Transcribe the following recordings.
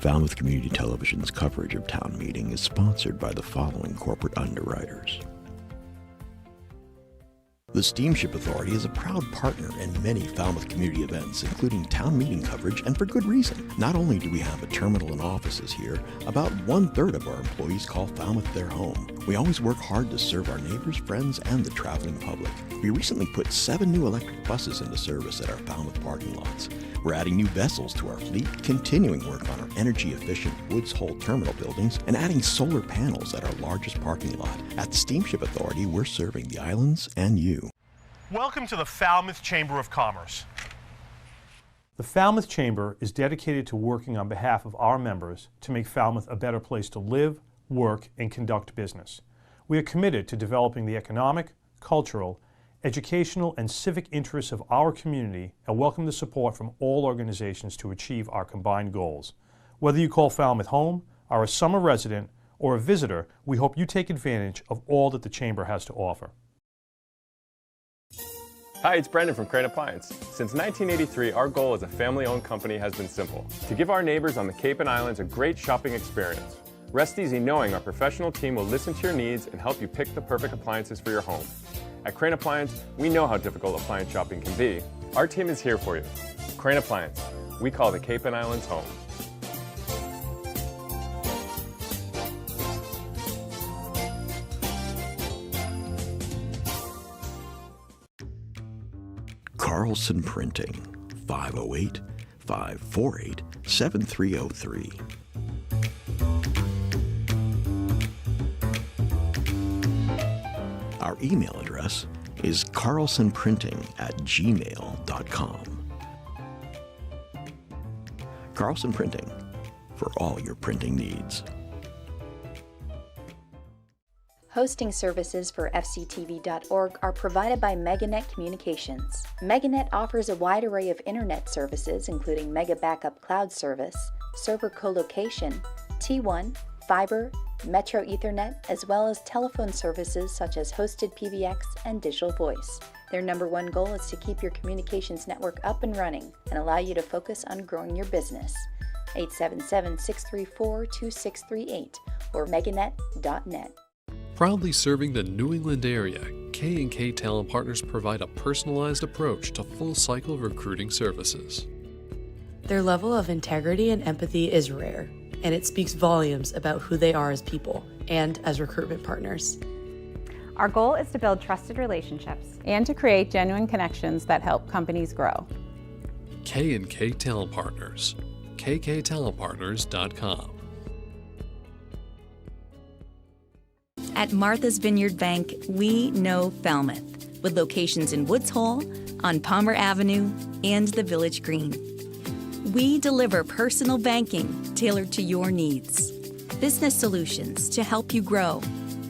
Falmouth Community Television's coverage of town meeting is sponsored by the following corporate underwriters. The Steamship Authority is a proud partner in many Falmouth community events, including town meeting coverage, and for good reason. Not only do we have a terminal and offices here, about 1/3 of our employees call Falmouth their home. We always work hard to serve our neighbors, friends, and the traveling public. We recently put 7 new electric buses into service at our Falmouth parking lots. We're adding new vessels to our fleet, continuing work on our energy-efficient Woods Hole terminal buildings, and adding solar panels at our largest parking lot. At the Steamship Authority, we're serving the islands and you. Welcome to the Falmouth Chamber of Commerce. The Falmouth Chamber is dedicated to working on behalf of our members to make Falmouth a better place to live, work, and conduct business. We are committed to developing the economic, cultural, educational, and civic interests of our community and welcome the support from all organizations to achieve our combined goals. Whether you call Falmouth home, are a summer resident, or a visitor, we hope you take advantage of all that the Chamber has to offer. Hi, it's Brendan from Crane Appliance. Since 1983, our goal as a family-owned company has been simple: to give our neighbors on the Cape and Islands a great shopping experience. Rest easy knowing our professional team will listen to your needs and help you pick the perfect appliances for your home. At Crane Appliance, we know how difficult appliance shopping can be. Our team is here for you. Crane Appliance, we call the Cape and Islands home. Carlson Printing, 508-548-7303. Our email address is carlsonprinting@gmail.com. Carlson Printing, for all your printing needs. Hosting services for fctv.org are provided by MegaNet Communications. MegaNet offers a wide array of internet services, including Mega Backup Cloud Service, server colocation, T1, fiber, Metro Ethernet, as well as telephone services such as hosted PBX and digital voice. Their #1 goal is to keep your communications network up and running and allow you to focus on growing your business. 877-634-2638 or meganet.net. Proudly serving the New England area, K&K Talent Partners provide a personalized approach to full-cycle recruiting services. Their level of integrity and empathy is rare, and it speaks volumes about who they are as people and as recruitment partners. Our goal is to build trusted relationships and to create genuine connections that help companies grow. K&K Talent Partners, kktalentpartners.com. At Martha's Vineyard Bank, we know Falmouth, with locations in Woods Hole, on Palmer Avenue, and the Village Green. We deliver personal banking tailored to your needs, business solutions to help you grow,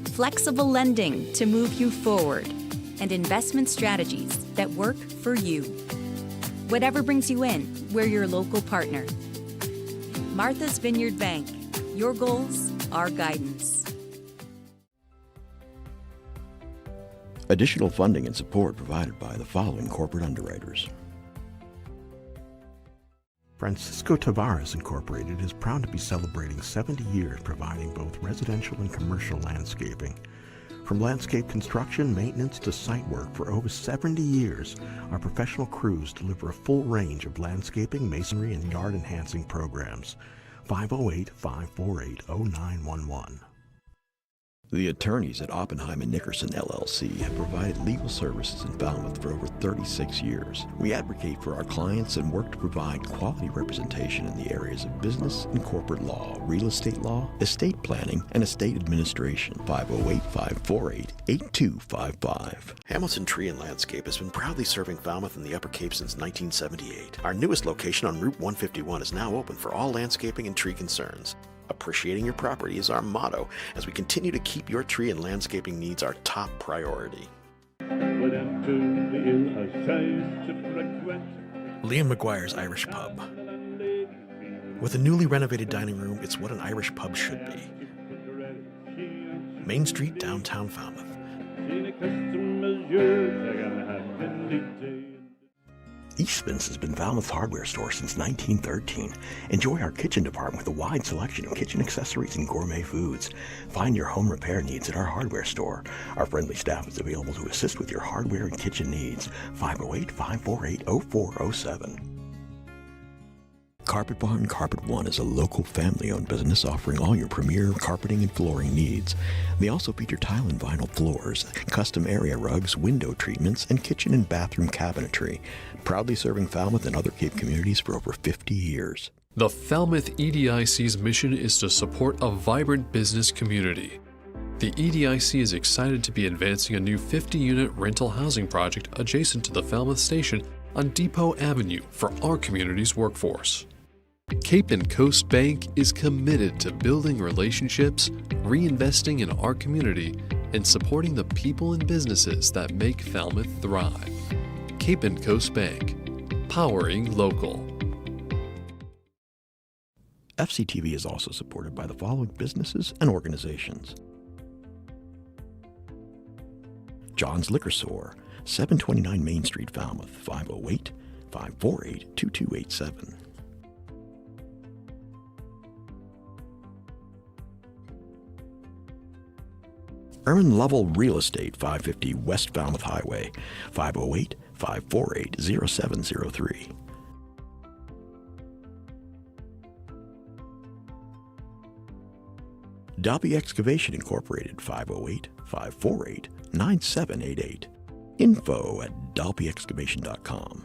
flexible lending to move you forward, and investment strategies that work for you. Whatever brings you in, we're your local partner. Martha's Vineyard Bank, your goals, our guidance. Additional funding and support provided by the following corporate underwriters. Francisco Tavares Incorporated is proud to be celebrating 70 years providing both residential and commercial landscaping. From landscape construction, maintenance to site work for over 70 years, our professional crews deliver a full range of landscaping, masonry, and yard enhancing programs. 508-548-0911. The attorneys at Oppenheim & Nickerson LLC have provided legal services in Falmouth for over 36 years. We advocate for our clients and work to provide quality representation in the areas of business and corporate law, real estate law, estate planning, and estate administration. 508-548-8255. Hamilton Tree and Landscape has been proudly serving Falmouth and the Upper Cape since 1978. Our newest location on Route 151 is now open for all landscaping and tree concerns. Appreciating your property is our motto as we continue to keep your tree and landscaping needs our top priority. Liam McGuire's Irish Pub. With a newly renovated dining room, it's what an Irish pub should be. Main Street, downtown Falmouth. Eastman's has been Falmouth's hardware store since 1913. Enjoy our kitchen department with a wide selection of kitchen accessories and gourmet foods. Find your home repair needs at our hardware store. Our friendly staff is available to assist with your hardware and kitchen needs. 508-548-0407. Carpet Barn Carpet One is a local family-owned business offering all your premier carpeting and flooring needs. They also feature tile and vinyl floors, custom area rugs, window treatments, and kitchen and bathroom cabinetry. Proudly serving Falmouth and other Cape communities for over 50 years. The Falmouth EDIC's mission is to support a vibrant business community. The EDIC is excited to be advancing a new 50-unit rental housing project adjacent to the Falmouth station on Depot Avenue for our community's workforce. Cape and Coast Bank is committed to building relationships, reinvesting in our community, and supporting the people and businesses that make Falmouth thrive. Cape and Coast Bank, powering local. FCTV is also supported by the following businesses and organizations. John's Liquor Store, 729 Main Street, Falmouth, 508-548-2287. Erwin Lovell Real Estate, 550 West Falmouth Highway, 508-548-0703. Dalby Excavation Incorporated, 508-548-9788. info@dalbyexcavation.com.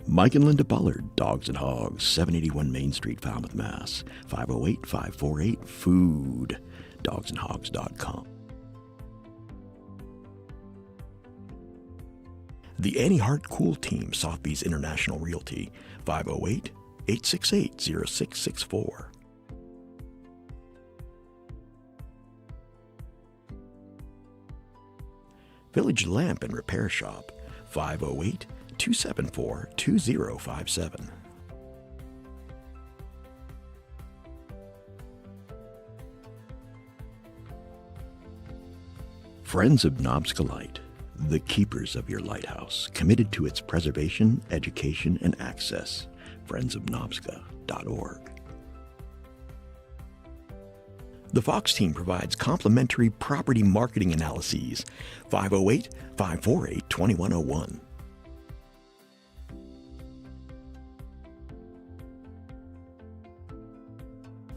Mike and Linda Bullard, Dogs and Hogs, 781 Main Street, Falmouth, Mass. 508-548-FOOD, dogsandhogs.com. The Annie Hart Cool Team, Sotheby's International Realty, 508-868-0664. Village Lamp and Repair Shop, 508-274-2057. Friends of Knobska Light, the keepers of your lighthouse, committed to its preservation, education, and access. friendsofknobska.org. The Fox team provides complimentary property marketing analyses. 508-548-2101.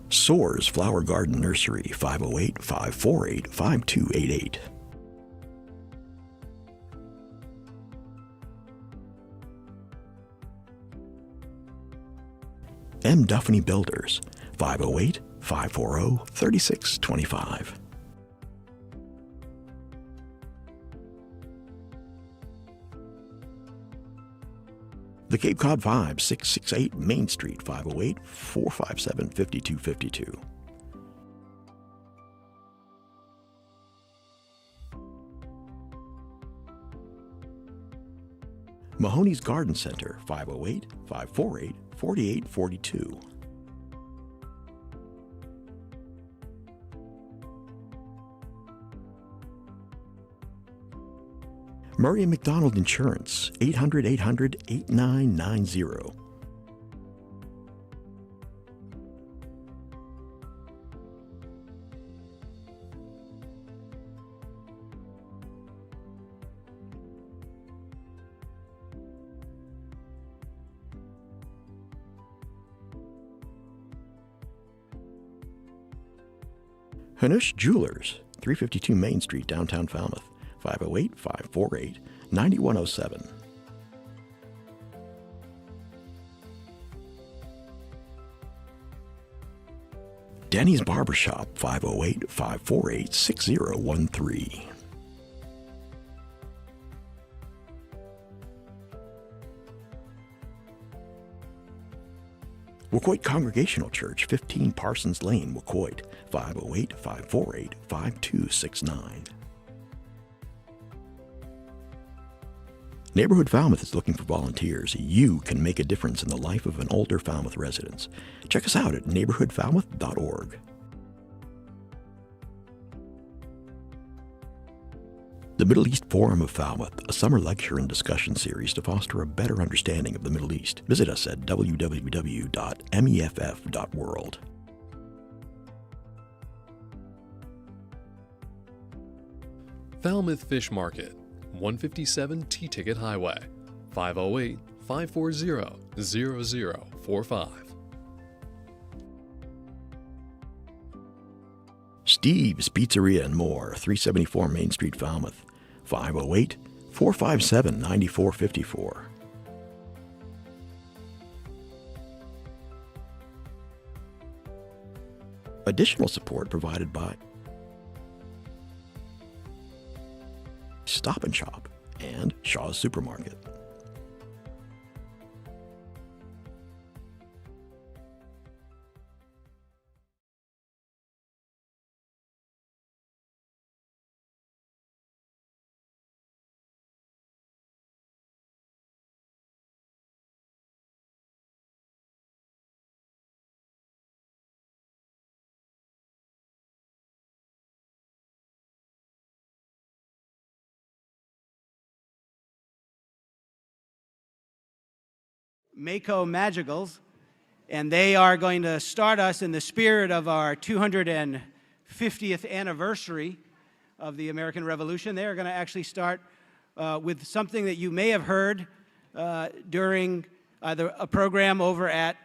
Soares Flower Garden Nursery, 508-548-5288. M. Duffney Builders, 508-540-3625. The Cape Cod Vibe, 668 Main Street, 508-457-5252. Mahoney's Garden Center, 508-548-4842. Murray & McDonald Insurance, 800-800-8990. Hanush Jewelers, 352 Main Street, downtown Falmouth, 508-548-9107. Denny's Barbershop, 508-548-6013. Wacoit Congregational Church, 15 Parsons Lane, Wacoit, 508-548-5269. Neighborhood Falmouth is looking for volunteers. You can make a difference in the life of an older Falmouth resident. Check us out at neighborhoodfalmouth.org. The Middle East Forum of Falmouth, a summer lecture and discussion series to foster a better understanding of the Middle East. Visit us at www.meff.world. Falmouth Fish Market, 157 T-Ticket Highway, 508-540-0045. Steve's Pizzeria and More, 374 Main Street, Falmouth, 508-457-9454. Additional support provided by Stop and Shop and Shaw's Supermarket. M.G.L, and they are going to start us in the spirit of our 250th anniversary of the American Revolution. They are going to actually start with something that you may have heard during either a program over at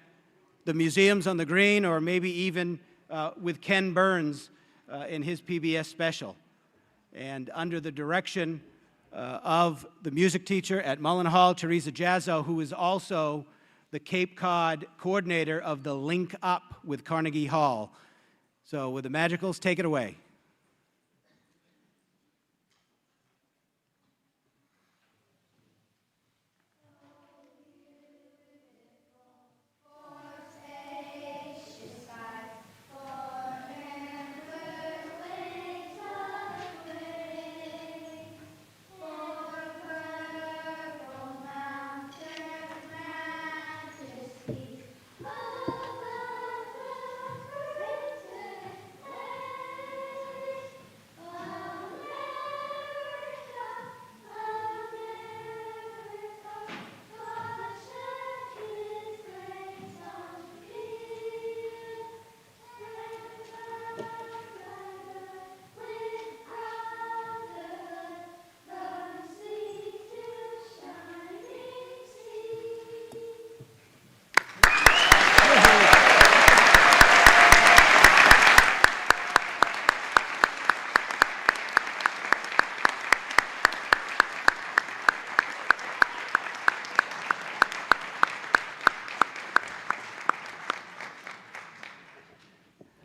the museums on the Green, or maybe even with Ken Burns in his PBS special. And under the direction of the music teacher at Mullen Hall, Teresa Jazzo, who is also the Cape Cod coordinator of the Link Up with Carnegie Hall. So with the M.G.Ls, take it away.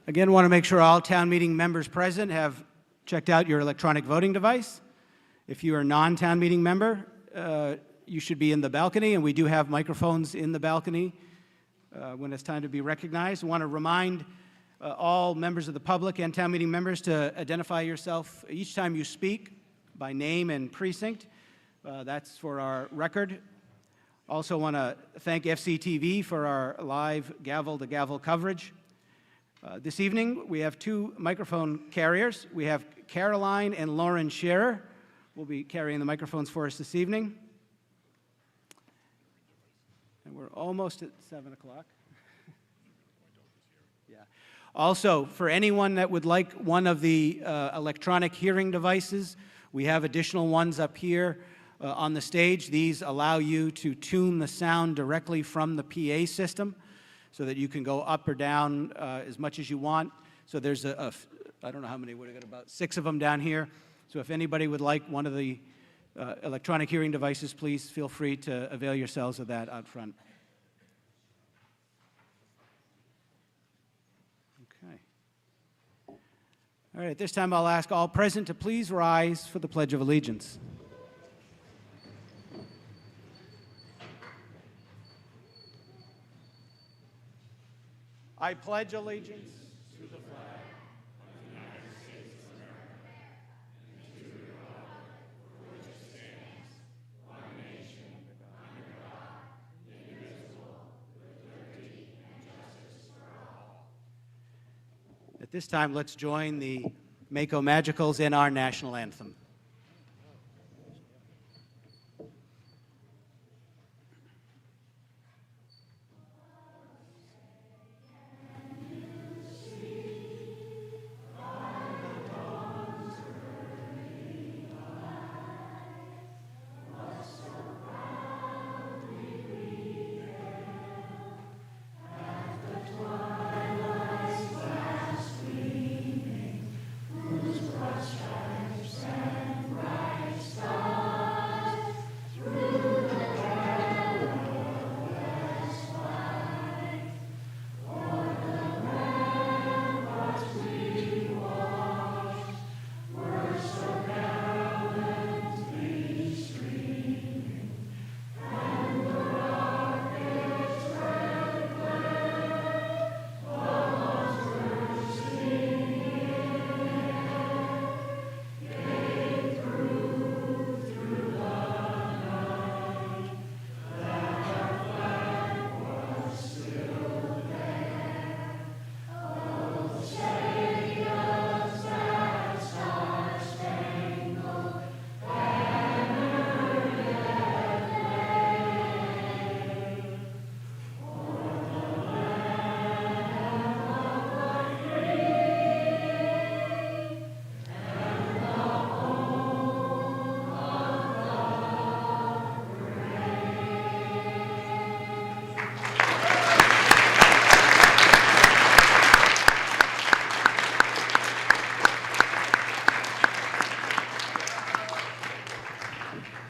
Again, want to make sure all town meeting members present have checked out your electronic voting device. If you are a non-town meeting member, you should be in the balcony, and we do have microphones in the balcony when it's time to be recognized. I want to remind all members of the public and town meeting members to identify yourself each time you speak by name and precinct. That's for our record. Also want to thank FCTV for our live gavel-to-gavel coverage. This evening, we have two microphone carriers. We have Caroline and Lauren Scherer will be carrying the microphones for us this evening. And we're almost at 7 o'clock. Yeah. Also, for anyone that would like one of the electronic hearing devices, we have additional ones up here on the stage. These allow you to tune the sound directly from the PA system, so that you can go up or down as much as you want. So there's I don't know how many, we got about 6 of them down here. So if anybody would like one of the electronic hearing devices, please feel free to avail yourselves of that out front. Okay. All right, at this time I'll ask all present to please rise for the Pledge of Allegiance. I pledge allegiance to the flag of the United States of America and to the republic for which it stands, one nation, under God, indivisible, with liberty and justice for all. At this time, let's join the Mako Magicals in our national anthem.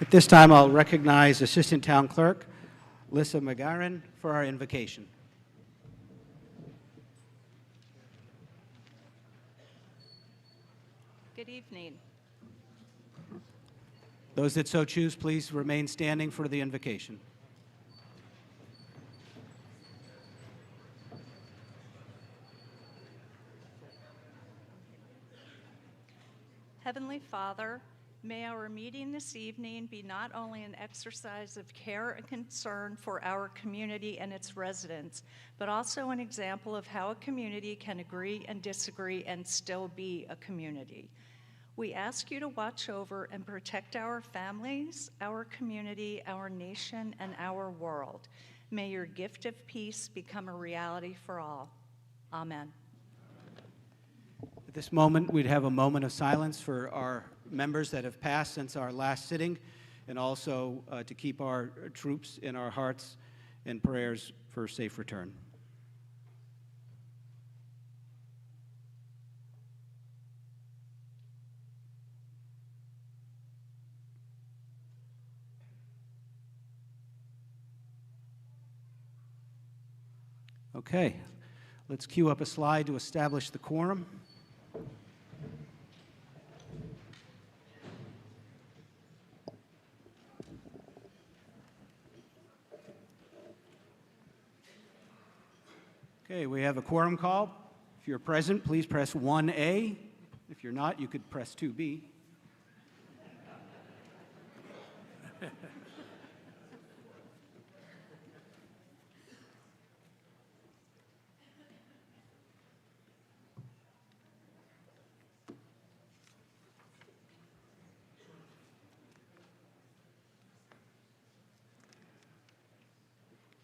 At this time, I'll recognize Assistant Town Clerk Lissa McGarren for our invocation. Good evening. Those that so choose, please remain standing for the invocation. Heavenly Father, may our meeting this evening be not only an exercise of care and concern for our community and its residents, but also an example of how a community can agree and disagree and still be a community. We ask you to watch over and protect our families, our community, our nation, and our world. May your gift of peace become a reality for all. Amen. At this moment, we'd have a moment of silence for our members that have passed since our last sitting, and also to keep our troops in our hearts and prayers for a safe return. Okay, let's cue up a slide to establish the quorum. Okay, we have a quorum call. If you're present, please press 1A. If you're not, you could press 2B.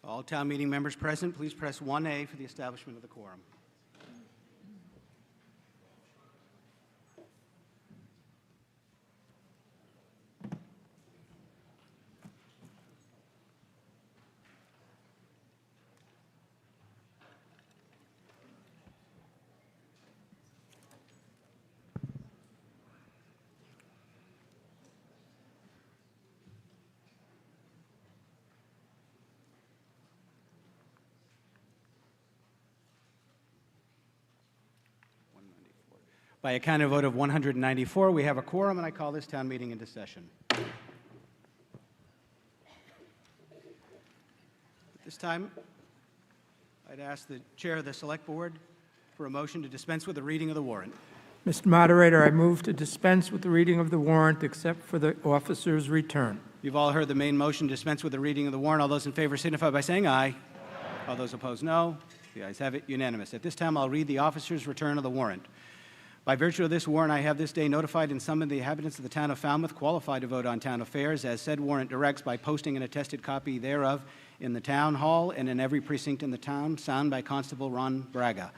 All town meeting members present, please press 1A for the establishment of the quorum. By a counted vote of 194, we have a quorum, and I call this town meeting into session. At this time, I'd ask the chair of the Select Board for a motion to dispense with the reading of the warrant. Mr. Moderator, I move to dispense with the reading of the warrant except for the officer's return. You've all heard the main motion, dispense with the reading of the warrant. All those in favor signify by saying aye. Aye. All those opposed, no. The ayes have it, unanimous. At this time, I'll read the officer's return of the warrant. By virtue of this warrant, I have this day notified and summoned the inhabitants of the town of Falmouth qualified to vote on town affairs, as said warrant directs, by posting an attested copy thereof in the town hall and in every precinct in the town, signed by Constable Ron Braga.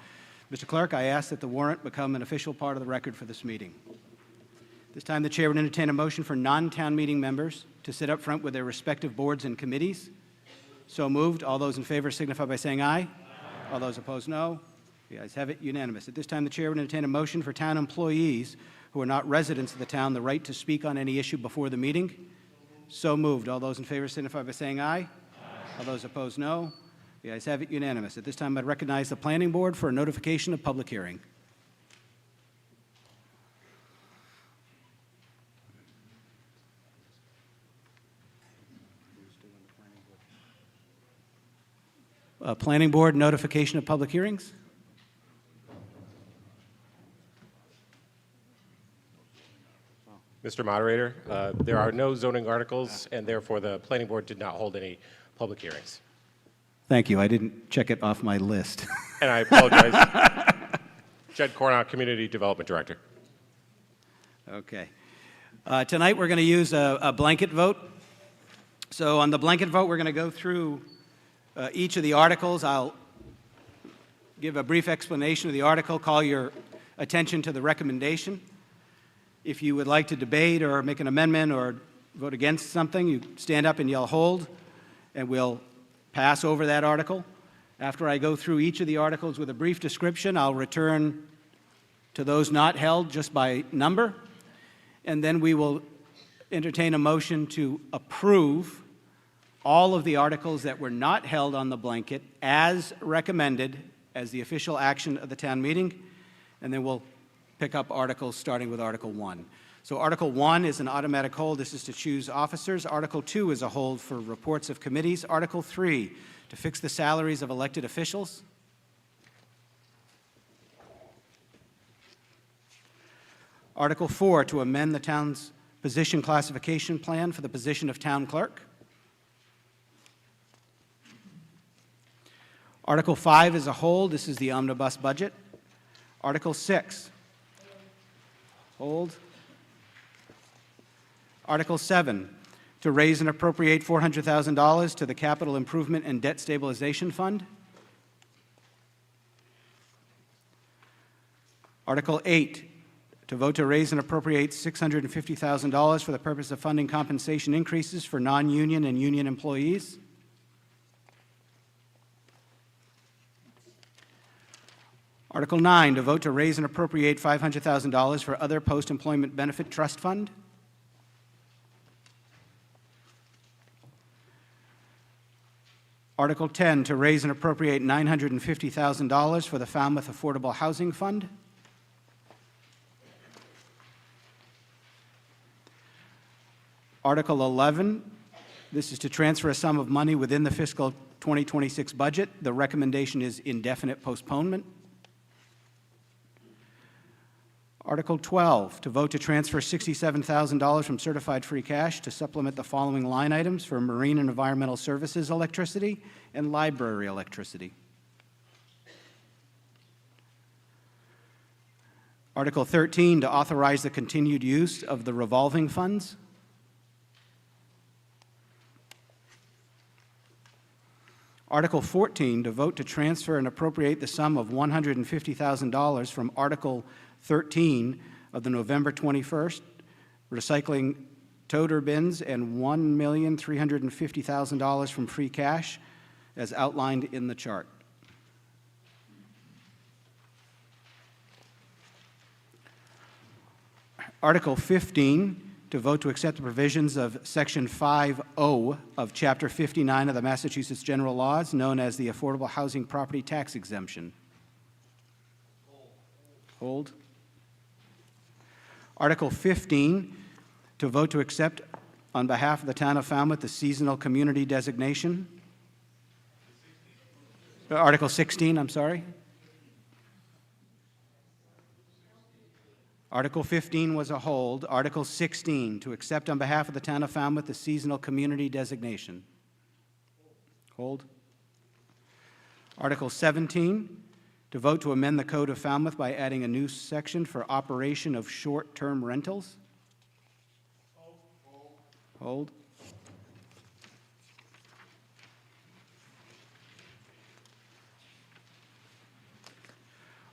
Mr. Clerk, I ask that the warrant become an official part of the record for this meeting. This time, the chair would entertain a motion for non-town meeting members to sit up front with their respective boards and committees. So moved. All those in favor signify by saying aye. Aye. All those opposed, no. The ayes have it, unanimous. At this time, the chair would entertain a motion for town employees who are not residents of the town the right to speak on any issue before the meeting. So moved. All those in favor signify by saying aye. Aye. All those opposed, no. The ayes have it, unanimous. At this time, I'd recognize the planning board for a notification of public hearing. Planning board notification of public hearings. Mr. Moderator, there are no zoning articles, and therefore the planning board did not hold any public hearings. Thank you. I didn't check it off my list. And I apologize. Jed Cornock, Community Development Director. Okay. Tonight we're going to use a blanket vote. So on the blanket vote, we're going to go through each of the articles. I'll give a brief explanation of the article, call your attention to the recommendation. If you would like to debate or make an amendment or vote against something, you stand up and yell hold, and we'll pass over that article. After I go through each of the articles with a brief description, I'll return to those not held just by number, and then we will entertain a motion to approve all of the articles that were not held on the blanket as recommended as the official action of the town meeting, and then we'll pick up articles starting with Article 1. So Article 1 is an automatic hold. This is to choose officers. Article 2 is a hold for reports of committees. Article 3, to fix the salaries of elected officials. Article 4, to amend the town's position classification plan for the position of town clerk. Article 5 is a hold. This is the omnibus budget. Article 6, hold. Article 7, to raise and appropriate $400,000 to the Capital Improvement and Debt Stabilization Fund. Article 8, to vote to raise and appropriate $650,000 for the purpose of funding compensation increases for non-union and union employees. Article 9, to vote to raise and appropriate $500,000 for other post-employment benefit trust fund. Article 10, to raise and appropriate $950,000 for the Falmouth Affordable Housing Fund. Article 11, this is to transfer a sum of money within the fiscal 2026 budget. The recommendation is indefinite postponement. Article 12, to vote to transfer $67,000 from certified free cash to supplement the following line items for marine and environmental services electricity and library electricity. Article 13, to authorize the continued use of the revolving funds. Article 14, to vote to transfer and appropriate the sum of $150,000 from Article 13 of the November 21st recycling toter bins and $1,350,000 from free cash as outlined in the chart. Article 15, to vote to accept the provisions of Section 5.0 of Chapter 59 of the Massachusetts General Laws, known as the Affordable Housing Property Tax Exemption. Hold. Article 15, to vote to accept on behalf of the town of Falmouth the seasonal community designation. Article 16, I'm sorry. Article 15 was a hold. Article 16, to accept on behalf of the town of Falmouth the seasonal community designation. Hold. Article 17, to vote to amend the Code of Falmouth by adding a new section for operation of short-term rentals. Hold.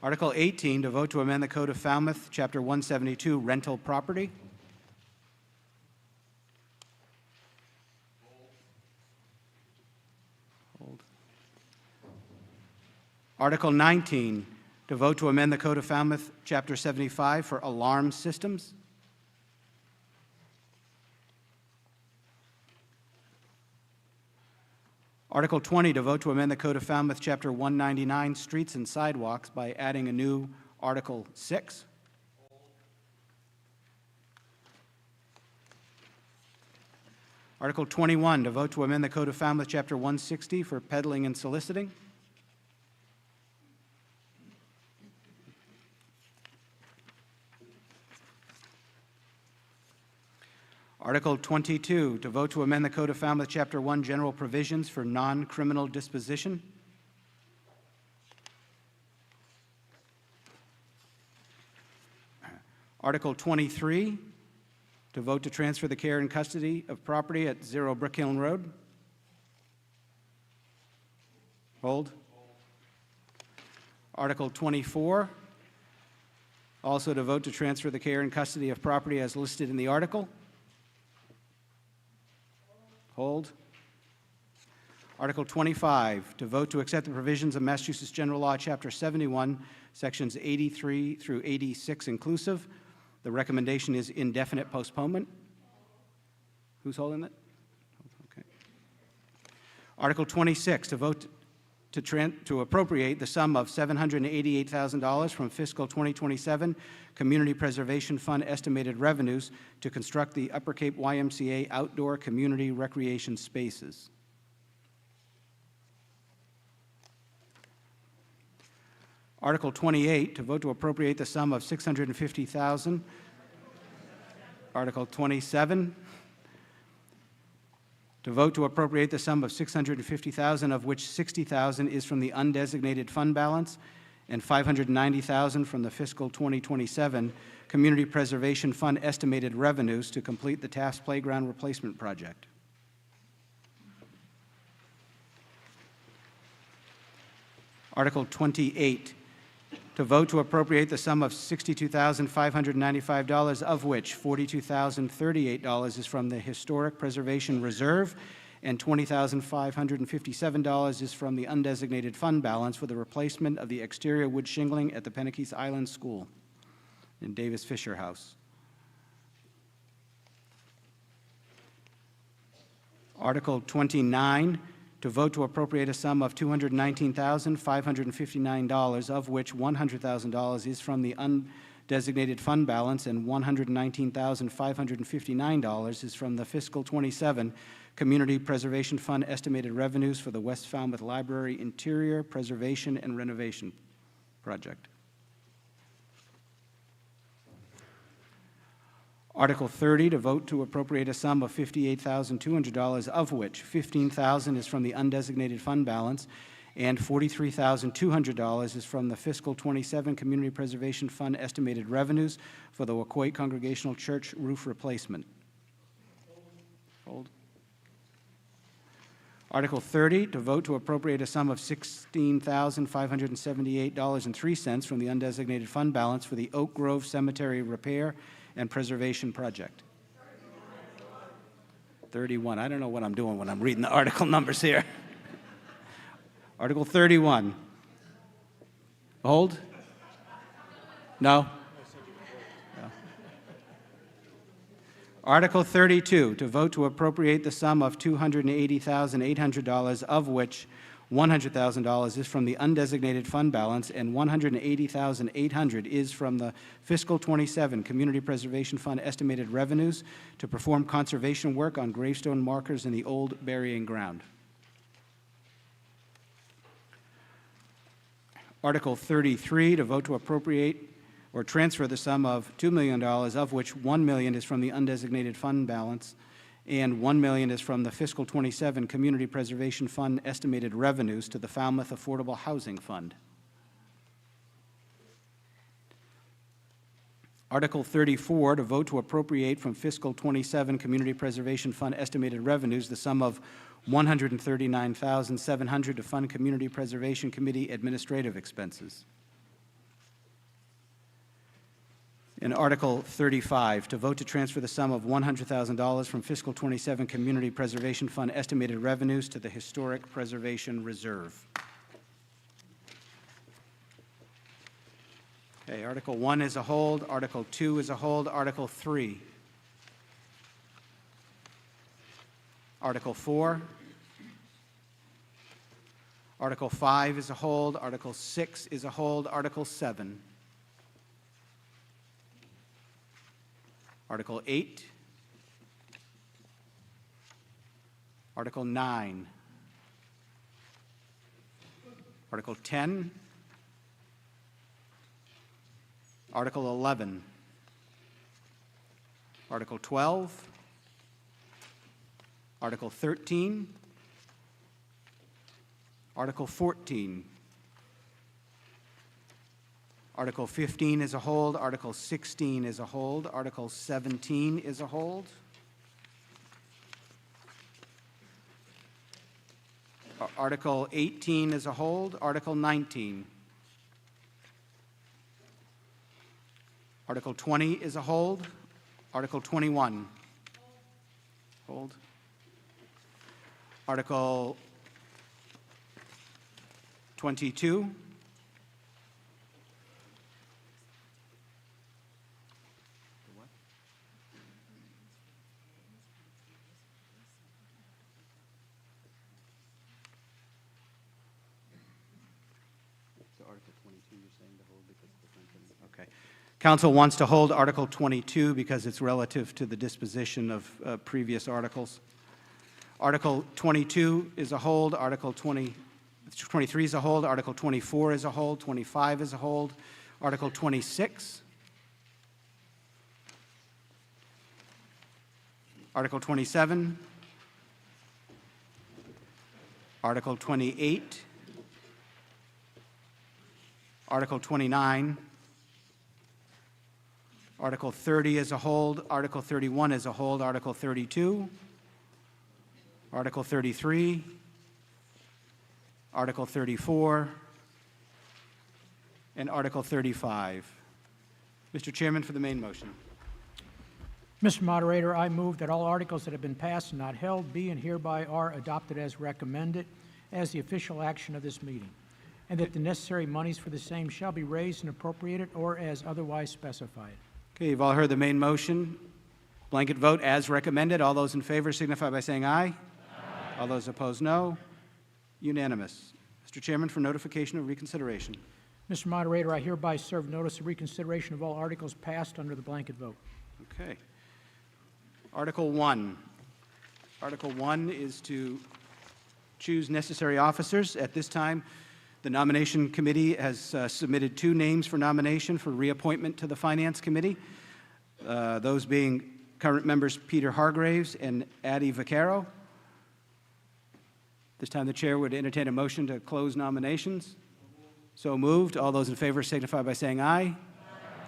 Article 18, to vote to amend the Code of Falmouth, Chapter 172, rental property. Hold. Article 19, to vote to amend the Code of Falmouth, Chapter 75, for alarm systems. Article 20, to vote to amend the Code of Falmouth, Chapter 199, streets and sidewalks, by adding a new Article 6. Article 21, to vote to amend the Code of Falmouth, Chapter 160, for peddling and soliciting. Article 22, to vote to amend the Code of Falmouth, Chapter 1, general provisions for non-criminal disposition. Article 23, to vote to transfer the care and custody of property at 0 Brickhill Road. Hold. Article 24, also to vote to transfer the care and custody of property as listed in the article. Hold. Article 25, to vote to accept the provisions of Massachusetts General Law, Chapter 71, Sections 83 through 86 inclusive. The recommendation is indefinite postponement. Who's holding it? Okay. Article 26, to vote to appropriate the sum of $788,000 from Fiscal 2027 Community Preservation Fund estimated revenues to construct the Upper Cape YMCA outdoor community recreation spaces. Article 28, to vote to appropriate the sum of $650,000. Article 27, to vote to appropriate the sum of $650,000, of which $60,000 is from the undesignated fund balance and $590,000 from the Fiscal 2027 Community Preservation Fund estimated revenues to complete the Taft Playground Replacement Project. Article 28, to vote to appropriate the sum of $62,595, of which $42,038 is from the Historic Preservation Reserve and $20,557 is from the undesignated fund balance for the replacement of the exterior wood shingling at the Penakees Island School in Davis Fisher House. Article 29, to vote to appropriate a sum of $219,559, of which $100,000 is from the undesignated fund balance and $119,559 is from the Fiscal 27 Community Preservation Fund estimated revenues for the West Falmouth Library Interior Preservation and Renovation Project. Article 30, to vote to appropriate a sum of $58,200, of which $15,000 is from the undesignated fund balance and $43,200 is from the Fiscal 27 Community Preservation Fund estimated revenues for the Wacoit Congregational Church roof replacement. Hold. Article 30, to vote to appropriate a sum of $16,578.03 from the undesignated fund balance for the Oak Grove Cemetery repair and preservation project. 31. I don't know what I'm doing when I'm reading the article numbers here. Article 31. Hold? No? No. Article 32, to vote to appropriate the sum of $280,800, of which $100,000 is from the undesignated fund balance and $180,800 is from the Fiscal 27 Community Preservation Fund estimated revenues to perform conservation work on gravestone markers in the old burying ground. Article 33, to vote to appropriate or transfer the sum of $2 million, of which $1 million is from the undesignated fund balance and $1 million is from the Fiscal 27 Community Preservation Fund estimated revenues to the Falmouth Affordable Housing Fund. Article 34, to vote to appropriate from Fiscal 27 Community Preservation Fund estimated revenues the sum of $139,700 to fund Community Preservation Committee administrative expenses. In Article 35, to vote to transfer the sum of $100,000 from Fiscal 27 Community Preservation Fund estimated revenues to the Historic Preservation Reserve. Okay, Article 1 is a hold, Article 2 is a hold, Article 3. Article 4. Article 5 is a hold, Article 6 is a hold, Article 7. Article 8, Article 9, Article 10, Article 11, Article 12, Article 13, Article 14, Article 15 is a hold, Article 16 is a hold, Article 17 is a hold. Article 18 is a hold, Article 19. Article 20 is a hold, Article 21. Hold. Article 22. Okay. Council wants to hold Article 22 because it's relative to the disposition of previous articles. Article 22 is a hold, Article 23 is a hold, Article 24 is a hold, 25 is a hold, Article 26, Article 27, Article 28, Article 29, Article 30 is a hold, Article 31 is a hold, Article 32, Article 33, Article 34, and Article 35. Mr. Chairman, for the main motion. Mr. Moderator, I move that all articles that have been passed and not held be and hereby are adopted as recommended as the official action of this meeting, and that the necessary monies for the same shall be raised and appropriated or as otherwise specified. Okay, you've all heard the main motion. Blanket vote as recommended. All those in favor signify by saying aye. Aye. All those opposed, no. Unanimous. Mr. Chairman, for notification of reconsideration. Mr. Moderator, I hereby serve notice of reconsideration of all articles passed under the blanket vote. Okay. Article 1. Article 1 is to choose necessary officers. At this time, the nomination committee has submitted 2 names for nomination for reappointment to the Finance Committee, those being current members Peter Hargraves and Addie Vaccaro. This time the chair would entertain a motion to close nominations. So moved. All those in favor signify by saying aye. Aye.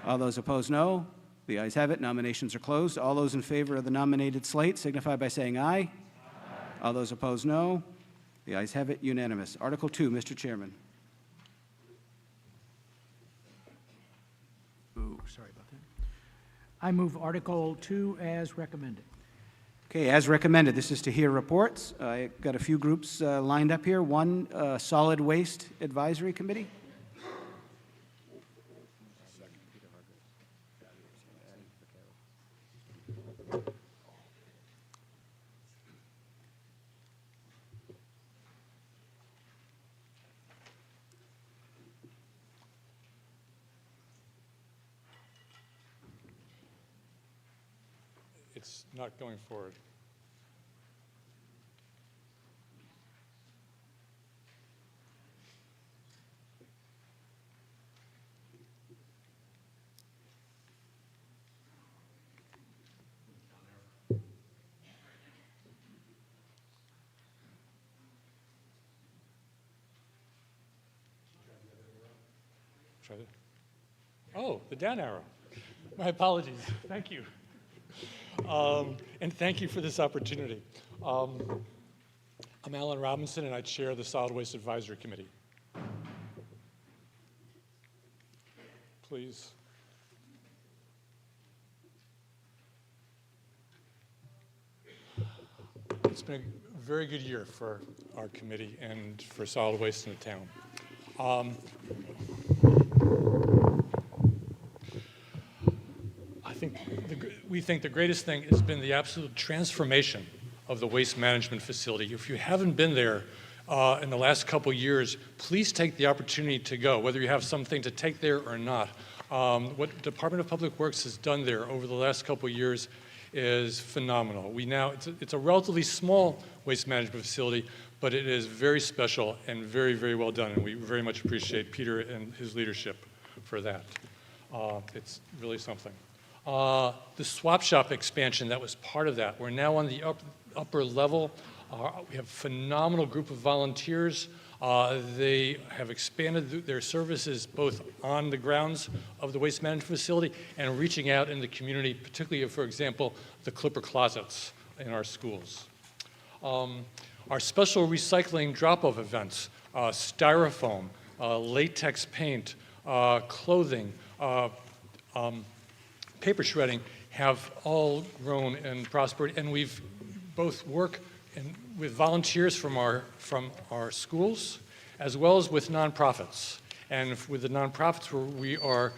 All those opposed, no. The ayes have it. Nominations are closed. All those in favor of the nominated slate signify by saying aye. Aye. All those opposed, no. The ayes have it. Unanimous. Article 2, Mr. Chairman. Ooh, sorry about that. I move Article 2 as recommended. Okay, as recommended, this is to hear reports. I got a few groups lined up here. One, Solid Waste Advisory Committee. It's not going forward. Try that. Oh, the down arrow. My apologies. Thank you. And thank you for this opportunity. I'm Alan Robinson, and I chair the Solid Waste Advisory Committee. Please. It's been a very good year for our committee and for solid waste in the town. We think the greatest thing has been the absolute transformation of the waste management facility. If you haven't been there in the last couple years, please take the opportunity to go, whether you have something to take there or not. What Department of Public Works has done there over the last couple years is phenomenal. It's a relatively small waste management facility, but it is very special and very, very well done, and we very much appreciate Peter and his leadership for that. It's really something. The swap shop expansion that was part of that. We're now on the upper level. We have a phenomenal group of volunteers. They have expanded their services both on the grounds of the waste management facility and reaching out in the community, particularly, for example, the Clipper closets in our schools. Our special recycling drop-off events, styrofoam, latex paint, clothing, paper shredding have all grown and prospered, and we've both worked with volunteers from our schools as well as with nonprofits. And with the nonprofits, we are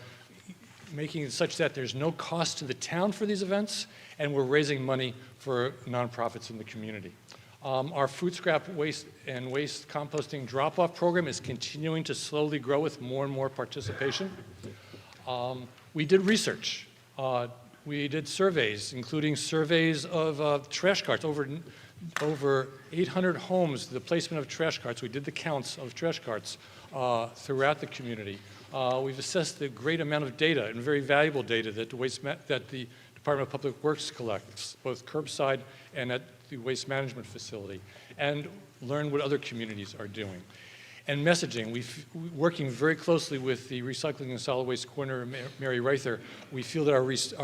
making it such that there's no cost to the town for these events, and we're raising money for nonprofits in the community. Our food scrap waste and waste composting drop-off program is continuing to slowly grow with more and more participation. We did research. We did surveys, including surveys of trash carts, over 800 homes, the placement of trash carts. We did the counts of trash carts throughout the community. We've assessed the great amount of data and very valuable data that the Department of Public Works collects, both curbside and at the waste management facility, and learn what other communities are doing. And messaging, working very closely with the Recycling and Solid Waste Coordinator, Mary Reither, we feel that our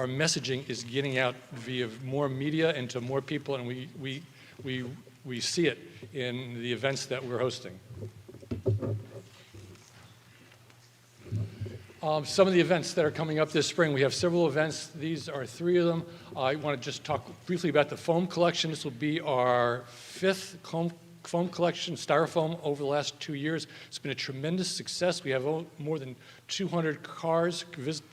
messaging is getting out via more media and to more people, and we see it in the events that we're hosting. Some of the events that are coming up this spring, we have several events. These are 3 of them. I want to just talk briefly about the foam collection. This will be our 5th foam collection, styrofoam, over the last 2 years. It's been a tremendous success. We have more than 200 cars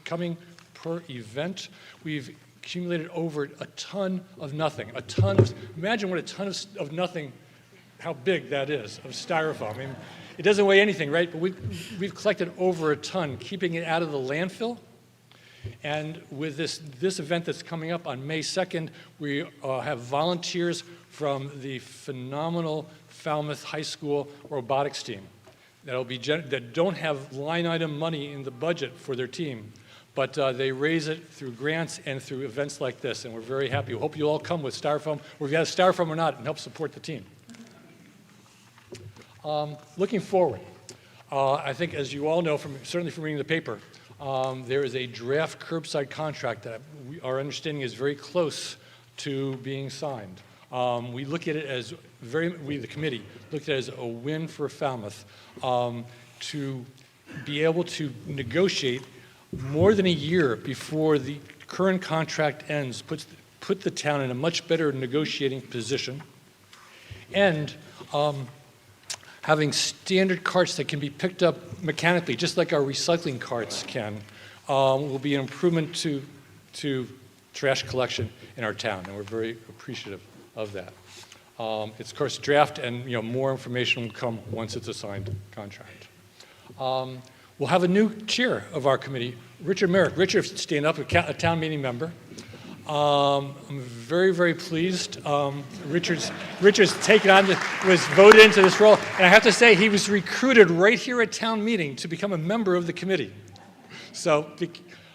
coming per event. We've accumulated over a ton of nothing. Imagine what a ton of nothing, how big that is, of styrofoam. I mean, it doesn't weigh anything, right? But we've collected over a ton, keeping it out of the landfill. And with this event that's coming up on May 2nd, we have volunteers from the phenomenal Falmouth High School robotics team that don't have line item money in the budget for their team, but they raise it through grants and through events like this, and we're very happy. We hope you all come with styrofoam, or if you have styrofoam or not, and help support the team. Looking forward, I think, as you all know, certainly from reading the paper, there is a draft curbside contract that our understanding is very close to being signed. We look at it as the committee, looked at it as a win for Falmouth to be able to negotiate more than a year before the current contract ends, put the town in a much better negotiating position, and having standard carts that can be picked up mechanically, just like our recycling carts can, will be an improvement to trash collection in our town, and we're very appreciative of that. It's, of course, draft, and more information will come once it's a signed contract. We'll have a new chair of our committee, Richard Merrick. Richard, stand up, a town meeting member. I'm very, very pleased. Richard's taken on, was voted into this role, and I have to say he was recruited right here at town meeting to become a member of the committee. So,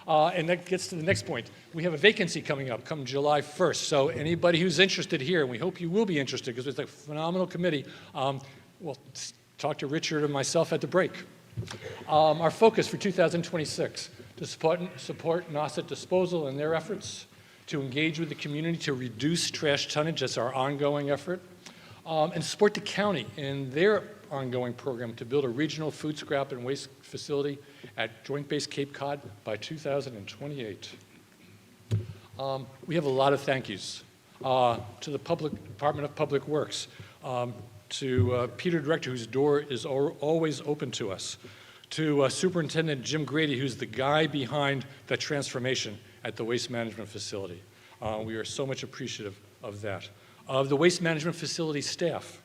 and that gets to the next point. We have a vacancy coming up come July 1st. So anybody who's interested here, and we hope you will be interested because it's a phenomenal committee, well, talk to Richard and myself at the break. Our focus for 2026, to support Nauset Disposal and their efforts, to engage with the community to reduce trash tonnage, that's our ongoing effort, and support the county in their ongoing program to build a regional food scrap and waste facility at Joint Base Cape Cod by 2028. We have a lot of thank yous to the Department of Public Works, to Peter Director, whose door is always open to us, to Superintendent Jim Grady, who's the guy behind the transformation at the waste management facility. We are so much appreciative of that. Of the waste management facility staff,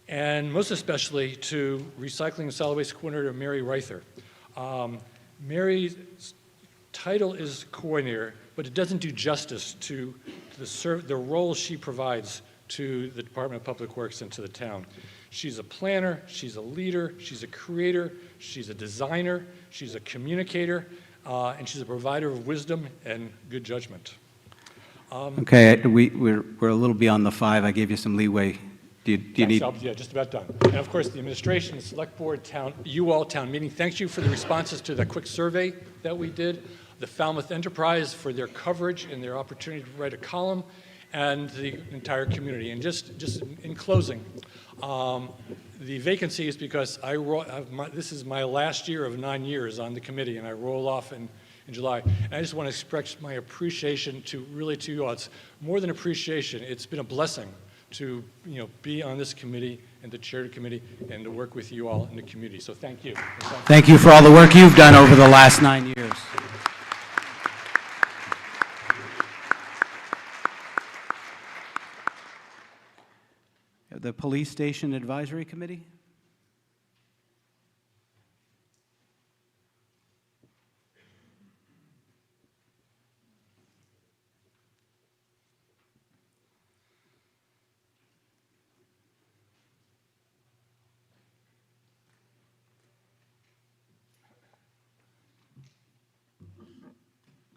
and most especially to Recycling and Solid Waste Coordinator Mary Reither. Mary's title is coordinator, but it doesn't do justice to the role she provides to the Department of Public Works and to the town. She's a planner, she's a leader, she's a creator, she's a designer, she's a communicator, and she's a provider of wisdom and good judgment. Okay, we're a little beyond the 5. I gave you some leeway. Do you need? Yeah, just about done. And of course, the administration, the select board, you all town meeting, thank you for the responses to that quick survey that we did. The Falmouth Enterprise for their coverage and their opportunity to write a column, and the entire community. And just in closing, the vacancy is because this is my last year of 9 years on the committee, and I roll off in July. And I just want to express my appreciation to you all. It's more than appreciation. It's been a blessing to be on this committee and to chair the committee and to work with you all in the community. So thank you. Thank you for all the work you've done over the last 9 years. The Police Station Advisory Committee?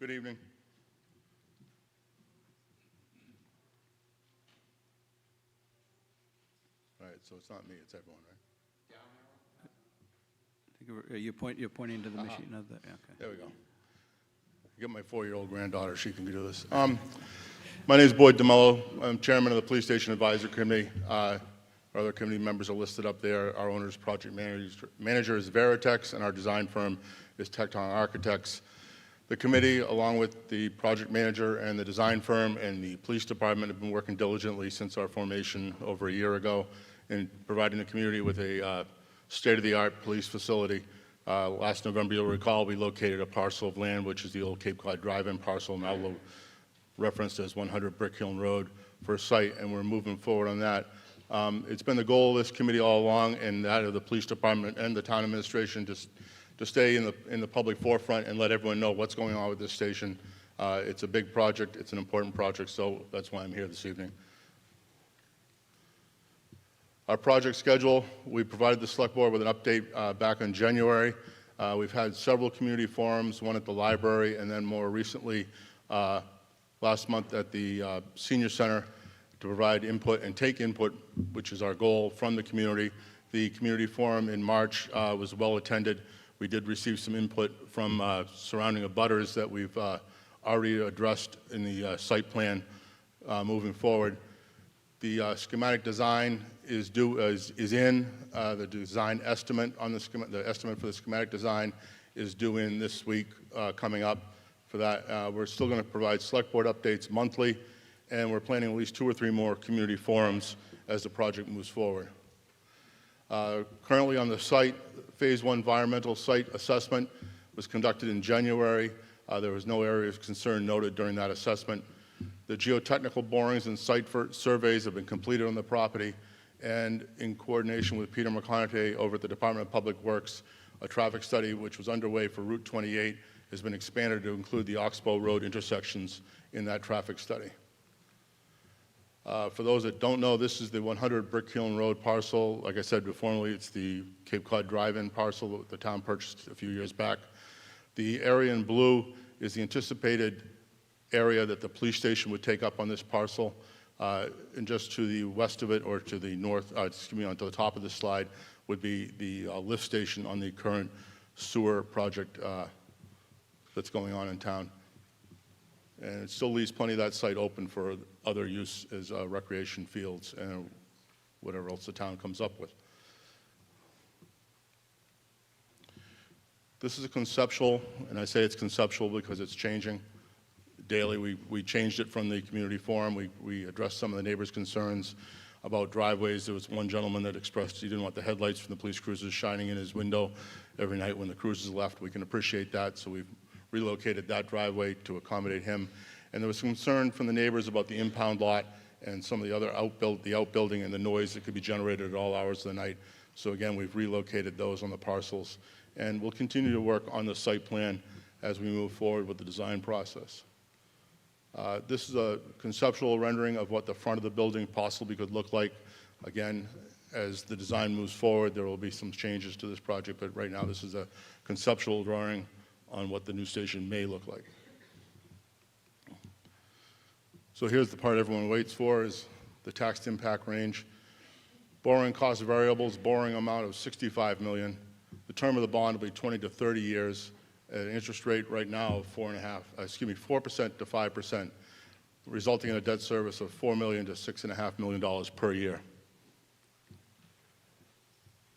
Good evening. All right, so it's not me, it's everyone, right? You're pointing to the machine of the, okay. There we go. I get my 4-year-old granddaughter, she can do this. My name is Boyd DeMello. I'm chairman of the Police Station Advisory Committee. Our other committee members are listed up there. Our owner's project manager is Veritex, and our design firm is Tecton Architects. The committee, along with the project manager and the design firm and the police department, have been working diligently since our formation over a year ago in providing the community with a state-of-the-art police facility. Last November, you'll recall, we located a parcel of land, which is the old Cape Cod Drive-In parcel, now referenced as 100 Brick Hill Road, for a site, and we're moving forward on that. It's been the goal of this committee all along, and that of the police department and the town administration, to stay in the public forefront and let everyone know what's going on with this station. It's a big project, it's an important project, so that's why I'm here this evening. Our project schedule, we provided the select board with an update back in January. We've had several community forums, one at the library, and then more recently last month at the senior center, to provide input and take input, which is our goal, from the community. The community forum in March was well attended. We did receive some input from surrounding abutters that we've already addressed in the site plan moving forward. The schematic design is in. The design estimate on the estimate for the schematic design is due in this week coming up. For that, we're still going to provide select board updates monthly, and we're planning at least 2 or 3 more community forums as the project moves forward. Currently on the site, Phase 1 environmental site assessment was conducted in January. There was no area of concern noted during that assessment. The geotechnical borings and site surveys have been completed on the property, and in coordination with Peter McConaughey over at the Department of Public Works, a traffic study which was underway for Route 28 has been expanded to include the Oxbow Road intersections in that traffic study. For those that don't know, this is the 100 Brick Hill Road parcel. Like I said before, it's the Cape Cod Drive-In parcel that the town purchased a few years back. The area in blue is the anticipated area that the police station would take up on this parcel. And just to the west of it, or to the north, onto the top of the slide, would be the lift station on the current sewer project that's going on in town. And it still leaves plenty of that site open for other use as recreation fields and whatever else the town comes up with. This is a conceptual, and I say it's conceptual because it's changing daily. We changed it from the community forum. We addressed some of the neighbors' concerns about driveways. There was one gentleman that expressed he didn't want the headlights from the police cruisers shining in his window every night when the cruisers left. We can appreciate that, so we've relocated that driveway to accommodate him. And there was concern from the neighbors about the impound lot and some of the other outbuilding and the noise that could be generated at all hours of the night. So again, we've relocated those on the parcels. And we'll continue to work on the site plan as we move forward with the design process. This is a conceptual rendering of what the front of the building possibly could look like. Again, as the design moves forward, there will be some changes to this project, but right now this is a conceptual drawing on what the new station may look like. So here's the part everyone waits for, is the tax impact range. Borrowing cost variables, borrowing amount of $65 million. The term of the bond will be 20 to 30 years at an interest rate right now of 4% to 5%, resulting in a debt service of $4 million to $6.5 million per year.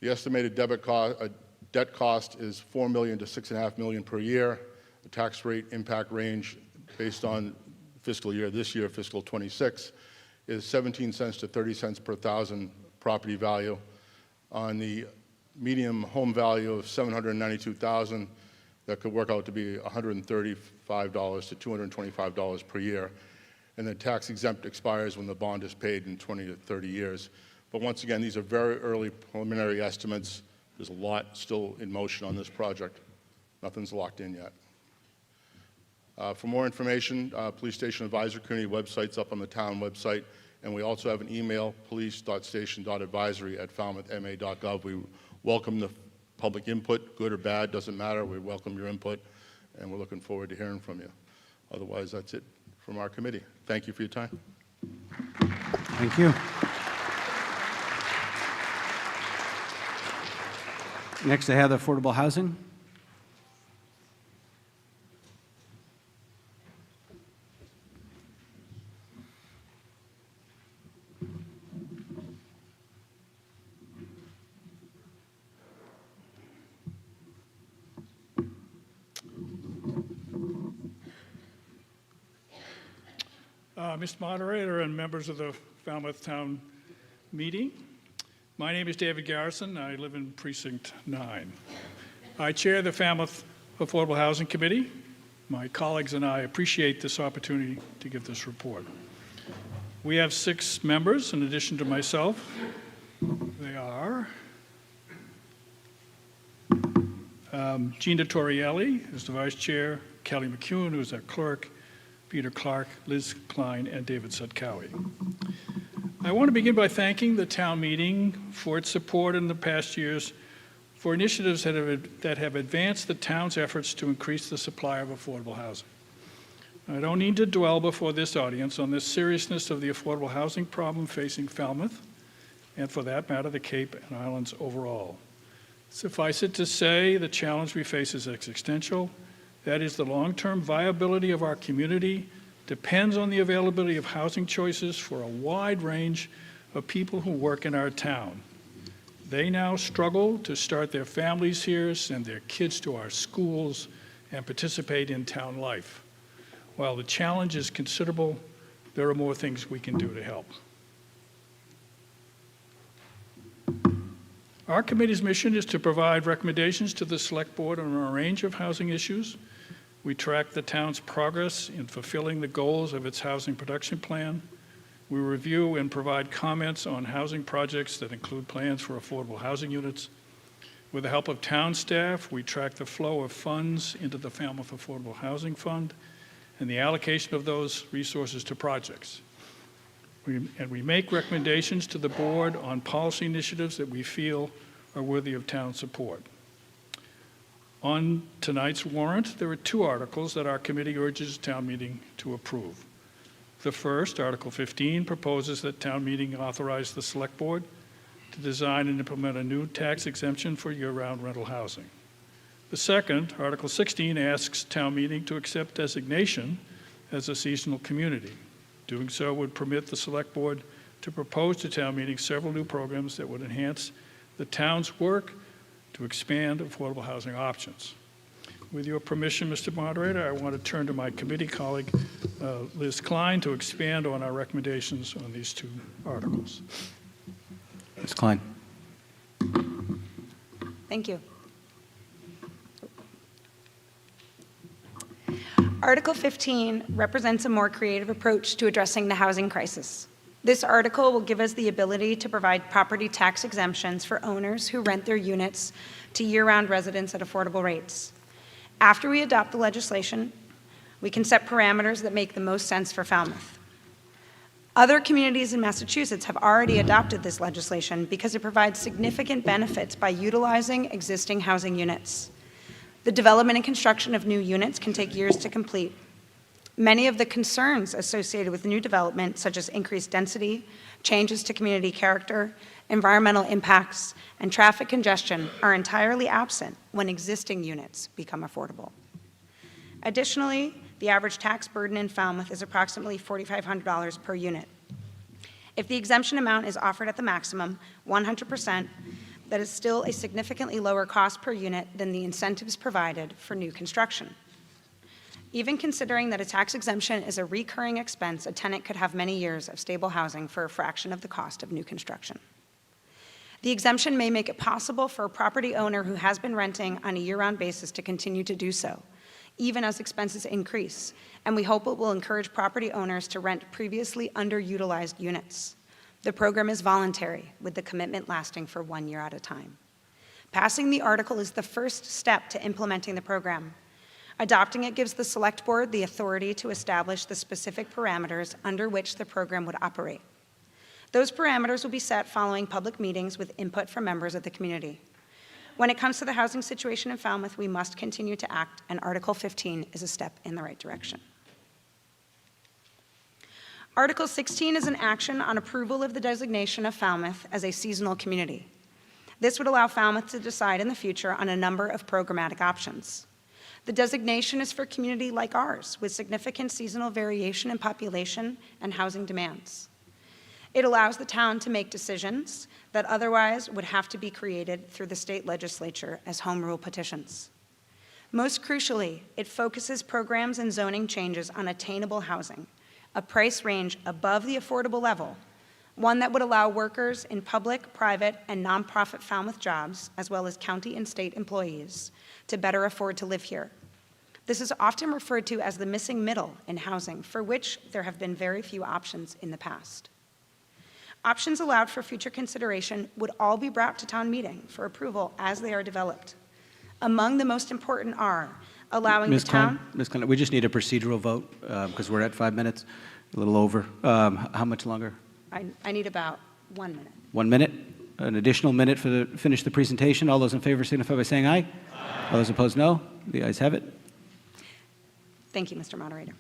The estimated debt cost is $4 million to $6.5 million per year. The tax rate impact range based on fiscal year, this year, fiscal 26, is 17 cents to 30 cents per thousand property value. On the medium home value of $792,000, that could work out to be $135 to $225 per year. And the tax exempt expires when the bond is paid in 20 to 30 years. But once again, these are very early preliminary estimates. There's a lot still in motion on this project. Nothing's locked in yet. For more information, Police Station Advisory Committee website's up on the town website, and we also have an email, police.station.advisory@falmouthma.gov. We welcome the public input, good or bad, doesn't matter. We welcome your input, and we're looking forward to hearing from you. Otherwise, that's it from our committee. Thank you for your time. Thank you. Next, I have the affordable housing. Mr. Moderator and members of the Falmouth Town Meeting, my name is David Garrison. I live in Precinct 9. I chair the Falmouth Affordable Housing Committee. My colleagues and I appreciate this opportunity to give this report. We have 6 members in addition to myself. They are Gina Torrielli, who's the vice chair, Kelly McCune, who's our clerk, Peter Clark, Liz Klein, and David Sutkowy. I want to begin by thanking the town meeting for its support in the past years for initiatives that have advanced the town's efforts to increase the supply of affordable housing. I don't need to dwell before this audience on the seriousness of the affordable housing problem facing Falmouth, and for that matter, the Cape and Islands overall. Suffice it to say, the challenge we face is existential. That is, the long-term viability of our community depends on the availability of housing choices for a wide range of people who work in our town. They now struggle to start their families here, send their kids to our schools, and participate in town life. While the challenge is considerable, there are more things we can do to help. Our committee's mission is to provide recommendations to the Select Board on a range of housing issues. We track the town's progress in fulfilling the goals of its housing production plan. We review and provide comments on housing projects that include plans for affordable housing units. With the help of town staff, we track the flow of funds into the Falmouth Affordable Housing Fund and the allocation of those resources to projects. We make recommendations to the board on policy initiatives that we feel are worthy of town support. On tonight's warrant, there are 2 articles that our committee urges town meeting to approve. The first, Article 15, proposes that town meeting authorize the Select Board to design and implement a new tax exemption for year-round rental housing. The second, Article 16, asks town meeting to accept designation as a seasonal community. Doing so would permit the Select Board to propose to town meeting several new programs that would enhance the town's work to expand affordable housing options. With your permission, Mr. Moderator, I want to turn to my committee colleague, Liz Klein, to expand on our recommendations on these 2 articles. Ms. Klein. Thank you. Article 15 represents a more creative approach to addressing the housing crisis. This article will give us the ability to provide property tax exemptions for owners who rent their units to year-round residents at affordable rates. After we adopt the legislation, we can set parameters that make the most sense for Falmouth. Other communities in Massachusetts have already adopted this legislation because it provides significant benefits by utilizing existing housing units. The development and construction of new units can take years to complete. Many of the concerns associated with new development, such as increased density, changes to community character, environmental impacts, and traffic congestion, are entirely absent when existing units become affordable. Additionally, the average tax burden in Falmouth is approximately $4,500 per unit. If the exemption amount is offered at the maximum, 100%, that is still a significantly lower cost per unit than the incentives provided for new construction. Even considering that a tax exemption is a recurring expense, a tenant could have many years of stable housing for a fraction of the cost of new construction. The exemption may make it possible for a property owner who has been renting on a year-round basis to continue to do so, even as expenses increase, and we hope it will encourage property owners to rent previously underutilized units. The program is voluntary, with the commitment lasting for 1 year at a time. Passing the article is the first step to implementing the program. Adopting it gives the Select Board the authority to establish the specific parameters under which the program would operate. Those parameters will be set following public meetings with input from members of the community. When it comes to the housing situation in Falmouth, we must continue to act, and Article 15 is a step in the right direction. Article 16 is an action on approval of the designation of Falmouth as a seasonal community. This would allow Falmouth to decide in the future on a number of programmatic options. The designation is for a community like ours, with significant seasonal variation in population and housing demands. It allows the town to make decisions that otherwise would have to be created through the state legislature as home rule petitions. Most crucially, it focuses programs and zoning changes on attainable housing, a price range above the affordable level, one that would allow workers in public, private, and nonprofit Falmouth jobs, as well as county and state employees, to better afford to live here. This is often referred to as the missing middle in housing, for which there have been very few options in the past. Options allowed for future consideration would all be brought to town meeting for approval as they are developed. Among the most important are allowing the town... Ms. Klein, we just need a procedural vote because we're at 5 minutes, a little over. How much longer? I need about 1 minute. 1 minute? An additional minute for finish the presentation. All those in favor signify by saying aye. Aye. All those opposed, no. The ayes have it. Thank you, Mr. Moderator.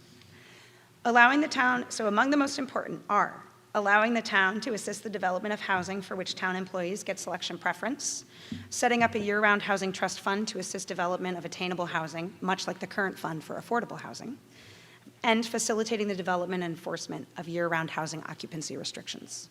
Allowing the town, so among the most important are allowing the town to assist the development of housing for which town employees get selection preference, setting up a year-round housing trust fund to assist development of attainable housing, much like the current fund for affordable housing, and facilitating the development and enforcement of year-round housing occupancy restrictions.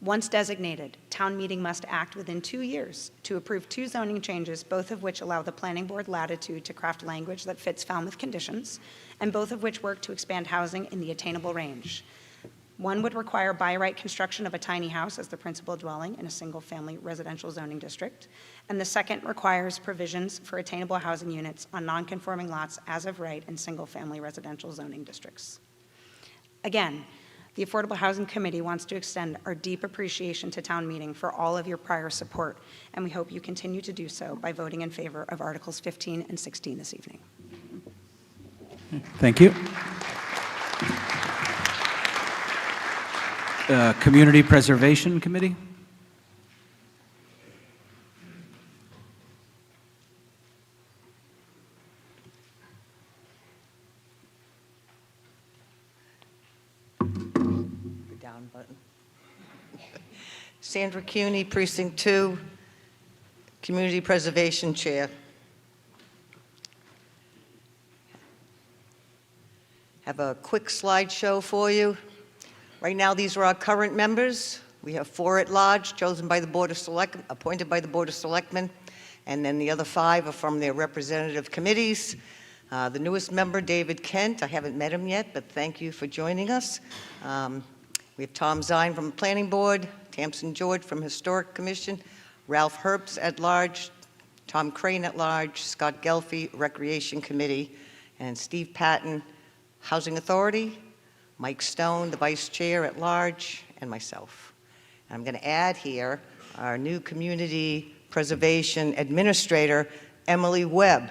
Once designated, town meeting must act within 2 years to approve 2 zoning changes, both of which allow the planning board latitude to craft language that fits Falmouth conditions, and both of which work to expand housing in the attainable range. One would require by right construction of a tiny house as the principal dwelling in a single-family residential zoning district, and the second requires provisions for attainable housing units on non-conforming lots as of right in single-family residential zoning districts. Again, the Affordable Housing Committee wants to extend our deep appreciation to town meeting for all of your prior support, and we hope you continue to do so by voting in favor of Articles 15 and 16 this evening. Thank you. Community Preservation Committee. Down button. Sandra Cuney, Precinct 2, Community Preservation Chair. Have a quick slideshow for you. Right now, these are our current members. We have 4 at large, chosen by the Board of Selectmen, appointed by the Board of Selectmen, and then the other 5 are from their representative committees. The newest member, David Kent, I haven't met him yet, but thank you for joining us. We have Tom Zine from the Planning Board, Tamsin George from Historic Commission, Ralph Herbst at large, Tom Crane at large, Scott Gelfi, Recreation Committee, and Steve Patton, Housing Authority, Mike Stone, the Vice Chair at large, and myself. I'm going to add here our new Community Preservation Administrator, Emily Webb,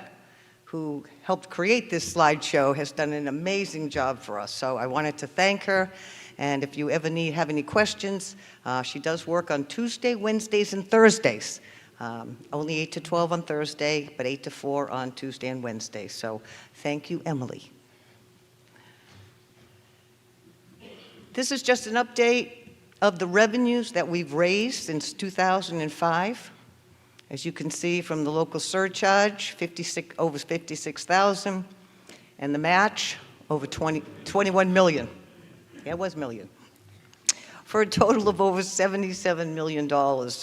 who helped create this slideshow, has done an amazing job for us. So I wanted to thank her. And if you ever have any questions, she does work on Tuesday, Wednesdays, and Thursdays. Only 8 to 12 on Thursday, but 8 to 4 on Tuesday and Wednesday. So thank you, Emily. This is just an update of the revenues that we've raised since 2005. As you can see from the local surcharge, over 56,000, and the match, over 21 million. Yeah, it was million. For a total of over $77 million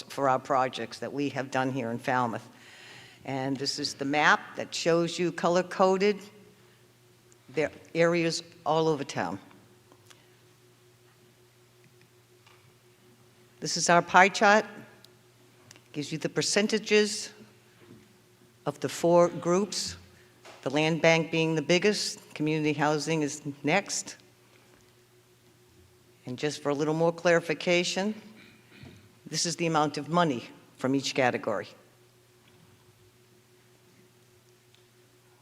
for our projects that we have done here in Falmouth. And this is the map that shows you color-coded the areas all over town. This is our pie chart. Gives you the percentages of the 4 groups, the land bank being the biggest, community housing is next, and And just for a little more clarification, this is the amount of money from each category,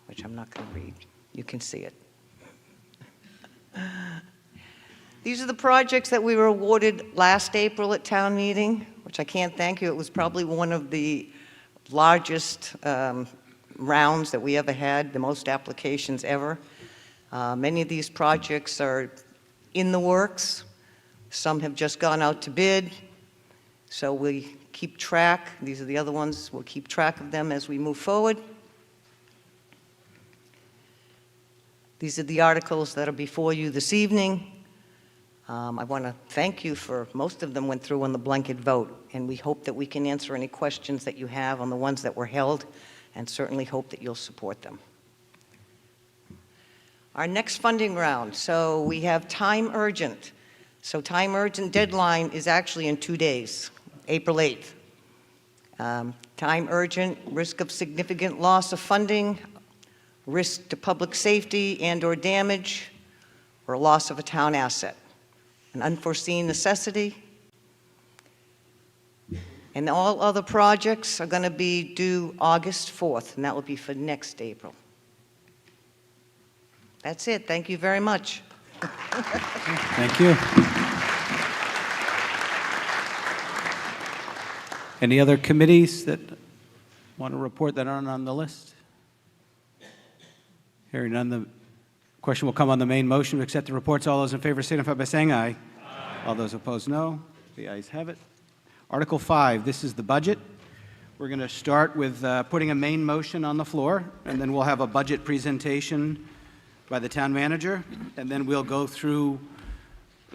which I'm not going to read. You can see it. These are the projects that we were awarded last April at town meeting, which I can't thank you. It was probably one of the largest rounds that we ever had, the most applications ever. Many of these projects are in the works. Some have just gone out to bid. So we keep track. These are the other ones. We'll keep track of them as we move forward. These are the articles that are before you this evening. I want to thank you for most of them went through on the blanket vote, and we hope that we can answer any questions that you have on the ones that were held, and certainly hope that you'll support them. Our next funding round, so we have time urgent. So time urgent deadline is actually in 2 days, April 8th. Time urgent, risk of significant loss of funding, risk to public safety and/or damage, or loss of a town asset. An unforeseen necessity. And all other projects are going to be due August 4th, and that will be for next April. That's it. Thank you very much. Thank you. Any other committees that want to report that aren't on the list? Hearing none, the question will come on the main motion to accept the reports. All those in favor signify by saying aye. Aye. All those opposed, no. The ayes have it. Article 5, this is the budget. We're going to start with putting a main motion on the floor, and then we'll have a budget presentation by the town manager, and then we'll go through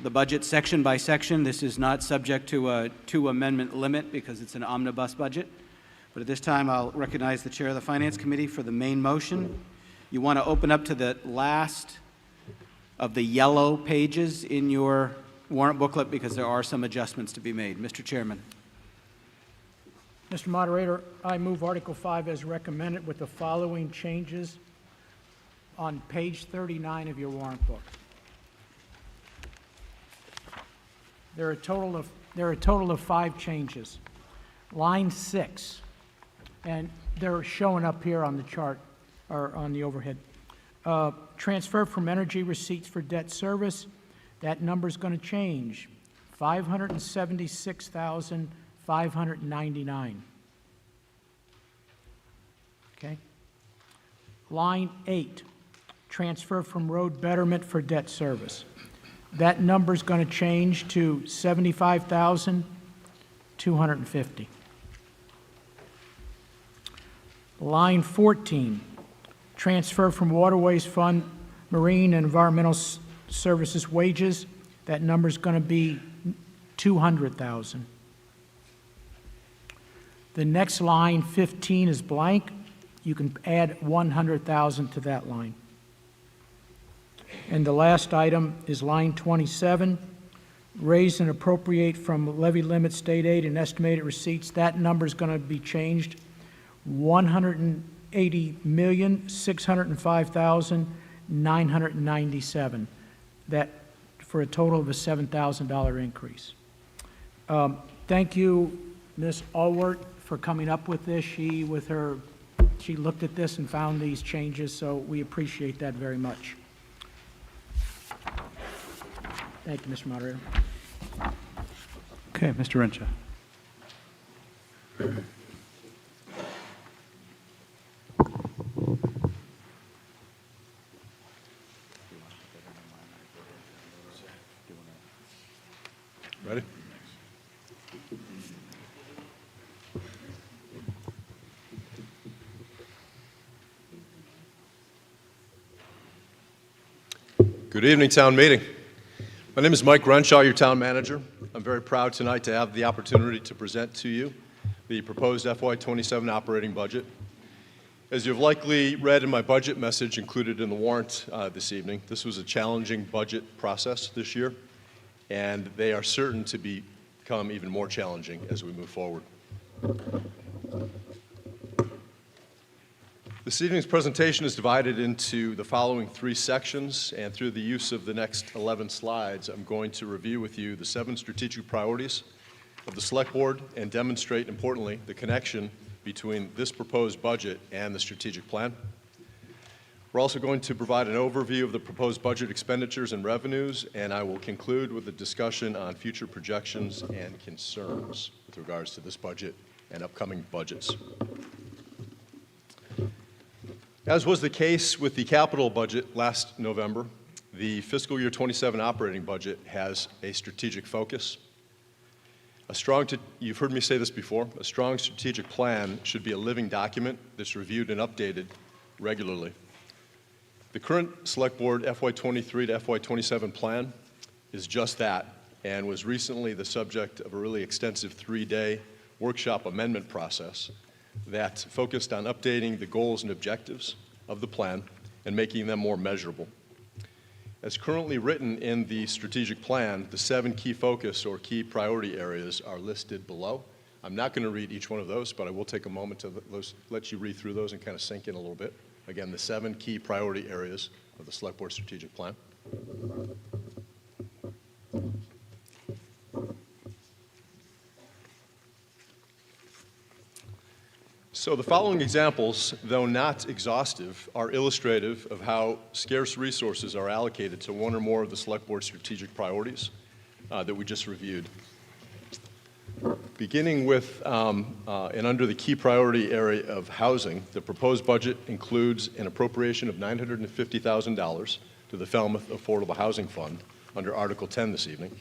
the budget section by section. This is not subject to a 2-amendment limit because it's an omnibus budget. But at this time, I'll recognize the chair of the Finance Committee for the main motion. You want to open up to the last of the yellow pages in your warrant booklet because there are some adjustments to be made. Mr. Chairman. Mr. Moderator, I move Article 5 as recommended with the following changes on page 39 of your warrant book. There are a total of 5 changes. Line 6, and they're showing up here on the chart or on the overhead. Transfer from energy receipts for debt service. That number's going to change. 576,599. Okay. Line 8. Transfer from road betterment for debt service. That number's going to change to 75,250. Line 14, transfer from waterways fund, marine and environmental services wages. That number's going to be 200,000. The next line, 15, is blank. You can add 100,000 to that line. And the last item is line 27, raise and appropriate from levy limit state aid and estimated receipts. That number is going to be changed, $180,605,997. That for a total of a $7,000 increase. Thank you, Ms. Allward, for coming up with this. She looked at this and found these changes, so we appreciate that very much. Thank you, Mr. Moderator. Okay, Mr. Rencha. Ready? Good evening, town meeting. My name is Mike Renshaw, your town manager. I'm very proud tonight to have the opportunity to present to you the proposed FY27 operating budget. As you've likely read in my budget message included in the warrant this evening, this was a challenging budget process this year, and they are certain to become even more challenging as we move forward. This evening's presentation is divided into the following 3 sections, and through the use of the next 11 slides, I'm going to review with you the 7 strategic priorities of the Select Board and demonstrate, importantly, the connection between this proposed budget and the strategic plan. We're also going to provide an overview of the proposed budget expenditures and revenues, and I will conclude with a discussion on future projections and concerns with regards to this budget and upcoming budgets. As was the case with the capital budget last November, the fiscal year 27 operating budget has a strategic focus. You've heard me say this before, a strong strategic plan should be a living document that's reviewed and updated regularly. The current Select Board FY23 to FY27 plan is just that, and was recently the subject of a really extensive 3-day workshop amendment process that focused on updating the goals and objectives of the plan and making them more measurable. As currently written in the strategic plan, the 7 key focus or key priority areas are listed below. I'm not going to read each one of those, but I will take a moment to let you read through those and kind of sink in a little bit. Again, the 7 key priority areas of the Select Board strategic plan. So the following examples, though not exhaustive, are illustrative of how scarce resources are allocated to one or more of the Select Board strategic priorities that we just reviewed. Beginning with and under the key priority area of housing, the proposed budget includes an appropriation of $950,000 to the Falmouth Affordable Housing Fund under Article 10 this evening.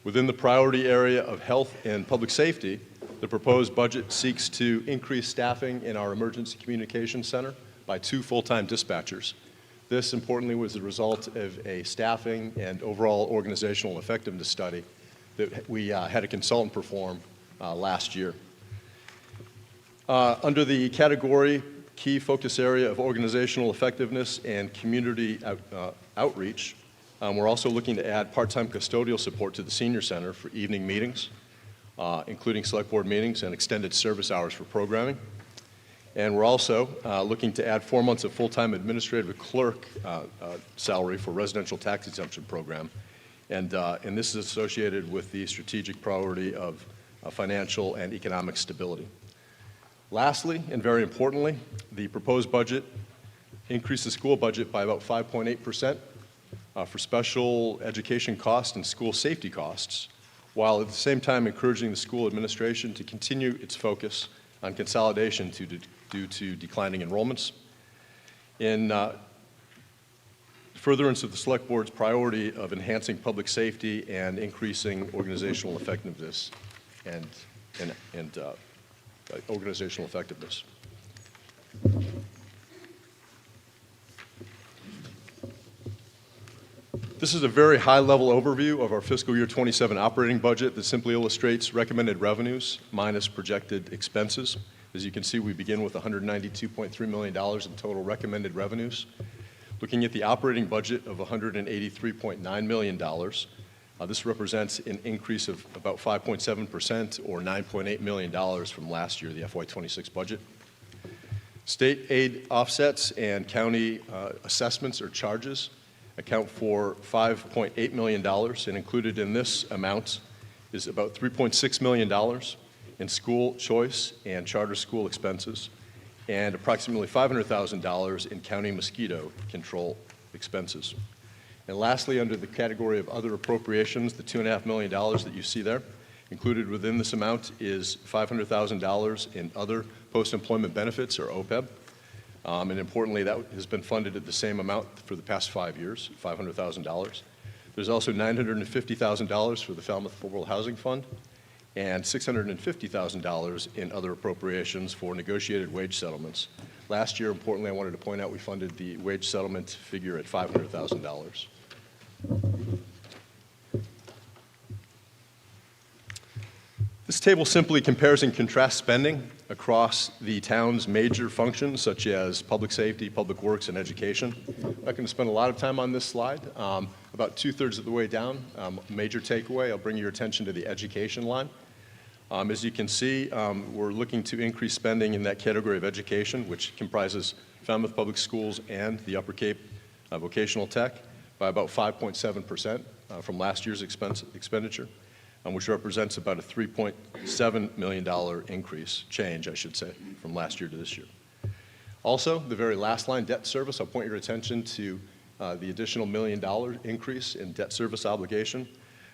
Within the priority area of health and public safety, the proposed budget seeks to increase staffing in our Emergency Communications Center by 2 full-time dispatchers. This, importantly, was the result of a staffing and overall organizational effectiveness study that we had a consultant perform last year. Under the category key focus area of organizational effectiveness and community outreach, we're also looking to add part-time custodial support to the Senior Center for evening meetings, including Select Board meetings and extended service hours for programming. And we're also looking to add 4 months of full-time administrative clerk salary for residential tax exemption program. And this is associated with the strategic priority of financial and economic stability. Lastly, and very importantly, the proposed budget increased the school budget by about 5.8% for special education costs and school safety costs, while at the same time encouraging the school administration to continue its focus on consolidation due to declining enrollments. In furtherance of the Select Board's priority of enhancing public safety and increasing organizational effectiveness and organizational effectiveness. This is a very high-level overview of our fiscal year 27 operating budget that simply illustrates recommended revenues minus projected expenses. As you can see, we begin with $192.3 million in total recommended revenues. Looking at the operating budget of $183.9 million, this represents an increase of about 5.7% or $9.8 million from last year, the FY26 budget. State aid offsets and county assessments or charges account for $5.8 million, and included in this amount is about $3.6 million in school choice and charter school expenses, and approximately $500,000 in county mosquito control expenses. And lastly, under the category of other appropriations, the $2.5 million that you see there, included within this amount is $500,000 in other post-employment benefits, or OPEB. And importantly, that has been funded at the same amount for the past 5 years, $500,000. There's also $950,000 for the Falmouth Affordable Housing Fund, and $650,000 in other appropriations for negotiated wage settlements. Last year, importantly, I wanted to point out we funded the wage settlement figure at $500,000. This table simply compares and contrasts spending across the town's major functions, such as public safety, public works, and education. I'm not going to spend a lot of time on this slide. About 2/3 of the way down, major takeaway, I'll bring your attention to the education line. As you can see, we're looking to increase spending in that category of education, which comprises Falmouth Public Schools and the Upper Cape Vocational Tech, by about 5.7% from last year's expenditure, which represents about a $3.7 million change, I should say, from last year to this year. Also, the very last line, debt service, I'll point your attention to the additional $1 million increase in debt service obligation.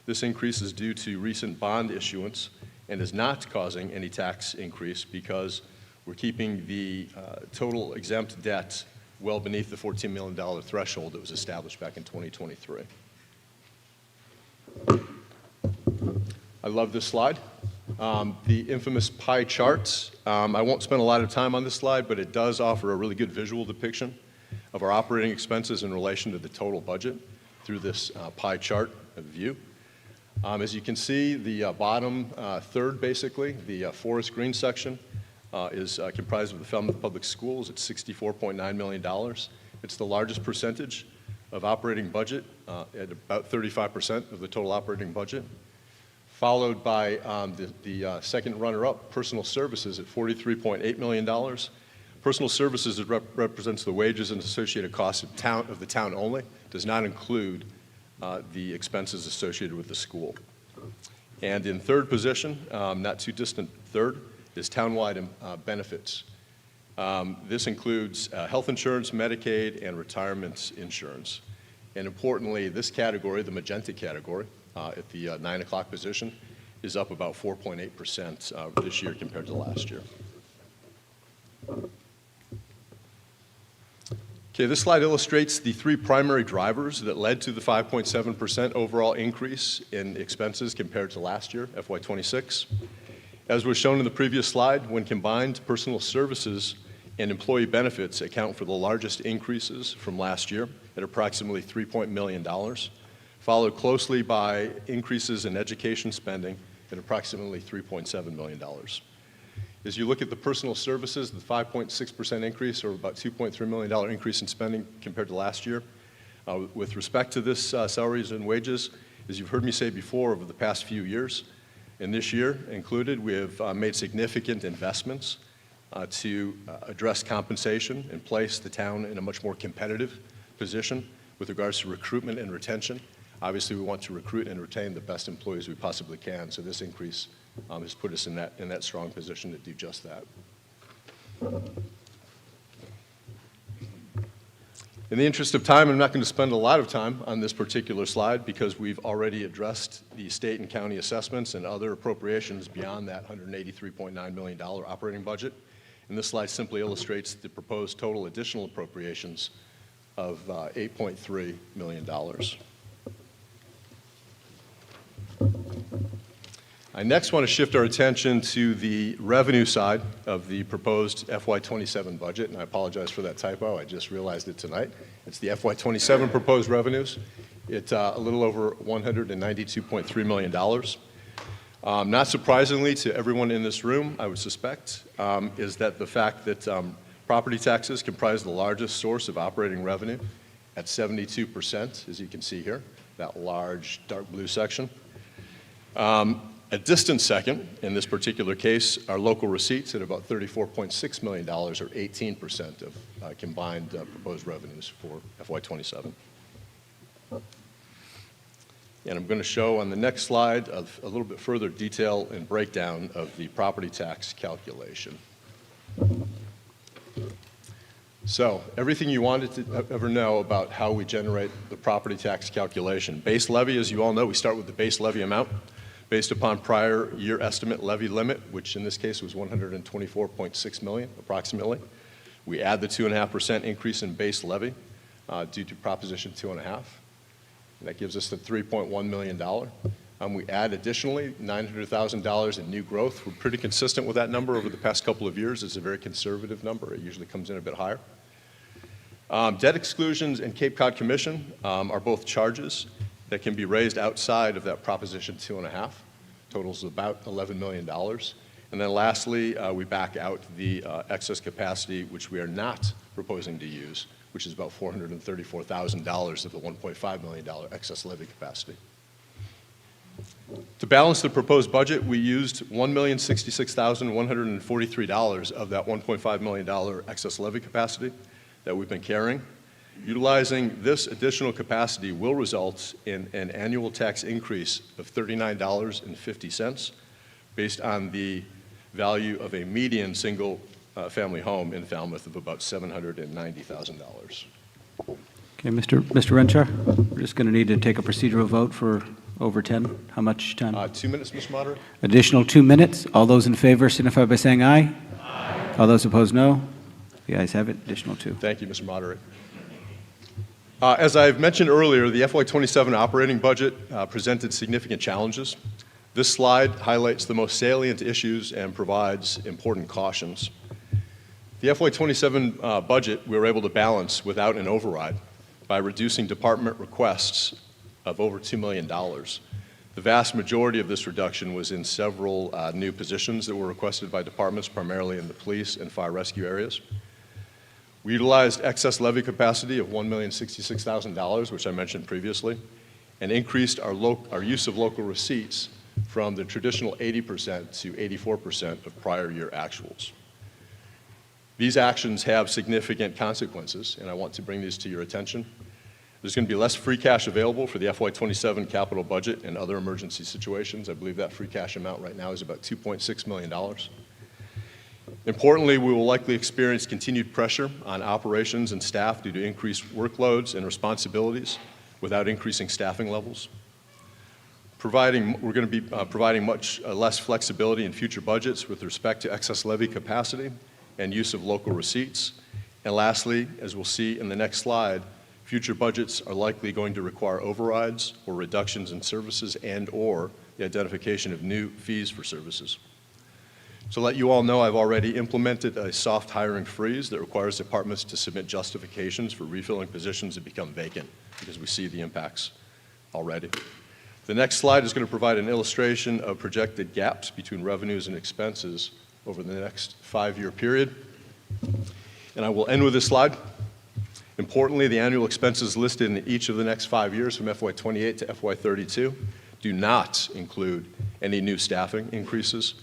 This increase is due to recent bond issuance and is not causing any tax increase because we're keeping the total exempt debt well beneath the $14 million threshold that was established back in 2023. I love this slide. The infamous pie chart. I won't spend a lot of time on this slide, but it does offer a really good visual depiction of our operating expenses in relation to the total budget through this pie chart view. As you can see, the bottom third, basically, the forest green section, is comprised of the Falmouth Public Schools at $64.9 million. It's the largest percentage of operating budget at about 35% of the total operating budget, followed by the second runner-up, personal services at $43.8 million. Personal services represents the wages and associated costs of the town only, does not include the expenses associated with the school. And in third position, not too distant third, is townwide benefits. This includes health insurance, Medicaid, and retirement insurance. And importantly, this category, the magenta category, at the 9 o'clock position, is up about 4.8% this year compared to last year. Okay, this slide illustrates the three primary drivers that led to the 5.7% overall increase in expenses compared to last year, FY26. As was shown in the previous slide, when combined, personal services and employee benefits account for the largest increases from last year at approximately $3 million, followed closely by increases in education spending at approximately $3.7 million. As you look at the personal services, the 5.6% increase, or about $2.3 million increase in spending compared to last year. With respect to this salaries and wages, as you've heard me say before over the past few years, and this year included, we have made significant investments to address compensation and place the town in a much more competitive position with regards to recruitment and retention. Obviously, we want to recruit and retain the best employees we possibly can, so this increase has put us in that strong position to do just that. In the interest of time, I'm not going to spend a lot of time on this particular slide because we've already addressed the state and county assessments and other appropriations beyond that $183.9 million operating budget. And this slide simply illustrates the proposed total additional appropriations of $8.3 million. I next want to shift our attention to the revenue side of the proposed FY27 budget, and I apologize for that typo. I just realized it tonight. It's the FY27 proposed revenues. It's a little over $192.3 million. Not surprisingly to everyone in this room, I would suspect, is that the fact that property taxes comprise the largest source of operating revenue at 72%, as you can see here, that large dark blue section. A distant second, in this particular case, are local receipts at about $34.6 million, or 18% of combined proposed revenues for FY27. And I'm going to show on the next slide a little bit further detail and breakdown of the property tax calculation. So, everything you wanted to ever know about how we generate the property tax calculation. Base levy, as you all know, we start with the base levy amount based upon prior year estimate levy limit, which in this case was $124.6 million, approximately. We add the 2.5% increase in base levy due to Proposition 2.5. That gives us the $3.1 million. We add additionally $900,000 in new growth. We're pretty consistent with that number over the past couple of years. It's a very conservative number. It usually comes in a bit higher. Debt exclusions and Cape Cod Commission are both charges that can be raised outside of that Proposition 2.5. Totals about $11 million. And then lastly, we back out the excess capacity, which we are not proposing to use, which is about $434,000 of the $1.5 million excess levy capacity. To balance the proposed budget, we used $1,066,143 of that $1.5 million excess levy capacity that we've been carrying. Utilizing this additional capacity will result in an annual tax increase of $39.50 based on the value of a median single family home in Falmouth of about $790,000. Okay, Mr. Renshaw, we're just going to need to take a procedural vote for over 10. How much time? 2 minutes, Mr. Moderator. Additional 2 minutes. All those in favor signify by saying aye. Aye. All those opposed, no. The ayes have it. Additional 2. Thank you, Mr. Moderator. As I've mentioned earlier, the FY27 operating budget presented significant challenges. This slide highlights the most salient issues and provides important cautions. The FY27 budget we were able to balance without an override by reducing department requests of over $2 million. The vast majority of this reduction was in several new positions that were requested by departments, primarily in the police and fire rescue areas. We utilized excess levy capacity of $1,066,000, which I mentioned previously, and increased our use of local receipts from the traditional 80% to 84% of prior year actuals. These actions have significant consequences, and I want to bring these to your attention. There's going to be less free cash available for the FY27 capital budget and other emergency situations. I believe that free cash amount right now is about $2.6 million. Importantly, we will likely experience continued pressure on operations and staff due to increased workloads and responsibilities without increasing staffing levels. We're going to be providing much less flexibility in future budgets with respect to excess levy capacity and use of local receipts. And lastly, as we'll see in the next slide, future budgets are likely going to require overrides or reductions in services and/or the identification of new fees for services. To let you all know, I've already implemented a soft hiring freeze that requires departments to submit justifications for refilling positions that become vacant because we see the impacts already. The next slide is going to provide an illustration of projected gaps between revenues and expenses over the next 5-year period. And I will end with this slide. Importantly, the annual expenses listed in each of the next 5 years from FY28 to FY32 do not include any new staffing increases.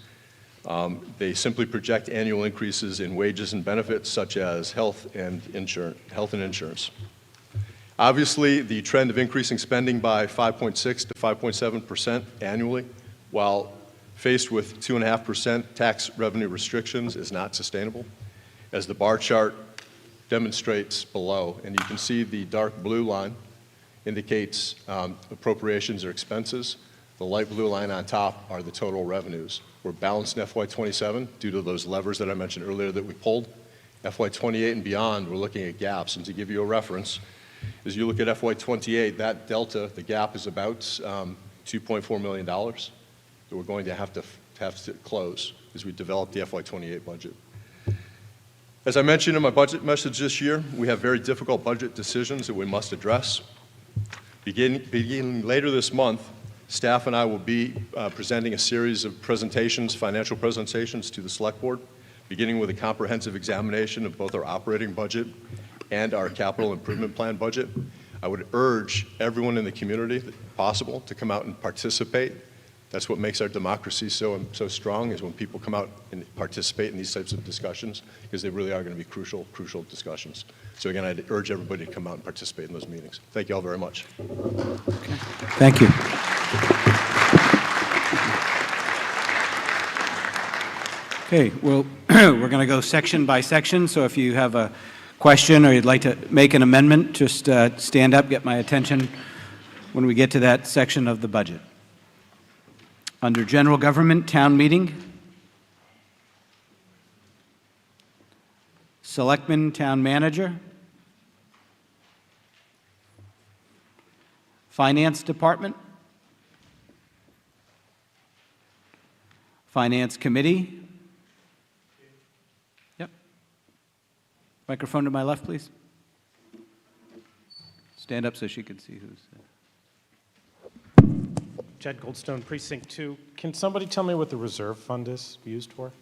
They simply project annual increases in wages and benefits such as health and insurance. Obviously, the trend of increasing spending by 5.6 to 5.7% annually, while faced with 2.5% tax revenue restrictions, is not sustainable, as the bar chart demonstrates below. And you can see the dark blue line indicates appropriations or expenses. The light blue line on top are the total revenues. We're balanced in FY27 due to those levers that I mentioned earlier that we pulled. FY28 and beyond, we're looking at gaps. And to give you a reference, as you look at FY28, that delta, the gap is about $2.4 million that we're going to have to close as we develop the FY28 budget. As I mentioned in my budget message this year, we have very difficult budget decisions that we must address. Beginning later this month, staff and I will be presenting a series of presentations, financial presentations to the Select Board, beginning with a comprehensive examination of both our operating budget and our capital improvement plan budget. I would urge everyone in the community, if possible, to come out and participate. That's what makes our democracy so strong, is when people come out and participate in these types of discussions, because they really are going to be crucial discussions. So again, I'd urge everybody to come out and participate in those meetings. Thank you all very much. Okay. Thank you. Okay, well, we're going to go section by section, so if you have a question or you'd like to make an amendment, just stand up, get my attention when we get to that section of the budget. Under General Government, Town Meeting, Selectman, Town Manager, Finance Department, Finance Committee. Yep. Microphone to my left, please. Stand up so she can see who's there. Jed Goldstone, Precinct 2. Can somebody tell me what the reserve fund is used for?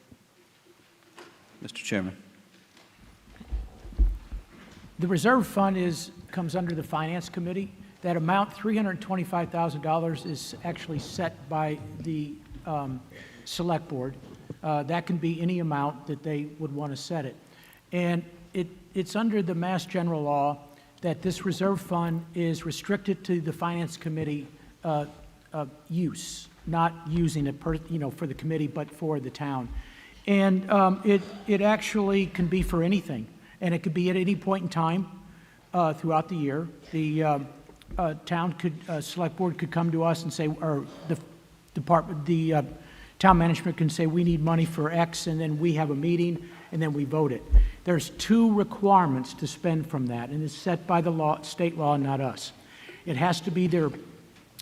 Mr. Chairman. The reserve fund comes under the Finance Committee. That amount, $325,000, is actually set by the Select Board. That can be any amount that they would want to set it. And it's under the Mass General Law that this reserve fund is restricted to the Finance Committee use, not using it for the committee, but for the town. And it actually can be for anything, and it could be at any point in time throughout the year. The Select Board could come to us and say, or the town management can say, we need money for X, and then we have a meeting, and then we vote it. There's two requirements to spend from that, and it's set by the law, state law, not us. It has to be either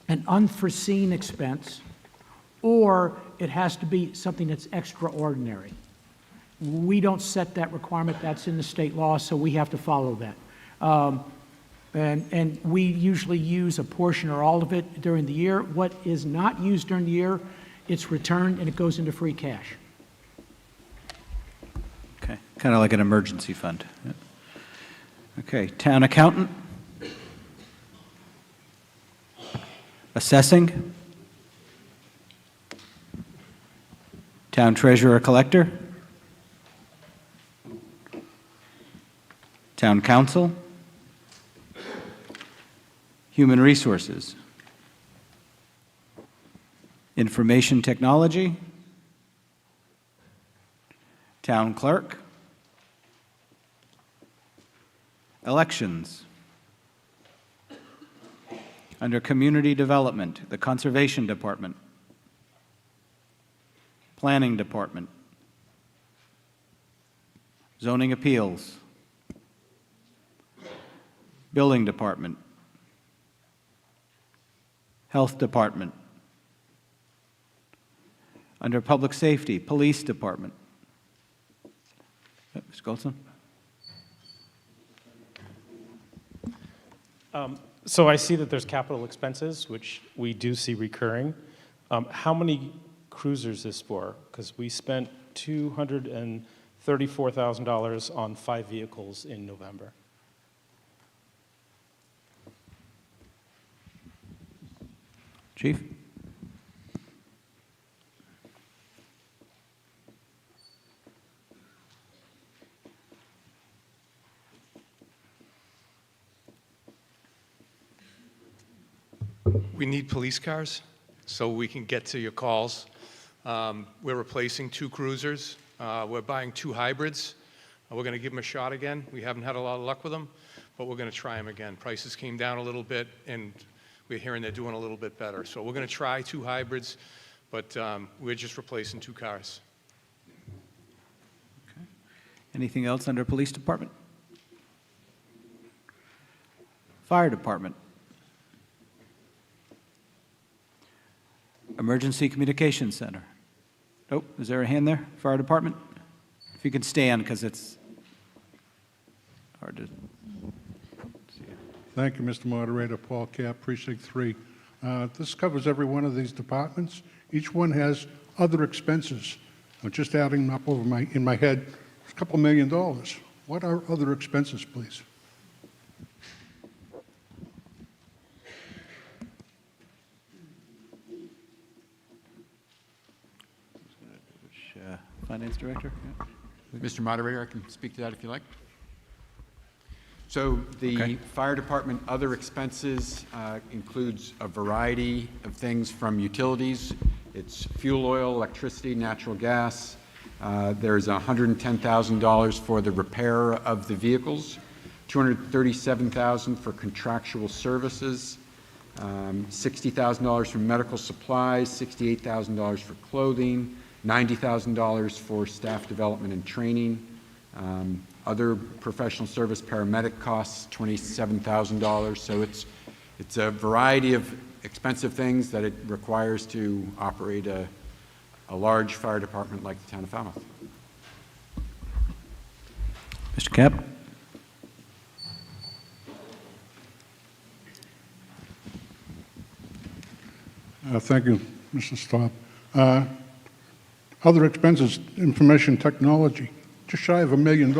an unforeseen expense, or it has to be something that's extraordinary. We don't set that requirement. That's in the state law, so we have to follow that. And we usually use a portion or all of it during the year. What is not used during the year, it's returned and it goes into free cash. Okay, kind of like an emergency fund. Yep. Okay, town accountant. Assessing. Town treasurer collector. Town council. Human resources. Information technology. Town clerk. Elections. Under community development, the conservation department. Planning department. Zoning appeals. Building department. Health department. Under public safety, police department. Mr. Goldson? So I see that there's capital expenses, which we do see recurring. How many cruisers is for? Because we spent $234,000 on 5 vehicles in November. Chief? We need police cars so we can get to your calls. We're replacing 2 cruisers. We're buying 2 hybrids. We're going to give them a shot again. We haven't had a lot of luck with them, but we're going to try them again. Prices came down a little bit, and we're hearing they're doing a little bit better. So we're going to try 2 hybrids, but we're just replacing 2 cars. Okay. Anything else under police department? Fire department. Emergency Communications Center. Oh, is there a hand there? Fire department? If you could stand, because it's hard to see it. Thank you, Mr. Moderator. Paul Cap, Precinct 3. This covers every one of these departments. Each one has other expenses. I'm just adding them up in my head. It's a couple $1 million. What are other expenses, please? Finance Director? Yeah. Mr. Moderator, I can speak to that if you like. So the fire department other expenses includes a variety of things from utilities. It's fuel oil, electricity, natural gas. There's $110,000 for the repair of the vehicles, $237,000 for contractual services, $60,000 for medical supplies, $68,000 for clothing, $90,000 for staff development and training. Other professional service paramedic costs, $27,000. So it's a variety of expensive things that it requires to operate a large fire department like the town of Falmouth. Mr. Cap? Thank you, Mr. Staub. Other expenses, information technology, just shy of $1 million.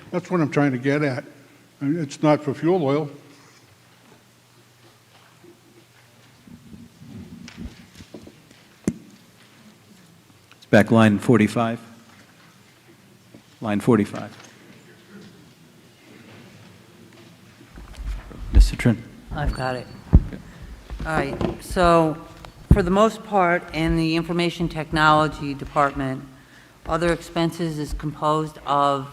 That's what I'm trying to get at. And it's not for fuel oil. Back line 45. Line 45. Ms. Citrin. I've got it. All right, so for the most part, in the Information Technology Department, other expenses is composed of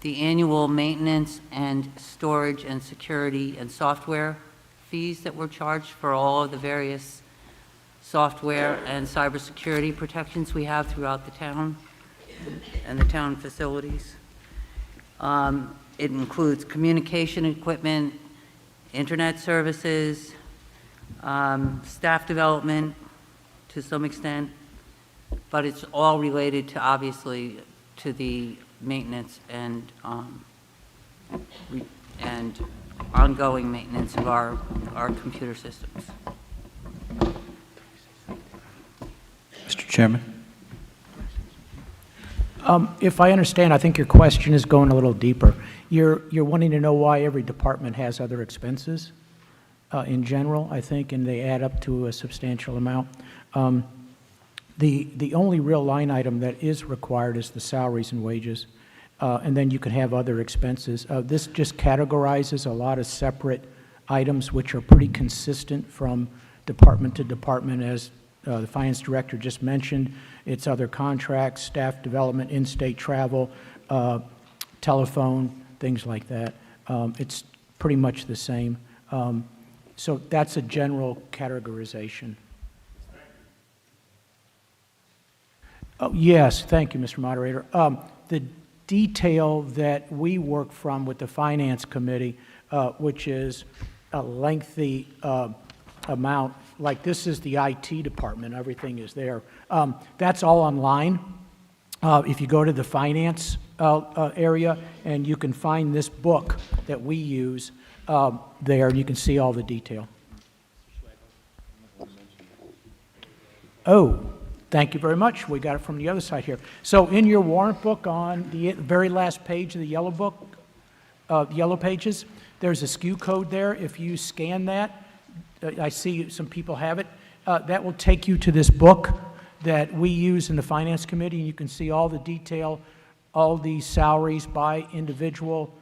the annual maintenance and storage and security and software fees that were charged for all of the various software and cybersecurity protections we have throughout the town and the town facilities. It includes communication equipment, internet services, staff development to some extent, but it's all related to, obviously, to the maintenance and ongoing maintenance of our computer systems. Mr. Chairman. If I understand, I think your question is going a little deeper. You're wanting to know why every department has other expenses in general, I think, and they add up to a substantial amount. The only real line item that is required is the salaries and wages, and then you can have other expenses. This just categorizes a lot of separate items which are pretty consistent from department to department, as the finance director just mentioned. It's other contracts, staff development, in-state travel, telephone, things like that. It's pretty much the same. So that's a general categorization. Oh, yes, thank you, Mr. Moderator. The detail that we work from with the Finance Committee, which is a lengthy amount, like this is the IT department, everything is there. That's all online. If you go to the finance area, and you can find this book that we use there, and you can see all the detail. Oh, thank you very much. We got it from the other side here. So in your warrant book, on the very last page of the yellow book, yellow pages, there's a SKU code there. If you scan that, I see some people have it, that will take you to this book that we use in the Finance Committee, and you can see all the detail, all the salaries by individual,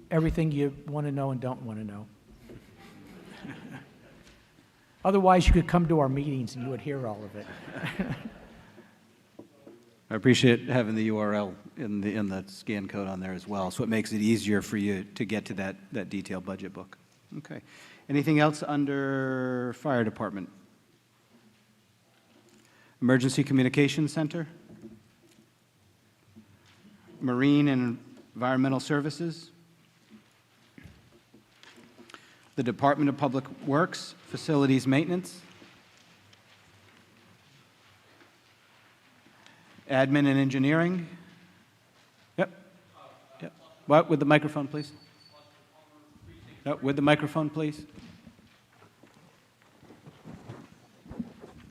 everything you want to know and don't want to know. Otherwise, you could come to our meetings and you would hear all of it. I appreciate having the URL in the scan code on there as well, so it makes it easier for you to get to that detailed budget book. Okay. Anything else under Fire Department? Emergency Communications Center? Marine and Environmental Services? The Department of Public Works, Facilities Maintenance? Admin and Engineering? Yep. Yep. What? With the microphone, please. No, with the microphone, please.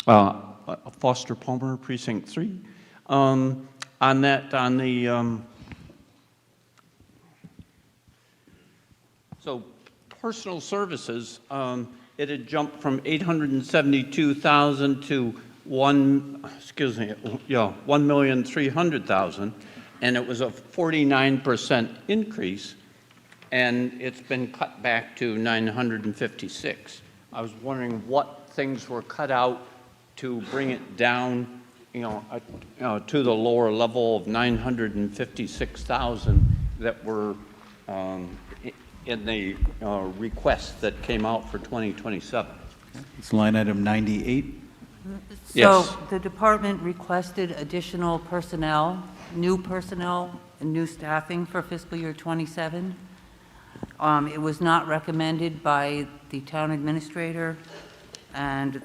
Foster Palmer, Precinct 3. On the so personal services, it had jumped from 872,000 to 1,300,000, and it was a 49% increase, and it's been cut back to 956. I was wondering what things were cut out to bring it down, to the lower level of 956,000 that were in the request that came out for 2027. It's line item 98. So Yes. the department requested additional personnel, new personnel, and new staffing for fiscal year 27. It was not recommended by the town administrator, and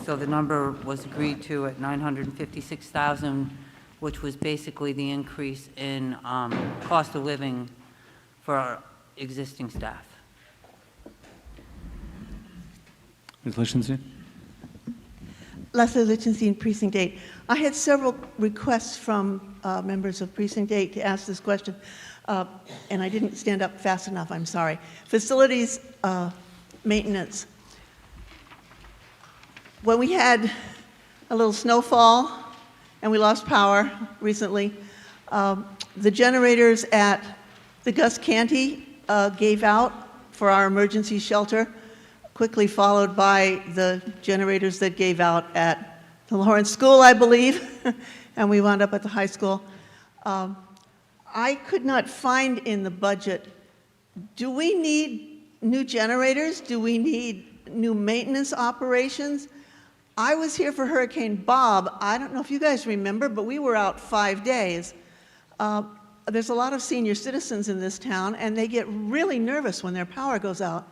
so the number was agreed to at 956,000, which was basically the increase in cost of living for our existing staff. Ms. Lichtenstein? Leslie Lichtenstein, Precinct 8. I had several requests from members of Precinct 8 to ask this question, and I didn't stand up fast enough, I'm sorry. Facilities maintenance. When we had a little snowfall, and we lost power recently. The generators at the Gus Canty gave out for our emergency shelter, quickly followed by the generators that gave out at the Lawrence School, I believe, and we wound up at the high school. I could not find in the budget, do we need new generators? Do we need new maintenance operations? I was here for Hurricane Bob. I don't know if you guys remember, but we were out 5 days. There's a lot of senior citizens in this town, and they get really nervous when their power goes out,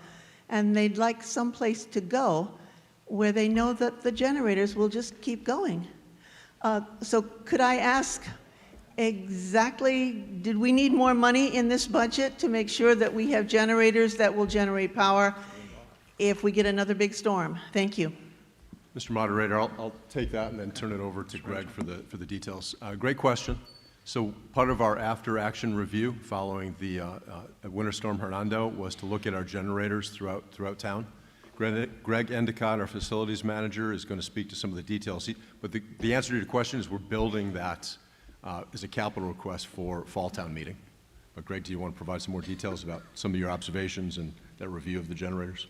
and they'd like someplace to go where they know that the generators will just keep going. So could I ask exactly, did we need more money in this budget to make sure that we have generators that will generate power if we get another big storm? Thank you. Mr. Moderator, I'll take that and then turn it over to Greg for the details. Great question. So part of our after-action review following the Winter Storm Hernando was to look at our generators throughout town. Greg Endicott, our facilities manager, is going to speak to some of the details. But the answer to your question is we're building that as a capital request for Fall Town meeting. But Greg, do you want to provide some more details about some of your observations and that review of the generators?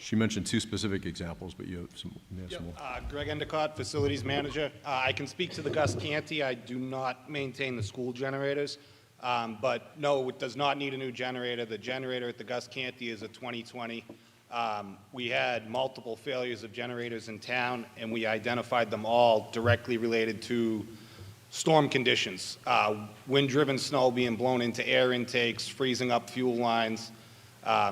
She mentioned 2 specific examples, but you have some more. Greg Endicott, facilities manager. I can speak to the Gus Canty. I do not maintain the school generators, but no, it does not need a new generator. The generator at the Gus Canty is a 2020. We had multiple failures of generators in town, and we identified them all directly related to storm conditions. Wind-driven snow being blown into air intakes, freezing up fuel lines.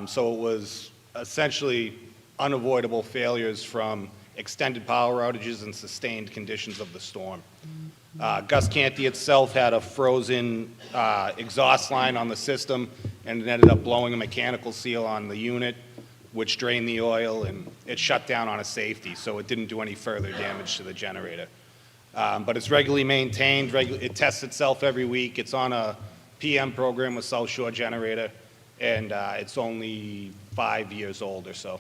So it was essentially unavoidable failures from extended power outages and sustained conditions of the storm. Gus Canty itself had a frozen exhaust line on the system, and it ended up blowing a mechanical seal on the unit, which drained the oil, and it shut down on a safety, so it didn't do any further damage to the generator. But it's regularly maintained. It tests itself every week. It's on a PM program with South Shore Generator, and it's only 5 years old or so.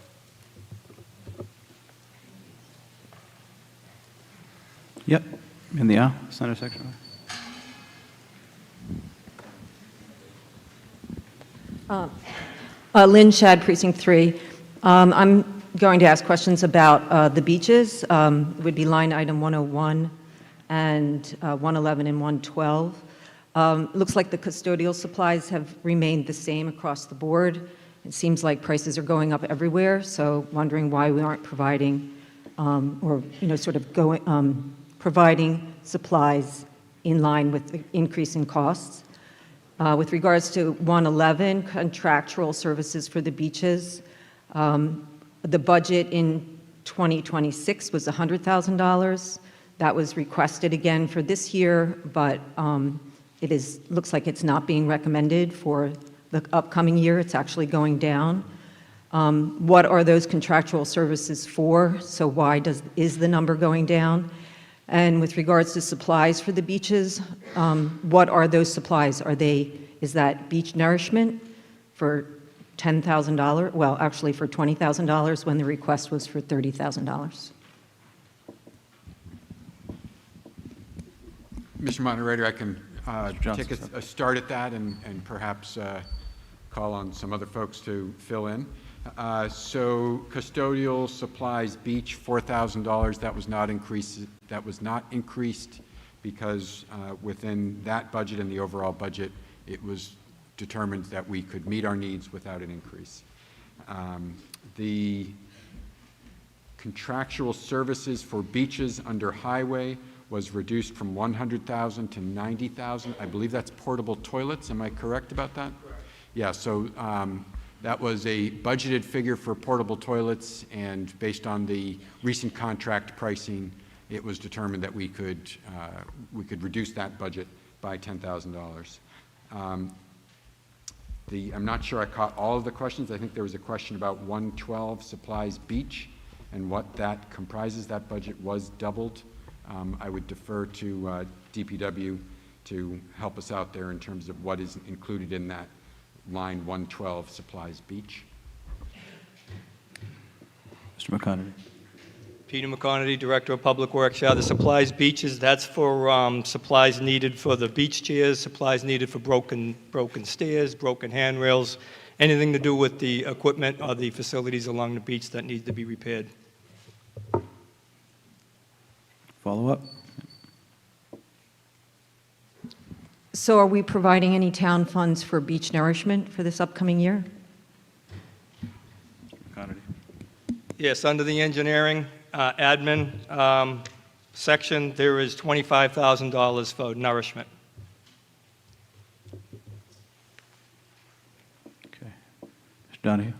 Yep, in the center section. Lynn Shad, Precinct 3. I'm going to ask questions about the beaches. It would be line item 101 and 111 and 112. Looks like the custodial supplies have remained the same across the board. It seems like prices are going up everywhere, so wondering why we aren't providing providing supplies in line with the increase in costs. With regards to 111, contractual services for the beaches, the budget in 2026 was $100,000. That was requested again for this year, but looks like it's not being recommended for the upcoming year. It's actually going down. What are those contractual services for? So why is the number going down? And with regards to supplies for the beaches, what are those supplies? Is that beach nourishment for $10,000? Well, actually for $20,000 when the request was for $30,000. Mr. Moderator, I can take a start at that and perhaps call on some other folks to fill in. So custodial supplies beach, $4,000. That was not increased. That was not increased because within that budget and the overall budget, it was determined that we could meet our needs without an increase. The contractual services for beaches under highway was reduced from $100,000 to $90,000. I believe that's portable toilets. Am I correct about that? Correct. Yeah, so that was a budgeted figure for portable toilets, and based on the recent contract pricing, it was determined that we could reduce that budget by $10,000. I'm not sure I caught all of the questions. I think there was a question about 112 supplies beach and what that comprises. That budget was doubled. I would defer to DPW to help us out there in terms of what is included in that line 112 supplies beach. Mr. McConerty. Peter McConerty, Director of Public Works. Yeah, the supplies beaches, that's for supplies needed for the beach chairs, supplies needed for broken stairs, broken handrails, anything to do with the equipment or the facilities along the beach that needs to be repaired. Follow up? So are we providing any town funds for beach nourishment for this upcoming year? Yes, under the engineering admin section, there is $25,000 for nourishment. Okay. Mr. Donahue?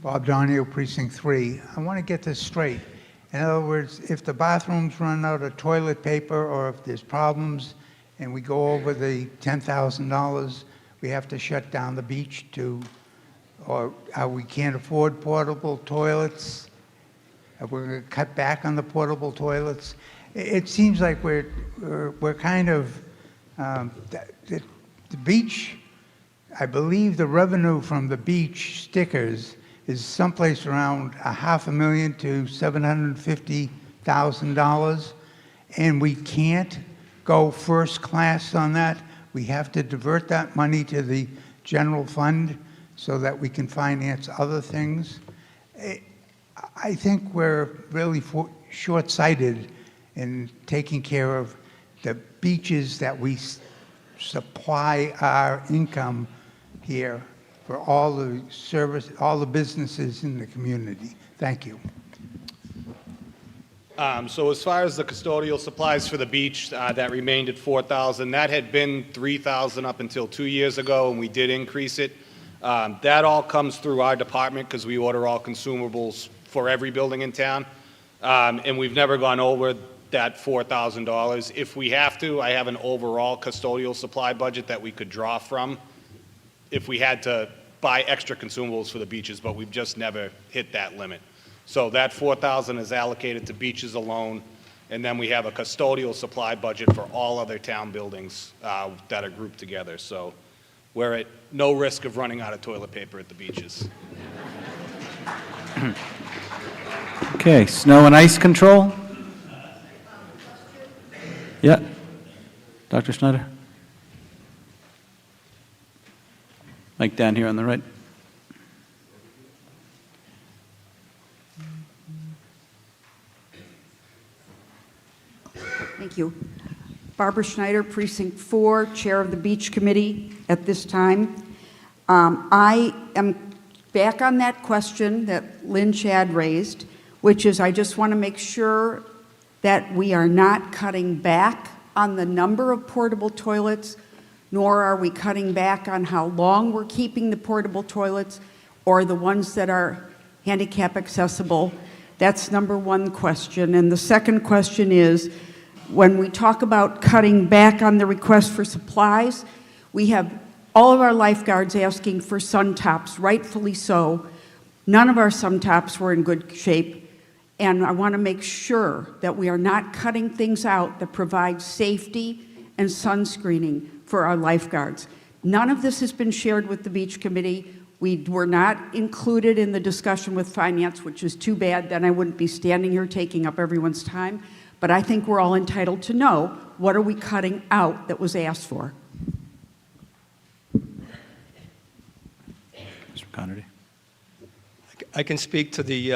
Bob Donahue, Precinct 3. I want to get this straight. In other words, if the bathrooms run out of toilet paper or if there's problems and we go over the $10,000, we have to shut down the beach or we can't afford portable toilets? We're going to cut back on the portable toilets? It seems like we're kind of, the beach, I believe the revenue from the beach stickers is someplace around $500,000 to $750,000, and we can't go first class on that. We have to divert that money to the general fund so that we can finance other things. I think we're really short-sighted in taking care of the beaches that we supply our income here for all the all the businesses in the community. Thank you. So as far as the custodial supplies for the beach, that remained at $4,000. That had been $3,000 up until 2 years ago, and we did increase it. That all comes through our department because we order all consumables for every building in town, and we've never gone over that $4,000. If we have to, I have an overall custodial supply budget that we could draw from if we had to buy extra consumables for the beaches, but we've just never hit that limit. So that $4,000 is allocated to beaches alone, and then we have a custodial supply budget for all other town buildings that are grouped together. So we're at no risk of running out of toilet paper at the beaches. Okay, snow and ice control? Yeah. Dr. Snyder? Mike down here on the right. Thank you. Barbara Schneider, Precinct 4, Chair of the Beach Committee at this time. I am back on that question that Lynn Chad raised, which is I just want to make sure that we are not cutting back on the number of portable toilets, nor are we cutting back on how long we're keeping the portable toilets or the ones that are handicap accessible. That's number one question. And the second question is, when we talk about cutting back on the request for supplies, we have all of our lifeguards asking for sun tops, rightfully so. None of our sun tops were in good shape. And I want to make sure that we are not cutting things out that provide safety and sunscreening for our lifeguards. None of this has been shared with the Beach Committee. We were not included in the discussion with Finance, which is too bad. Then I wouldn't be standing here taking up everyone's time. But I think we're all entitled to know, what are we cutting out that was asked for? Mr. Connerty. I can speak to the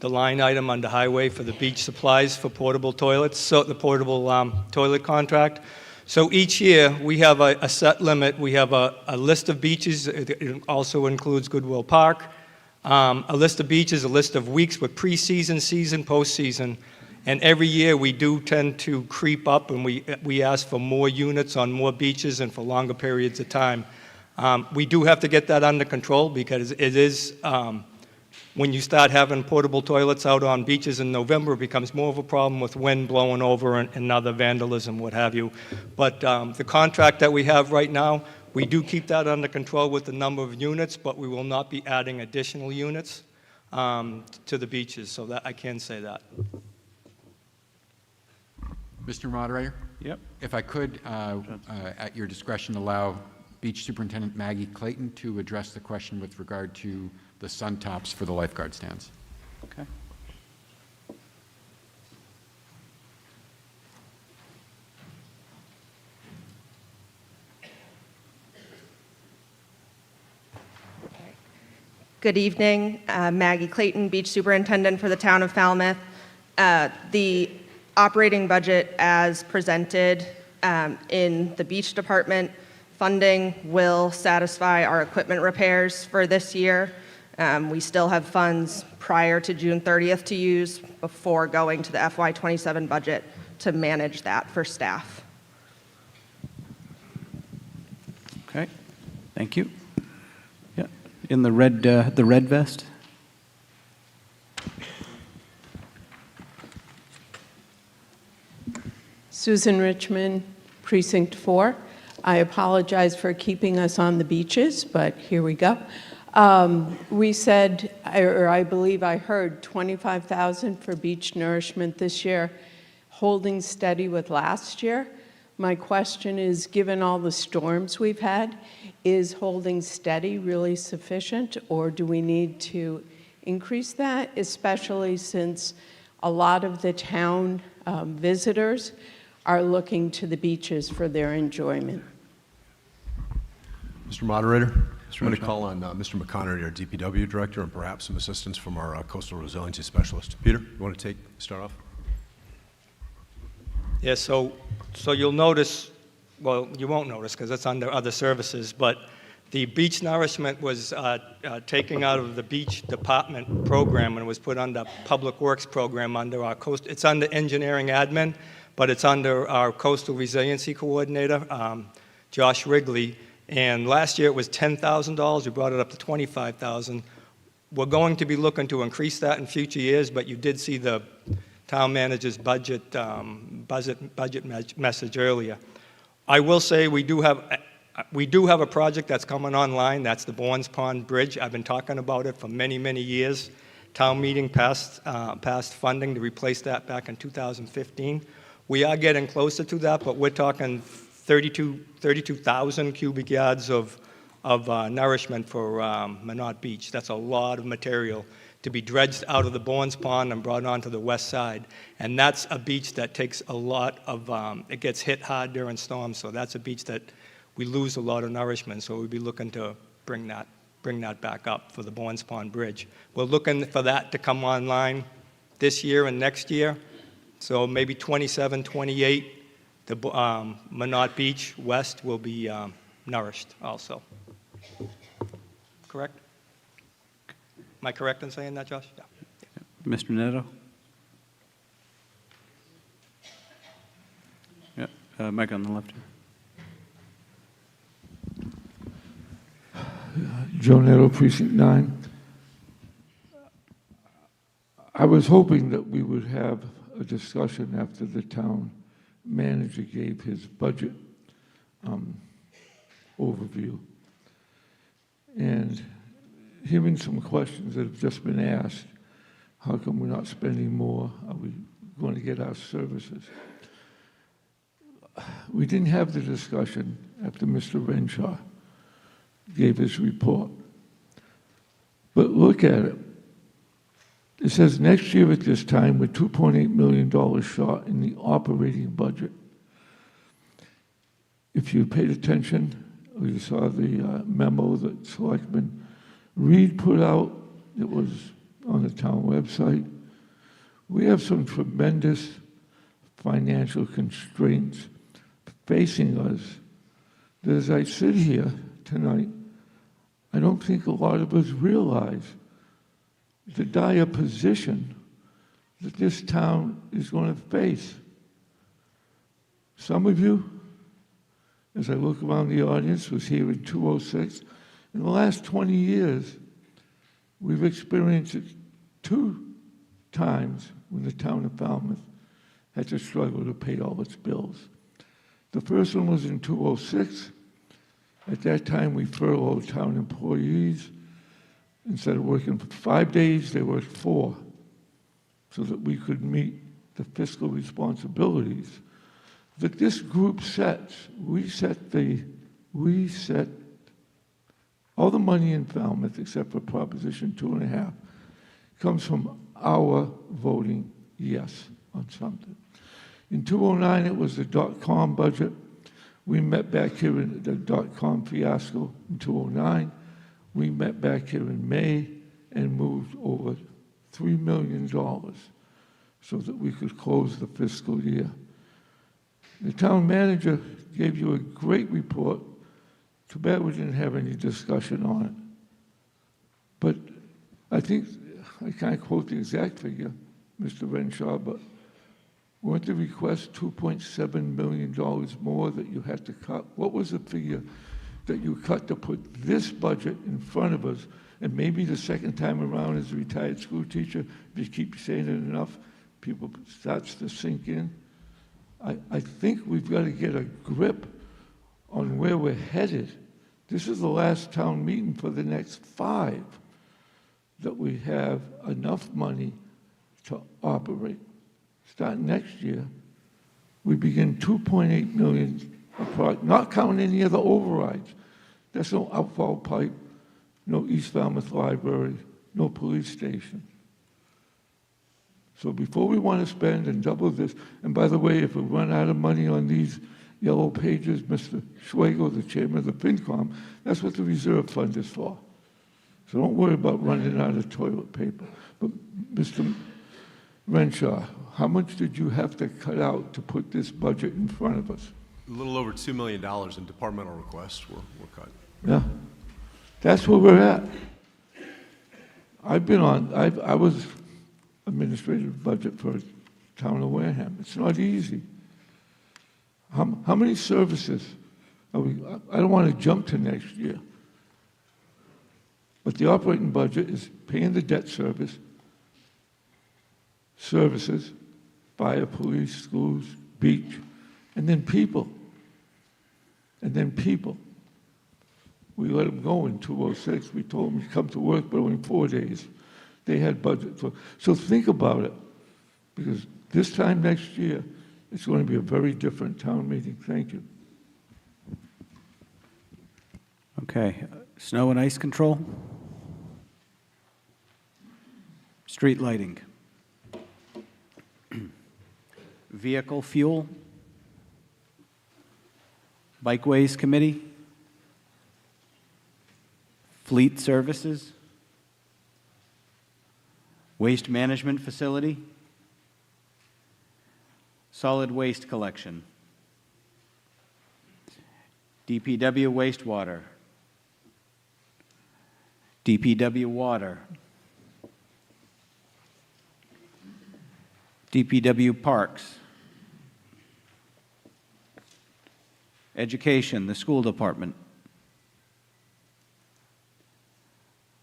line item under highway for the beach supplies for portable toilets, so the portable toilet contract. So each year we have a set limit. We have a list of beaches. It also includes Goodwill Park. A list of beaches, a list of weeks with preseason, season, postseason. And every year we do tend to creep up, and we ask for more units on more beaches and for longer periods of time. We do have to get that under control because it is, when you start having portable toilets out on beaches in November, it becomes more of a problem with wind blowing over and other vandalism, what have you. But the contract that we have right now, we do keep that under control with the number of units, but we will not be adding additional units to the beaches, so that I can say that. Mr. Moderator? Yep. If I could, at your discretion, allow Beach Superintendent Maggie Clayton to address the question with regard to the sun tops for the lifeguard stands. Okay. Good evening. Maggie Clayton, Beach Superintendent for the town of Falmouth. The operating budget as presented in the beach department funding will satisfy our equipment repairs for this year. We still have funds prior to June 30th to use before going to the FY27 budget to manage that for staff. Okay, thank you. Yeah, in the red vest. Susan Richmond, Precinct 4. I apologize for keeping us on the beaches, but here we go. We said, or I believe I heard, 25,000 for beach nourishment this year, holding steady with last year. My question is, given all the storms we've had, is holding steady really sufficient, or do we need to increase that, especially since a lot of the town visitors are looking to the beaches for their enjoyment? Mr. Moderator, I'm going to call on Mr. McConerty, our DPW Director, and perhaps some assistance from our Coastal Resiliency Specialist. Peter, you want to start off? Yeah, so you'll notice, well, you won't notice because it's under other services, but the beach nourishment was taken out of the beach department program and was put under Public Works program under our it's under engineering admin, but it's under our Coastal Resiliency Coordinator, Josh Wrigley. And last year it was $10,000. We brought it up to $25,000. We're going to be looking to increase that in future years, but you did see the town manager's budget message earlier. I will say we do have a project that's coming online. That's the Bournes Pond Bridge. I've been talking about it for many, many years. Town meeting passed funding to replace that back in 2015. We are getting closer to that, but we're talking 32,000 cubic yards of nourishment for Minot Beach. That's a lot of material to be dredged out of the Bournes Pond and brought onto the west side. And that's a beach that takes a lot of, it gets hit hard during storms, so that's a beach that we lose a lot of nourishment, so we'll be looking to bring that back up for the Bournes Pond Bridge. We're looking for that to come online this year and next year, so maybe 27, 28, the Minot Beach West will be nourished also. Correct? Am I correct in saying that, Josh? Yeah. Mr. Neto? Yeah, Mike on the left here. Joe Neto, Precinct 9. I was hoping that we would have a discussion after the town manager gave his budget overview. And hearing some questions that have just been asked, how come we're not spending more? Are we going to get our services? We didn't have the discussion after Mr. Renshaw gave his report. But look at it. It says next year at this time, we're $2.8 million short in the operating budget. If you paid attention, or you saw the memo that Selectman Reed put out, it was on the town website. We have some tremendous financial constraints facing us that as I sit here tonight, I don't think a lot of us realize the dire position that this town is going to face. Some of you, as I look around the audience, was here in 206. In the last 20 years, we've experienced it 2 times when the town of Falmouth had to struggle to pay all its bills. The first one was in 206. At that time, we furloughed town employees. Instead of working for 5 days, they worked 4, so that we could meet the fiscal responsibilities that this group sets. We set the we set all the money in Falmouth, except for Proposition 2.5, comes from our voting yes on something. In 2009, it was the .com budget. We met back here in the .com fiasco in 2009. We met back here in May and moved over $3 million so that we could close the fiscal year. The town manager gave you a great report. Too bad we didn't have any discussion on it. But I think, I can't quote the exact figure, Mr. Renshaw, but weren't the requests $2.7 million more that you had to cut? What was the figure that you cut to put this budget in front of us? And maybe the second time around as a retired school teacher, if you keep saying it enough, people starts to sink in. I think we've got to get a grip on where we're headed. This is the last town meeting for the next 5 that we have enough money to operate. Starting next year, we begin 2.8 million, not counting any other overrides. There's no outfall pipe, no East Falmouth Library, no police station. So before we want to spend and double this, and by the way, if we run out of money on these yellow pages, Mr. Schwagel, the chairman of the FinCom, that's what the reserve fund is for. So don't worry about running out of toilet paper. But Mr. Renshaw, how much did you have to cut out to put this budget in front of us? A little over $2 million in departmental requests were cut. Yeah, that's where we're at. I was administrative budget for town of Wareham. It's not easy. How many services are we? I don't want to jump to next year, but the operating budget is paying the debt service, services, fire, police, schools, beach, and then people. And then people. We let them go in 206. We told them to come to work, but only 4 days. They had budget for. So think about it, because this time next year, it's going to be a very different town meeting. Thank you. Okay, snow and ice control? Street lighting? Vehicle fuel? Bikeways Committee? Fleet services? Waste management facility? Solid waste collection? DPW wastewater? DPW water? DPW parks? Education, the school department?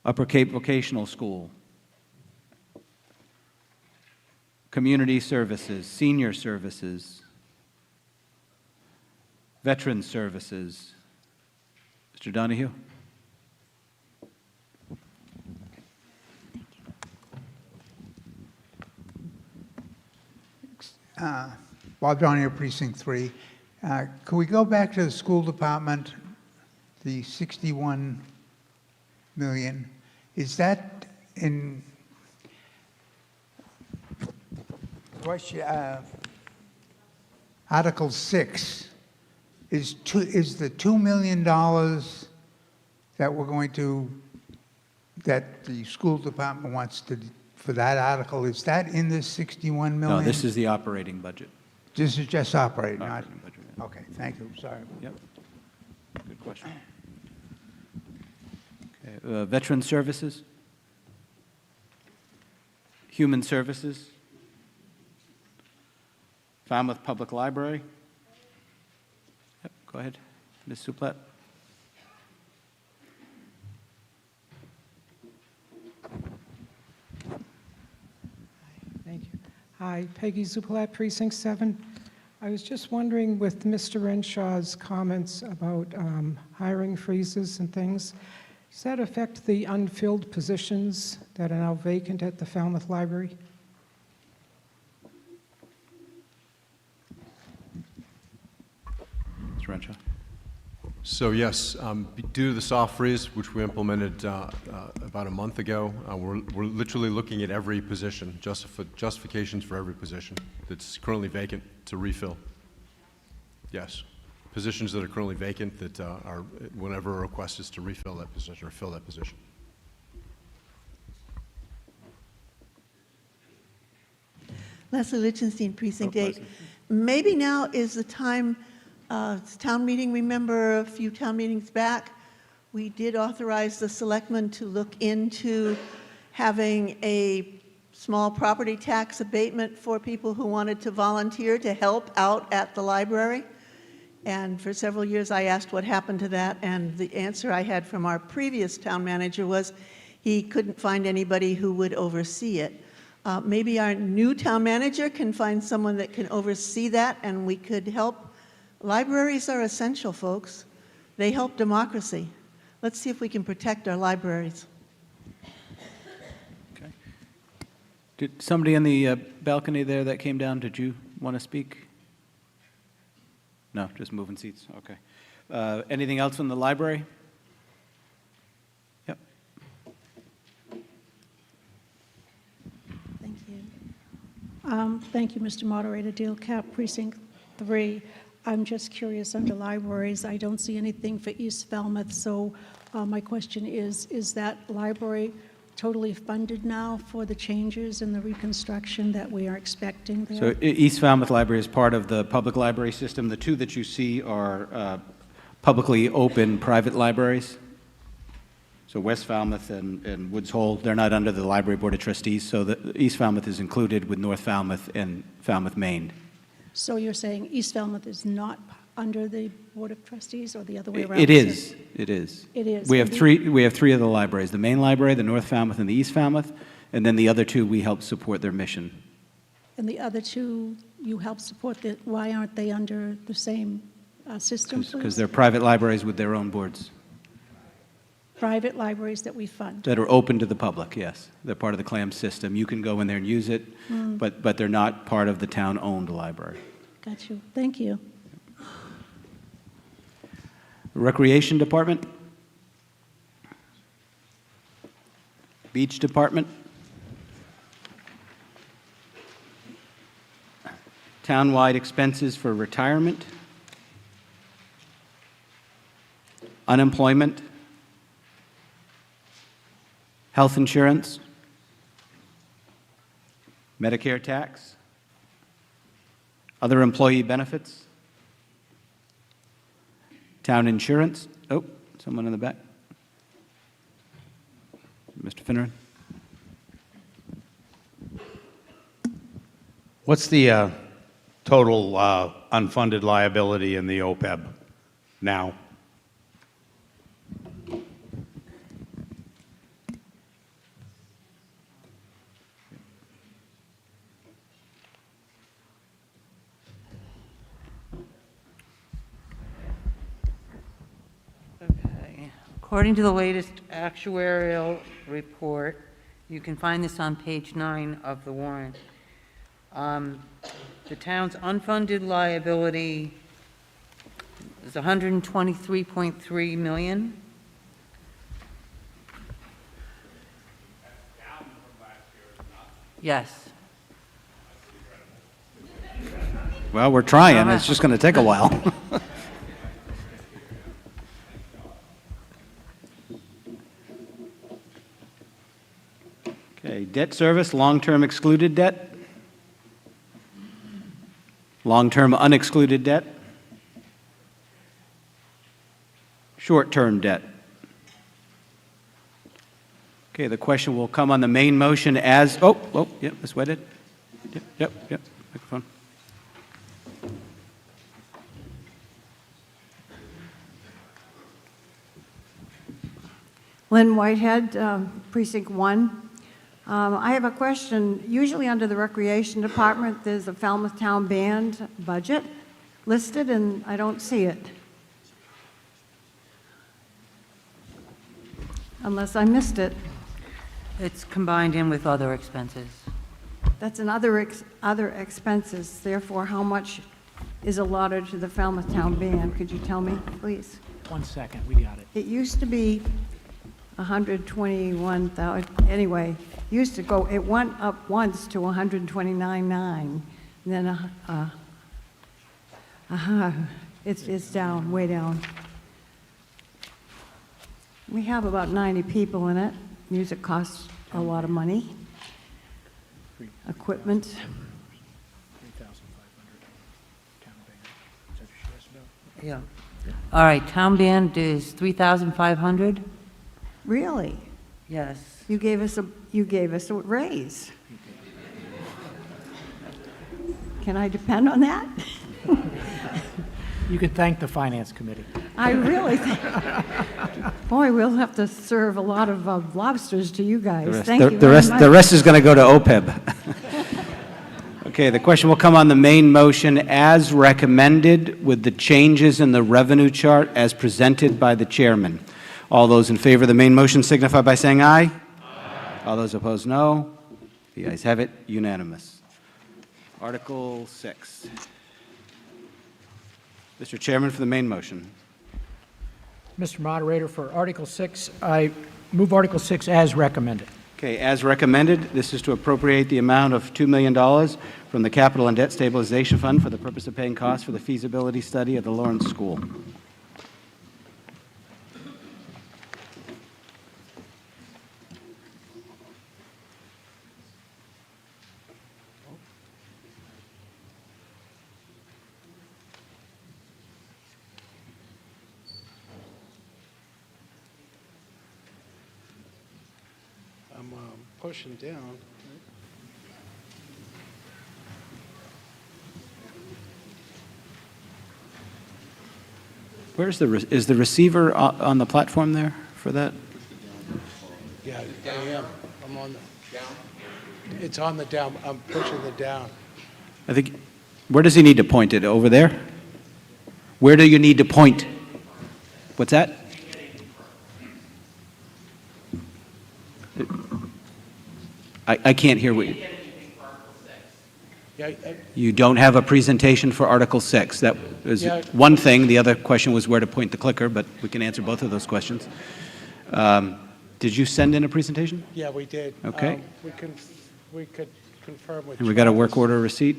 Upper Cape Vocational School? Community services, senior services, veteran services. Mr. Donahue? Bob Donahue, Precinct 3. Could we go back to the school department, the 61 million? Is that in Article 6? Is the $2 million that we're going to, that the school department wants to, for that article, is that in this 61 million? No, this is the operating budget. This is just operating, not, Operating budget, yeah. okay, thank you, sorry. Yep. Good question. Okay, veteran services? Human services? Falmouth Public Library? Yep, go ahead, Ms. Suplet. Thank you. Hi, Peggy Zupalat, Precinct 7. I was just wondering, with Mr. Renshaw's comments about hiring freezes and things, does that affect the unfilled positions that are now vacant at the Falmouth Library? Mr. Renshaw. So yes, due to the soft freeze, which we implemented about a month ago, we're literally looking at every position, justifications for every position that's currently vacant to refill. Yes, positions that are currently vacant that are, whenever a request is to refill that position or fill that position. Leslie Lichtenstein, Precinct 8. Maybe now is the time, town meeting, remember a few town meetings back, we did authorize the selectmen to look into having a small property tax abatement for people who wanted to volunteer to help out at the library. And for several years I asked what happened to that, and the answer I had from our previous town manager was he couldn't find anybody who would oversee it. Maybe our new town manager can find someone that can oversee that, and we could help. Libraries are essential, folks. They help democracy. Let's see if we can protect our libraries. Okay. Did somebody in the balcony there that came down, did you want to speak? No, just moving seats. Okay. Anything else from the library? Yep. Thank you, Mr. Moderator. Dale Cap, Precinct 3. I'm just curious, under libraries, I don't see anything for East Falmouth, so my question is that library totally funded now for the changes and the reconstruction that we are expecting there? So East Falmouth Library is part of the public library system. The two that you see are publicly open private libraries. So West Falmouth and Woods Hole, they're not under the Library Board of Trustees, so the East Falmouth is included with North Falmouth and Falmouth, Maine. So you're saying East Falmouth is not under the Board of Trustees, or the other way around? It is. It is. It is. We have three of the libraries, the Main Library, the North Falmouth, and the East Falmouth, and then the other two, we help support their mission. And the other two, you help support, why aren't they under the same system, please? Because they're private libraries with their own boards. Private libraries that we fund. That are open to the public, yes. They're part of the CLAM system. You can go in there and use it, but they're not part of the town-owned library. Got you. Thank you. Recreation Department? Beach Department? Townwide expenses for retirement? Unemployment? Health insurance? Medicare tax? Other employee benefits? Town insurance? Oh, someone in the back. Mr. Finneran. What's the total unfunded liability in the OPEB now? According to the latest actuarial report, you can find this on page 9 of the warrant. The town's unfunded liability is $123.3 million. Yes. Well, we're trying. It's just going to take a while. Okay, debt service, long-term excluded debt, long-term unexcluded debt, short-term debt. Okay, the question will come on the main motion as, yep, Ms. Wedded. Yep, microphone. Lynn Whitehead, Precinct 1. I have a question. Usually under the Recreation Department, there's a Falmouth Town Band budget listed, and I don't see it. Unless I missed it. It's combined in with other expenses. That's in other expenses. Therefore, how much is allotted to the Falmouth Town Band? Could you tell me, please? 1 second, we got it. It used to be 121,000, anyway, used to go, it went up once to 129.9, then, it's down, way down. We have about 90 people in it. Music costs a lot of money. Equipment. Yeah. All right, town band is 3,500? Really? Yes. You gave us a raise. Can I depend on that? You can thank the Finance Committee. I really think, boy, we'll have to serve a lot of lobsters to you guys. Thank you very much. The rest is going to go to OPEB. Okay, the question will come on the main motion as recommended with the changes in the revenue chart as presented by the chairman. All those in favor of the main motion signify by saying aye. Aye. All those opposed, no. The ayes have it, unanimous. Article 6. Mr. Chairman, for the main motion. Mr. Moderator, for Article 6, I move Article 6 as recommended. Okay, as recommended, this is to appropriate the amount of $2 million from the Capital and Debt Stabilization Fund for the purpose of paying costs for the feasibility study of the Lawrence School. I'm pushing down. Where's is the receiver on the platform there for that? Yeah, I am. I'm on the down. It's on the down. I'm pushing the down. I think, where does he need to point it? Over there? Where do you need to point? What's that? I can't hear what you... Yeah, You don't have a presentation for Article 6. That is one thing. The other question was where to point the clicker, but we can answer both of those questions. Did you send in a presentation? yeah, we did. Okay. We could confirm with. And we got a work order receipt?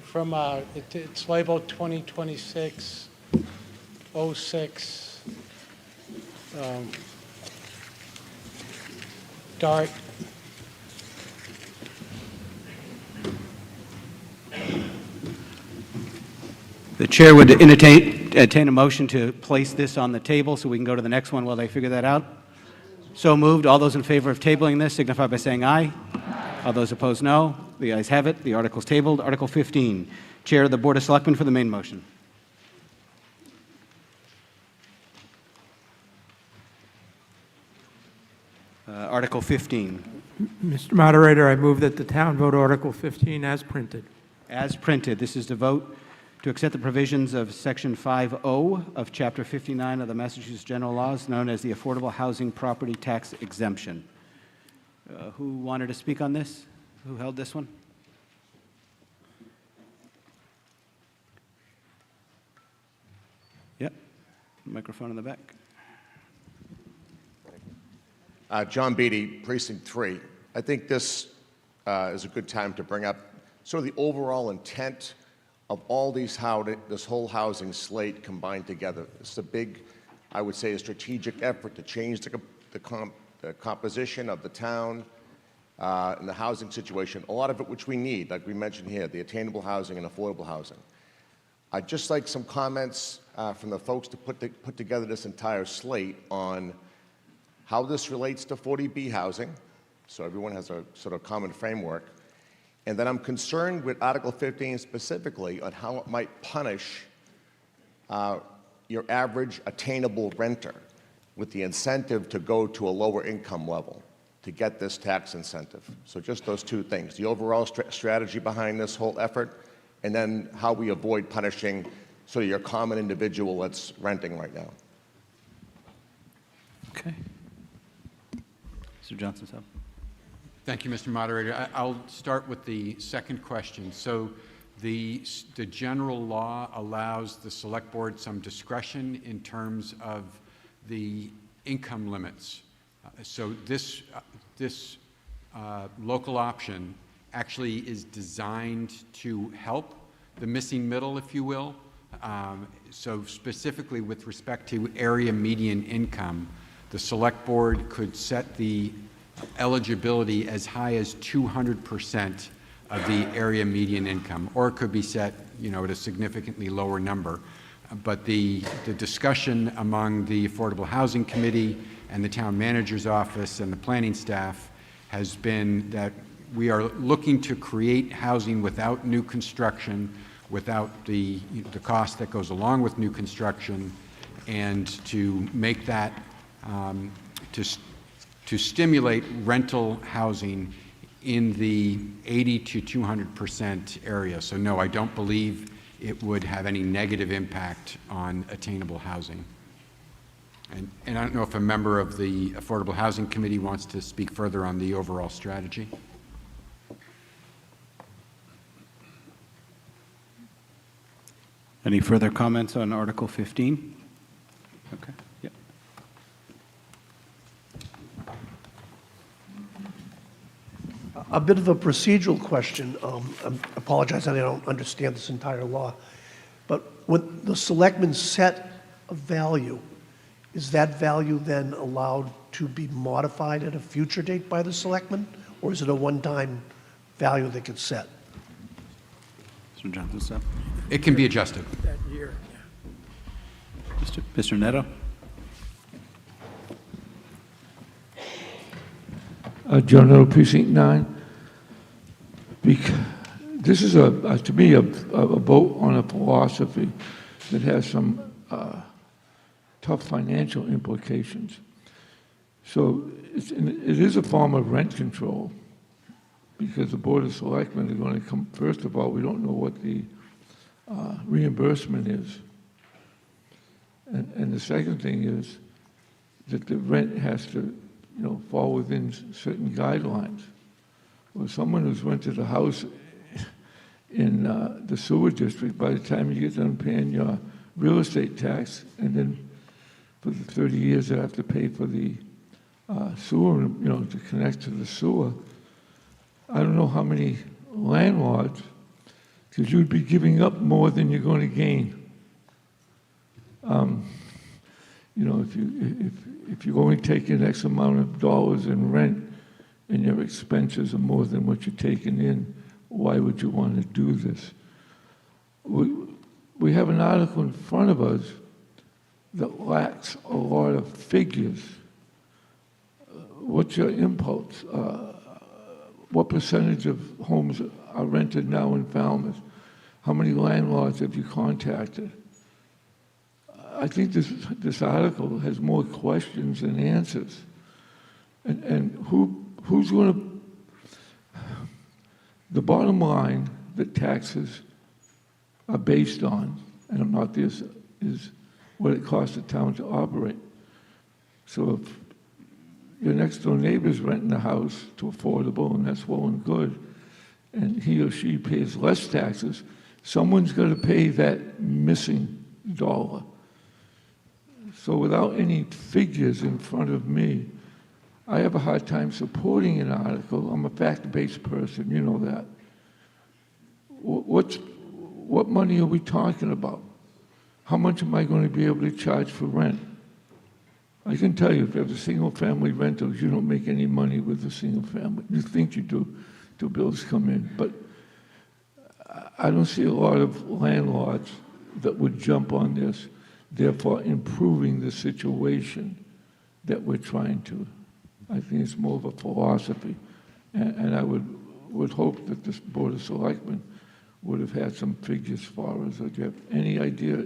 From, it's labeled 2026-06. Dart. The chair would entertain a motion to place this on the table so we can go to the next one while they figure that out. So moved. All those in favor of tabling this signify by saying aye. All those opposed, no. The ayes have it. The article is tabled. Article 15. Chair of the Board of Selectmen for the main motion. Article 15. Mr. Moderator, I move that the town vote Article 15 as printed. As printed, this is to vote to accept the provisions of Section 5.0 of Chapter 59 of the Massachusetts General Laws, known as the Affordable Housing Property Tax Exemption. Who wanted to speak on this? Who held this one? Yep. Microphone in the back. John Beatty, Precinct 3. I think this is a good time to bring up sort of the overall intent of all these this whole housing slate combined together. It's a big, I would say, a strategic effort to change the composition of the town and the housing situation, a lot of it which we need, like we mentioned here, the attainable housing and affordable housing. I'd just like some comments from the folks to put together this entire slate on how this relates to 40B housing, so everyone has a sort of common framework. And then I'm concerned with Article 15 specifically on how it might punish your average attainable renter with the incentive to go to a lower income level to get this tax incentive. So just those two things, the overall strategy behind this whole effort, and then how we avoid punishing sort of your common individual that's renting right now. Okay. Mr. Johnson, so. Thank you, Mr. Moderator. I'll start with the second question. So The general law allows the select board some discretion in terms of the income limits. So this local option actually is designed to help the missing middle, if you will. So specifically with respect to area median income, the select board could set the eligibility as high as 200% of the area median income, or it could be set, at a significantly lower number. But the discussion among the Affordable Housing Committee and the Town Manager's Office and the planning staff has been that we are looking to create housing without new construction, without the cost that goes along with new construction, and to make that, to stimulate rental housing in the 80 to 200% area. So no, I don't believe it would have any negative impact on attainable housing. And I don't know if a member of the Affordable Housing Committee wants to speak further on the overall strategy. Any further comments on Article 15? Okay. Yep. A bit of a procedural question. I apologize, I don't understand this entire law. But when the selectmen set a value, is that value then allowed to be modified at a future date by the selectmen? Or is it a one-time value that gets set? Mr. Johnson, sir. It can be adjusted. That year, Mr. Neto? John Little, Precinct 9. This is, to me, a vote on a philosophy that has some tough financial implications. So it is a form of rent control, because the Board of Selectmen are going to come, first of all, we don't know what the reimbursement is. And the second thing is that the rent has to, fall within certain guidelines. Well, someone who's rented a house in the sewer district, by the time you get done paying your real estate tax, and then for the 30 years they have to pay for the sewer, to connect to the sewer, I don't know how many landlords, because you'd be giving up more than you're going to gain. If you're only taking X amount of dollars in rent and your expenses are more than what you're taking in, why would you want to do this? We have an article in front of us that lacks a lot of figures. What's your impulse? What percentage of homes are rented now in Falmouth? How many landlords have you contacted? I think this article has more questions than answers. And who's going to... The bottom line that taxes are based on, and I'm not this, is what it costs the town to operate. So if your next door neighbor's renting a house to affordable, and that's well and good, and he or she pays less taxes, someone's got to pay that missing dollar. So without any figures in front of me, I have a hard time supporting an article. I'm a fact-based person, you know that. What money are we talking about? How much am I going to be able to charge for rent? I can tell you, if you have a single-family rentals, you don't make any money with a single family. You think you do till bills come in. But I don't see a lot of landlords that would jump on this, therefore improving the situation that we're trying to. I think it's more of a philosophy. And I would hope that this Board of Selectmen would have had some figures for us. Do you have any idea,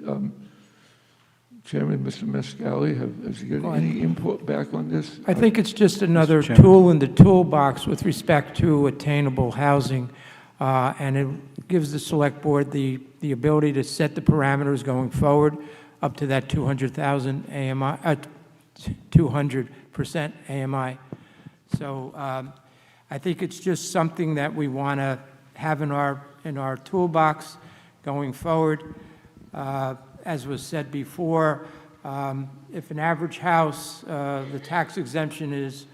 Chairman, Mr. Mescali, has you got any input back on this? I think it's just another tool in the toolbox with respect to attainable housing, and it gives the Select Board the ability to set the parameters going forward up to that 200,000 AMI, 200% AMI. So I think it's just something that we want to have in our toolbox going forward. As was said before, if an average house, the tax exemption is,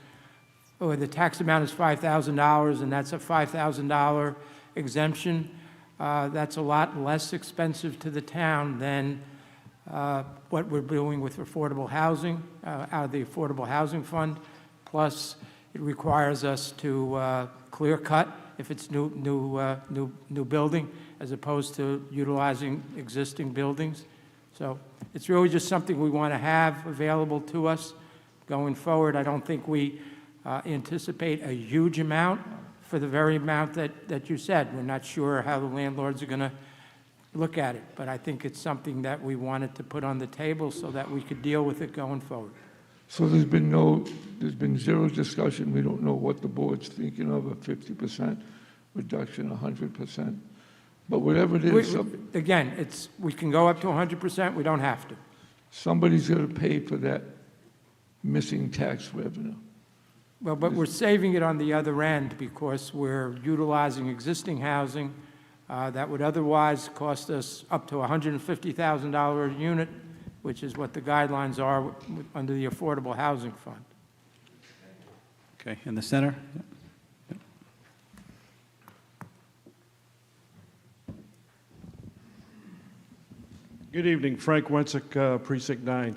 or the tax amount is $5,000, and that's a $5,000 exemption, that's a lot less expensive to the town than what we're doing with affordable housing, out of the Affordable Housing Fund. Plus, it requires us to clear cut if it's new building, as opposed to utilizing existing buildings. So it's really just something we want to have available to us going forward. I don't think we anticipate a huge amount for the very amount that you said. We're not sure how the landlords are going to look at it, but I think it's something that we wanted to put on the table so that we could deal with it going forward. So there's been zero discussion. We don't know what the board's thinking of, a 50% reduction, 100%. But whatever it is, Again, we can go up to 100%, we don't have to. somebody's going to pay for that missing tax revenue. Well, but we're saving it on the other end because we're utilizing existing housing that would otherwise cost us up to $150,000 a unit, which is what the guidelines are under the Affordable Housing Fund. Okay, in the center? Yep. Good evening, Frank Wensick, Precinct 9.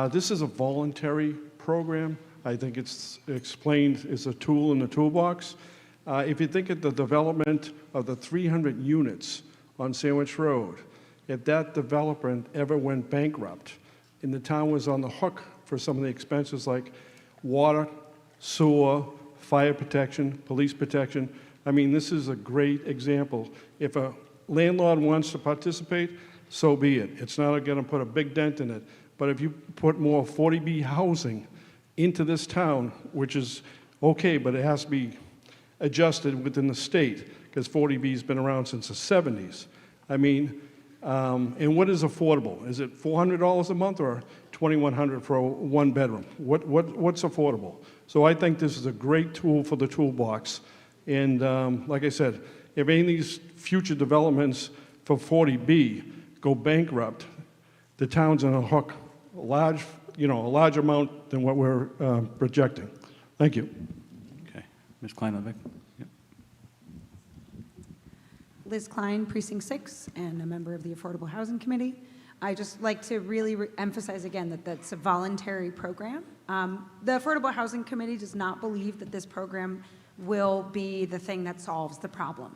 This is a voluntary program. I think it's explained as a tool in the toolbox. If you think of the development of the 300 units on Sandwich Road, if that developer ever went bankrupt and the town was on the hook for some of the expenses like water, sewer, fire protection, police protection, I mean, this is a great example. If a landlord wants to participate, so be it. It's not going to put a big dent in it. But if you put more 40B housing into this town, which is okay, but it has to be adjusted within the state, because 40B has been around since the 70s. I mean, and what is affordable? Is it $400 a month or $2,100 for a one bedroom? What's affordable? So I think this is a great tool for the toolbox. And like I said, if any of these future developments for 40B go bankrupt, the town's on a hook, a large amount than what we're projecting. Thank you. Okay, Ms. Klein-Levick. Yep. Liz Klein, Precinct 6, and a member of the Affordable Housing Committee. I just like to really emphasize again that that's a voluntary program. The Affordable Housing Committee does not believe that this program will be the thing that solves the problem.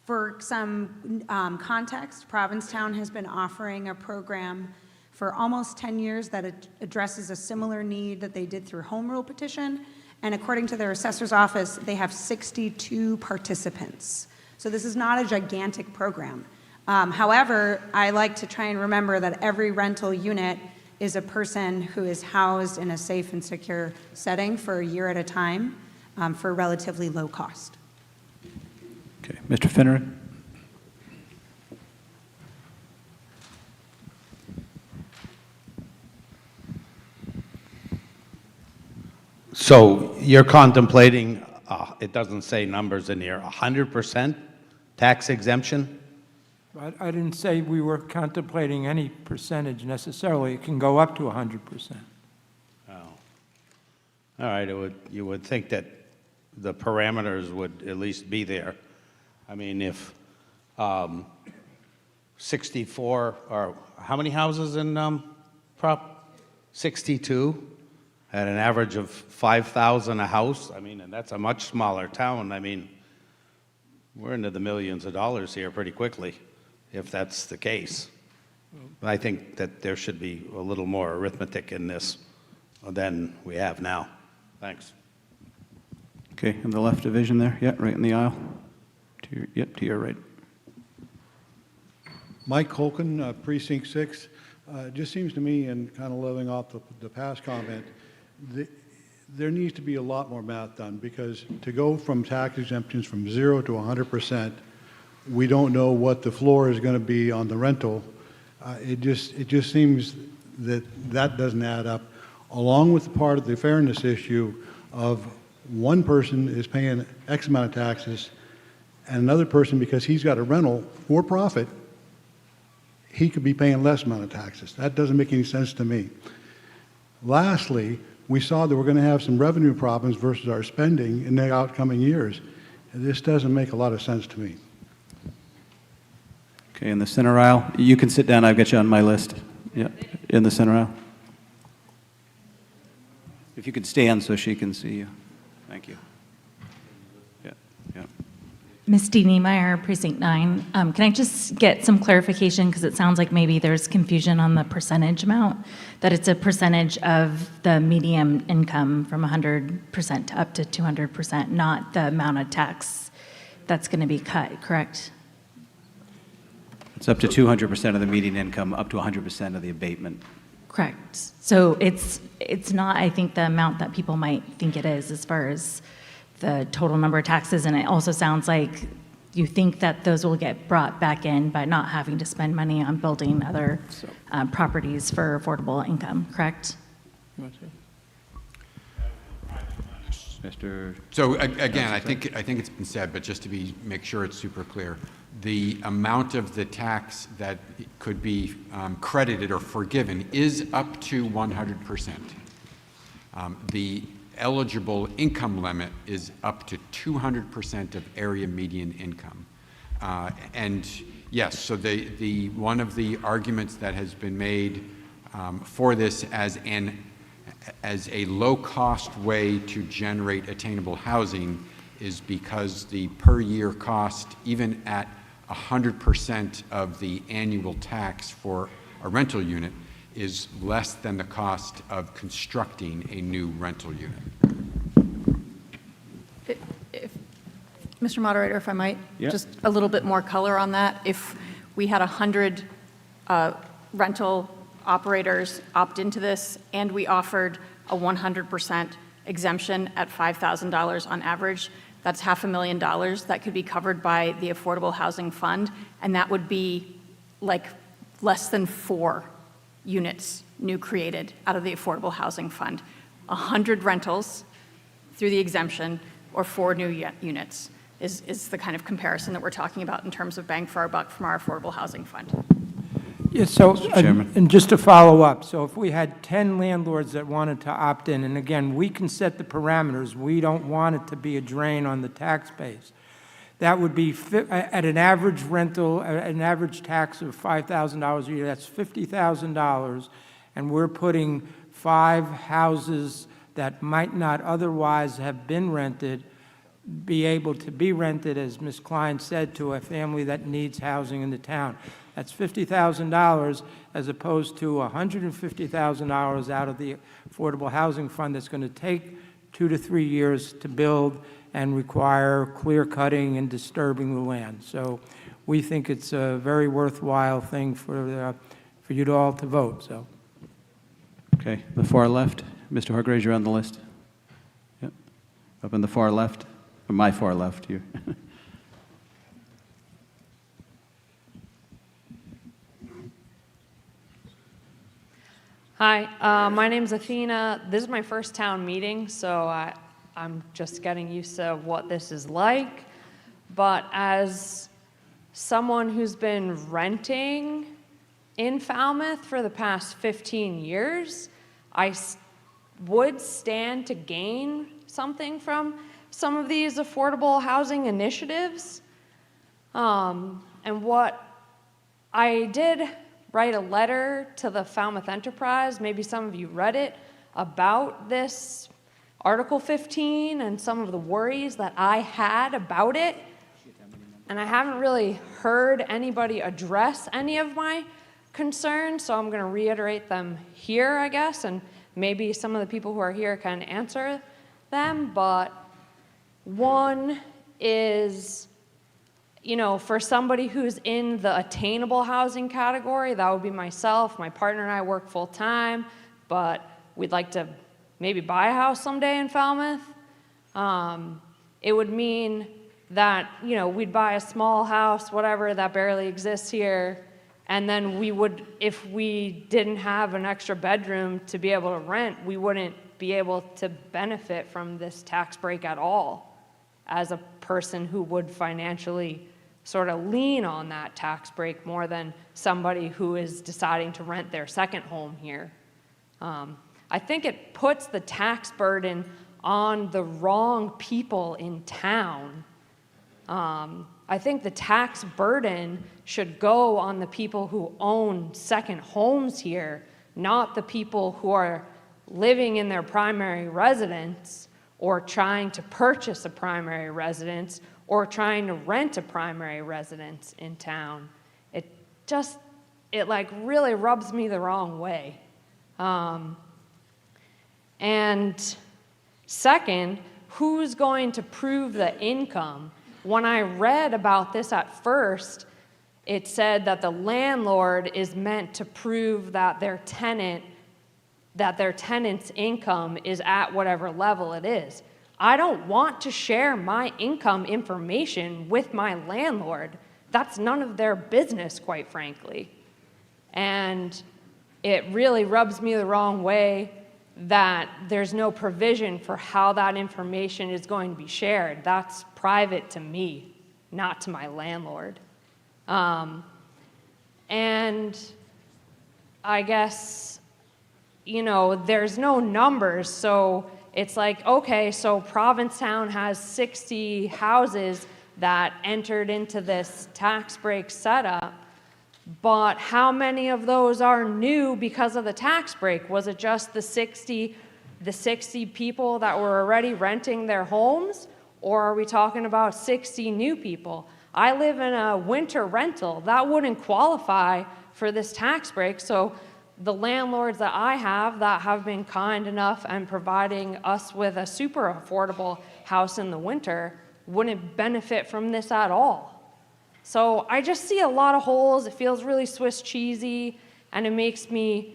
For some context, Provincetown has been offering a program for almost 10 years that addresses a similar need that they did through home rule petition. And according to their assessor's office, they have 62 participants. So this is not a gigantic program. However, I like to try and remember that every rental unit is a person who is housed in a safe and secure setting for a year at a time for relatively low cost. Okay, Mr. Finneran. So you're contemplating, it doesn't say numbers in here, 100% tax exemption? I didn't say we were contemplating any percentage necessarily. It can go up to 100%. Oh. All right, you would think that the parameters would at least be there. I mean, if 64, or how many houses in Prop? 62, at an average of 5,000 a house, I mean, and that's a much smaller town. I mean, we're into the millions of dollars here pretty quickly, if that's the case. But I think that there should be a little more arithmetic in this than we have now. Thanks. Okay, in the left division there, yeah, right in the aisle. To your right. Mike Holken, Precinct 6. It just seems to me, and kind of living off the past comment, there needs to be a lot more math done, because to go from tax exemptions from 0 to 100%, we don't know what the floor is going to be on the rental. It just seems that doesn't add up, along with part of the fairness issue of one person is paying X amount of taxes and another person, because he's got a rental for profit, he could be paying less amount of taxes. That doesn't make any sense to me. Lastly, we saw that we're going to have some revenue problems versus our spending in the outcoming years. This doesn't make a lot of sense to me. Okay, in the center aisle. You can sit down. I've got you on my list. Yeah, in the center aisle. If you could stand so she can see you. Thank you. Yeah, yeah. Misty Niemeyer, Precinct 9. Can I just get some clarification, because it sounds like maybe there's confusion on the percentage amount, that it's a percentage of the median income from 100% to up to 200%, not the amount of tax that's going to be cut, correct? It's up to 200% of the median income, up to 100% of the abatement. Correct. So it's not, I think, the amount that people might think it is as far as the total number of taxes, and it also sounds like you think that those will get brought back in by not having to spend money on building other properties for affordable income, correct? Mr. So again, I think it's been said, but just to make sure it's super clear, the amount of the tax that could be credited or forgiven is up to 100%. The eligible income limit is up to 200% of area median income. And yes, so one of the arguments that has been made for this as a low-cost way to generate attainable housing is because the per-year cost, even at 100% of the annual tax for a rental unit, is less than the cost of constructing a new rental unit. Mr. Moderator, if I might, Yeah. just a little bit more color on that. If we had 100 rental operators opt into this and we offered a 100% exemption at $5,000 on average, that's $500,000 that could be covered by the Affordable Housing Fund, and that would be like less than 4 units new created out of the Affordable Housing Fund. 100 rentals through the exemption or 4 new units is the kind of comparison that we're talking about in terms of bang for our buck from our Affordable Housing Fund. Yes, so, Mr. Chairman. and just to follow up, so if we had 10 landlords that wanted to opt in, and again, we can set the parameters, we don't want it to be a drain on the tax base. That would be, at an average rental, an average tax of $5,000 a year, that's $50,000, and we're putting 5 houses that might not otherwise have been rented, be able to be rented, as Ms. Klein said, to a family that needs housing in the town. That's $50,000 as opposed to $150,000 out of the Affordable Housing Fund that's going to take 2 to 3 years to build and require clear cutting and disturbing the land. So we think it's a very worthwhile thing for you to all to vote. So. Okay, the far left. Mr. Hargraves, you're on the list. Yep. Up in the far left, or my far left here. Hi, my name's Athena. This is my first town meeting, so I'm just getting used to what this is like. But as someone who's been renting in Falmouth for the past 15 years, I would stand to gain something from some of these affordable housing initiatives. And what I did write a letter to the Falmouth Enterprise, maybe some of you read it, about this Article 15 and some of the worries that I had about it. And I haven't really heard anybody address any of my concerns, so I'm going to reiterate them here, I guess, and maybe some of the people who are here can answer them. But one is, you know, for somebody who's in the attainable housing category, that would be myself. My partner and I work full time, but we'd like to maybe buy a house someday in Falmouth. It would mean that, you know, we'd buy a small house, whatever, that barely exists here, and then we would, if we didn't have an extra bedroom to be able to rent, we wouldn't be able to benefit from this tax break at all as a person who would financially sort of lean on that tax break more than somebody who is deciding to rent their second home here. I think it puts the tax burden on the wrong people in town. I think the tax burden should go on the people who own second homes here, not the people who are living in their primary residence or trying to purchase a primary residence or trying to rent a primary residence in town. It like really rubs me the wrong way. And second, who's going to prove the income? When I read about this at first, it said that the landlord is meant to prove that their tenant's income is at whatever level it is. I don't want to share my income information with my landlord. That's none of their business, quite frankly. And it really rubs me the wrong way that there's no provision for how that information is going to be shared. That's private to me, not to my landlord. And I guess, there's no numbers, so it's like, okay, so Provincetown has 60 houses that entered into this tax break setup, but how many of those are new because of the tax break? Was it just the 60 people that were already renting their homes? Or are we talking about 60 new people? I live in a winter rental. That wouldn't qualify for this tax break. So the landlords that I have that have been kind enough and providing us with a super affordable house in the winter wouldn't benefit from this at all. So I just see a lot of holes. It feels really Swiss cheesy, and it makes me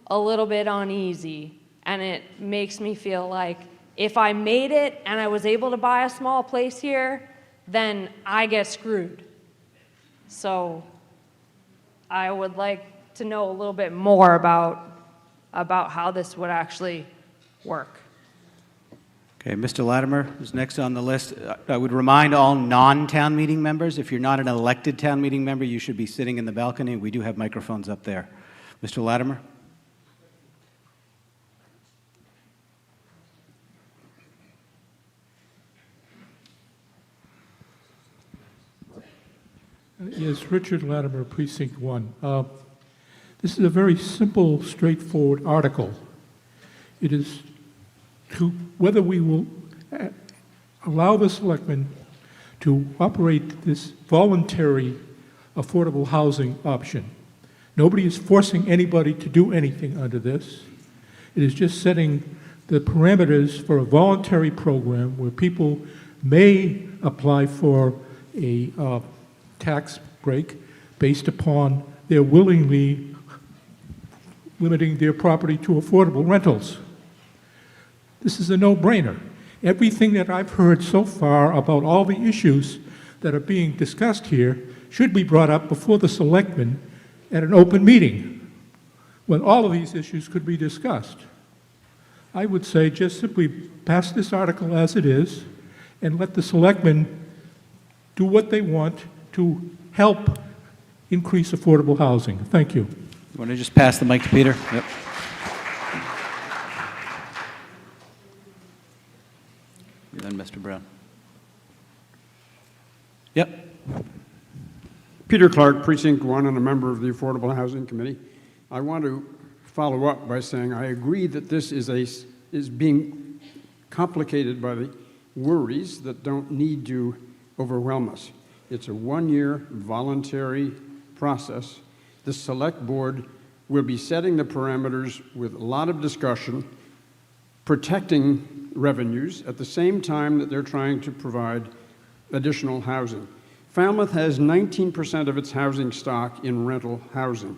a little bit uneasy. And it makes me feel like if I made it and I was able to buy a small place here, then I get screwed. So I would like to know a little bit more about how this would actually work. Okay, Mr. Latimer is next on the list. I would remind all non-town meeting members, if you're not an elected town meeting member, you should be sitting in the balcony. We do have microphones up there. Mr. Latimer? Yes, Richard Latimer, Precinct 1. This is a very simple, straightforward article. It is to whether we will allow the selectmen to operate this voluntary affordable housing option. Nobody is forcing anybody to do anything under this. It is just setting the parameters for a voluntary program where people may apply for a tax break based upon their willingly limiting their property to affordable rentals. This is a no-brainer. Everything that I've heard so far about all the issues that are being discussed here should be brought up before the selectmen at an open meeting when all of these issues could be discussed. I would say just simply pass this article as it is and let the selectmen do what they want to help increase affordable housing. Thank you. You want to just pass the mic to Peter? Yep. And then Mr. Brown. Yep. Peter Clark, Precinct 1, and a member of the Affordable Housing Committee. I want to follow up by saying I agree that this is being complicated by the worries that don't need to overwhelm us. It's a one-year voluntary process. The Select Board will be setting the parameters with a lot of discussion, protecting revenues at the same time that they're trying to provide additional housing. Falmouth has 19% of its housing stock in rental housing.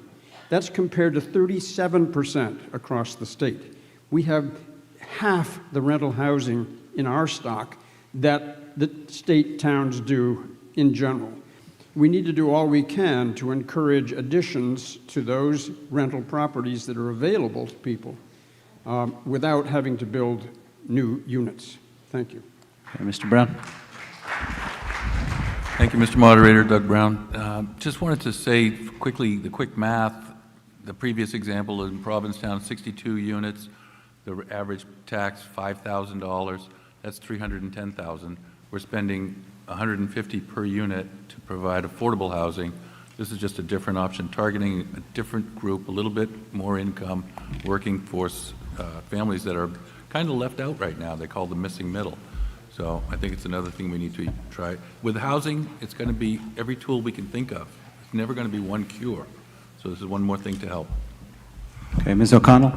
That's compared to 37% across the state. We have half the rental housing in our stock that the state towns do in general. We need to do all we can to encourage additions to those rental properties that are available to people without having to build new units. Thank you. Okay, Mr. Brown. Thank you, Mr. Moderator. Doug Brown. Just wanted to say quickly, the quick math, the previous example in Provincetown, 62 units, the average tax $5,000, that's $310,000. We're spending $150 per unit to provide affordable housing. This is just a different option, targeting a different group, a little bit more income, working force families that are kind of left out right now. They call them missing middle. So I think it's another thing we need to try. With housing, it's going to be every tool we can think of. It's never going to be one cure. So this is one more thing to help. Okay, Ms. O'Connell?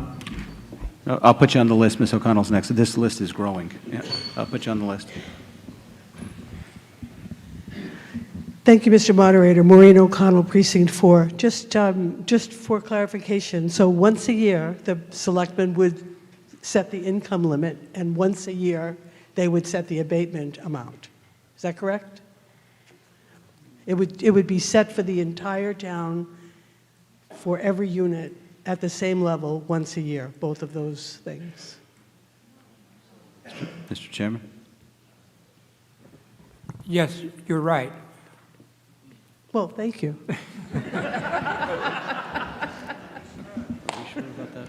No, I'll put you on the list. Ms. O'Connell's next. This list is growing. Yeah, I'll put you on the list. Thank you, Mr. Moderator. Maureen O'Connell, Precinct 4. Just for clarification, so once a year, the selectmen would set the income limit, and once a year, they would set the abatement amount. Is that correct? It would be set for the entire town for every unit at the same level once a year, both of those things. Mr. Chairman? Yes, you're right. Well, thank you. Are you sure about that?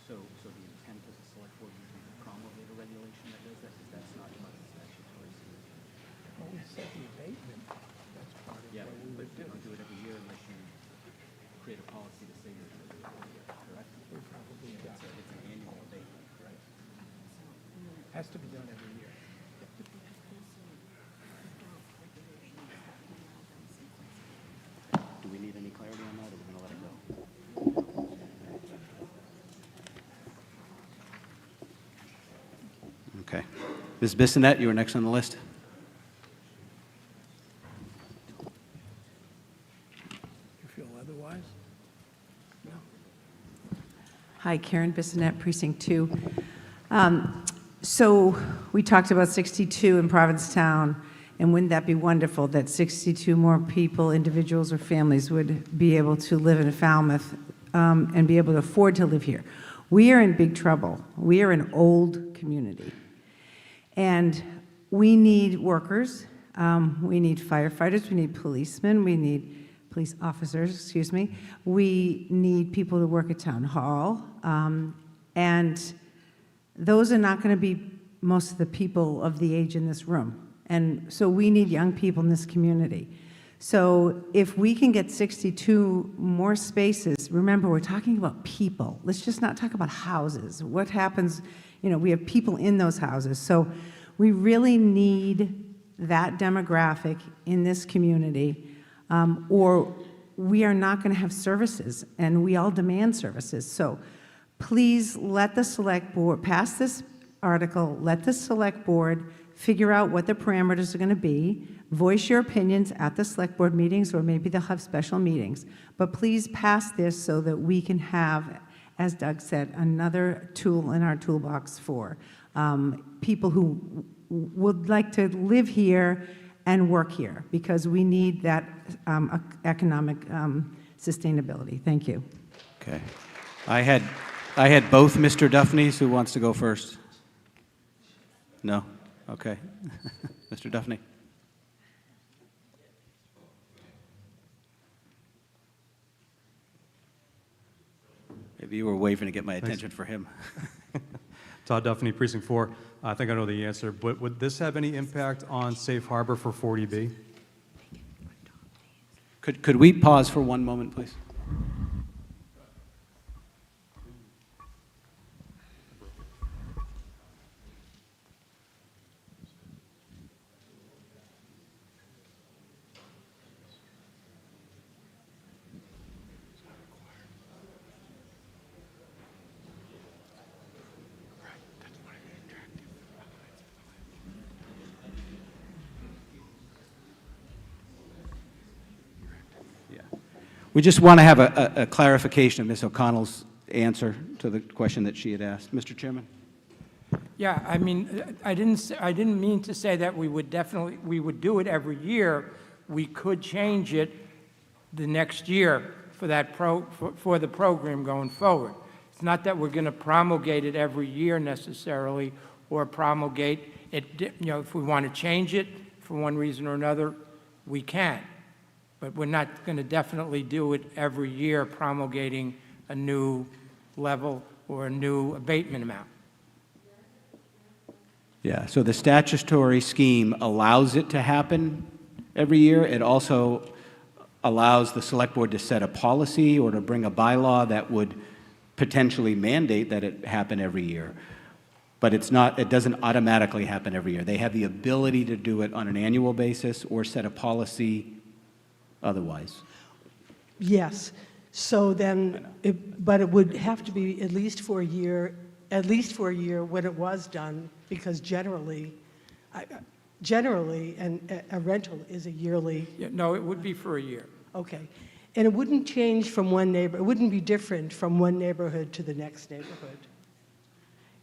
So the intent of the select board would be to promulgate a regulation that does that, because that's not part of the statutory scheme. Well, we set the abatement. That's part of Yeah, what we but would you do. don't do it every year unless you create a policy to say you're going to do it every year, correct? We probably do. It's an annual abatement, right? Has to be done every year. Do we need any clarity on that, or we're going to let it go? Okay. Ms. Bissonnette, you were next on the list. You feel otherwise? No. Hi, Karen Bissonnette, Precinct 2. So we talked about 62 in Provincetown, and wouldn't that be wonderful that 62 more people, individuals or families, would be able to live in Falmouth and be able to afford to live here? We are in big trouble. We are an old community. And we need workers, we need firefighters, we need policemen, we need police officers, excuse me. We need people to work at town hall. And those are not going to be most of the people of the age in this room. And so we need young people in this community. So if we can get 62 more spaces, remember, we're talking about people. Let's just not talk about houses. What happens, you know, we have people in those houses. So we really need that demographic in this community, or we are not going to have services, and we all demand services. So please let the select board pass this article, let the select board figure out what the parameters are going to be, voice your opinions at the select board meetings, or maybe they'll have special meetings. But please pass this so that we can have, as Doug said, another tool in our toolbox for people who would like to live here and work here, because we need that economic sustainability. Thank you. Okay. I had both Mr. Duffneys. Who wants to go first? No? Okay. Mr. Duffney. Maybe you were waving to get my attention for him. Todd Duffney, Precinct 4. I think I know the answer, but would this have any impact on safe harbor for 40B? Could we pause for one moment, please? We just want to have a clarification of Ms. O'Connell's answer to the question that she had asked. Mr. Chairman? Yeah, I mean, I didn't mean to say that we would do it every year. We could change it the next year for for the program going forward. It's not that we're going to promulgate it every year necessarily, or promulgate it, if we want to change it for one reason or another, we can. But we're not going to definitely do it every year, promulgating a new level or a new abatement amount. Yeah, so the statutory scheme allows it to happen every year. It also allows the select board to set a policy or to bring a bylaw that would potentially mandate that it happen every year. But it doesn't automatically happen every year. They have the ability to do it on an annual basis or set a policy otherwise. Yes. So then, but it would have to be at least for a year when it was done, because generally, and a rental is a yearly. Yeah, no, it would be for a year. Okay. And it wouldn't change from it wouldn't be different from one neighborhood to the next neighborhood.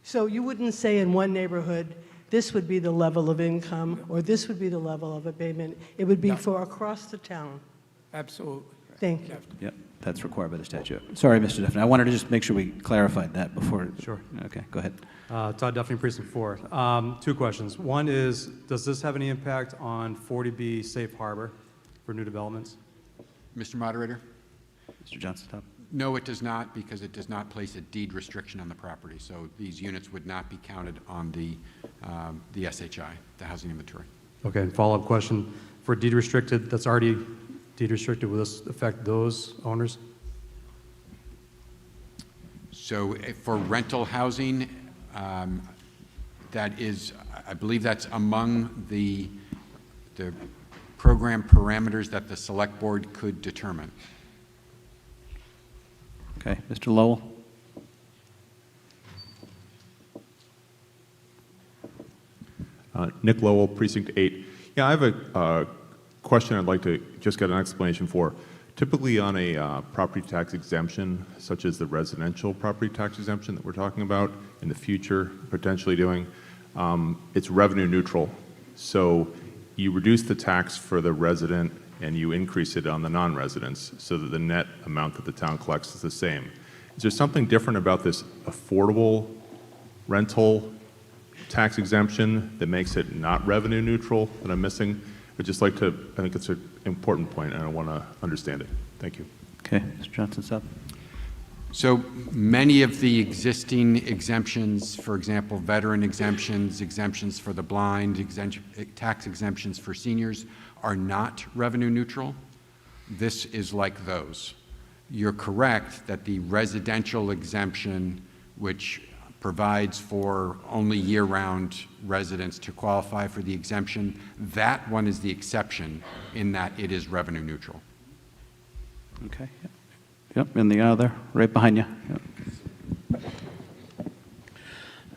So you wouldn't say in one neighborhood, this would be the level of income, or this would be the level of abatement. It would be for across the town. Absolutely. Thank you. Yep, that's required by the statute. Sorry, Mr. Duffy. I wanted to just make sure we clarified that before. Sure. Okay, go ahead. Todd Duffy, Precinct 4. Two questions. One is, does this have any impact on 40B safe harbor for new developments? Mr. Moderator? Mr. Johnson-Top. No, it does not, because it does not place a deed restriction on the property. So these units would not be counted on the SHI, the housing inventory. Okay, and follow-up question. For deed restricted, that's already deed restricted, will this affect those owners? So for rental housing, that is, I believe that's among the program parameters that the select board could determine. Okay, Mr. Lowell. Nick Lowell, Precinct 8. Yeah, I have a question I'd like to just get an explanation for. Typically on a property tax exemption, such as the residential property tax exemption that we're talking about in the future, potentially doing, it's revenue neutral. So you reduce the tax for the resident and you increase it on the non-residents so that the net amount that the town collects is the same. Is there something different about this affordable rental tax exemption that makes it not revenue neutral that I'm missing? I'd just like to, I think it's an important point and I want to understand it. Thank you. Okay, Mr. Johnson-Sub. So many of the existing exemptions, for example, veteran exemptions, exemptions for the blind, tax exemptions for seniors, are not revenue neutral. This is like those. You're correct that the residential exemption, which provides for only year-round residents to qualify for the exemption, that one is the exception in that it is revenue neutral. Okay. Yep, and the other, right behind you. Yep.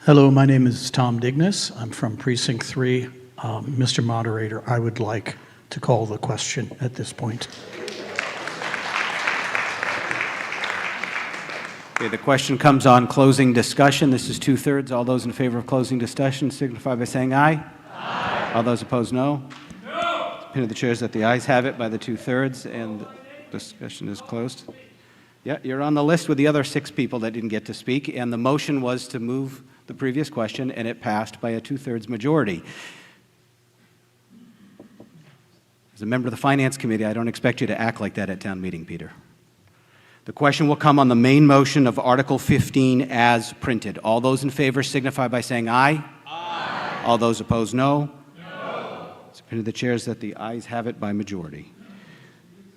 Hello, my name is Tom Dignas. I'm from Precinct 3. Mr. Moderator, I would like to call the question at this point. Okay, the question comes on closing discussion. This is 2/3. All those in favor of closing discussion signify by saying aye. Aye. All those opposed, no. No. Opinion of the chair is that the ayes have it by the 2/3, and discussion is closed. Yeah, you're on the list with the other 6 people that didn't get to speak, and the motion was to move the previous question, and it passed by a 2/3 majority. As a member of the Finance Committee, I don't expect you to act like that at town meeting, Peter. The question will come on the main motion of Article 15 as printed. All those in favor signify by saying aye. Aye. All those opposed, no. No. It's the opinion of the chair is that the ayes have it by majority.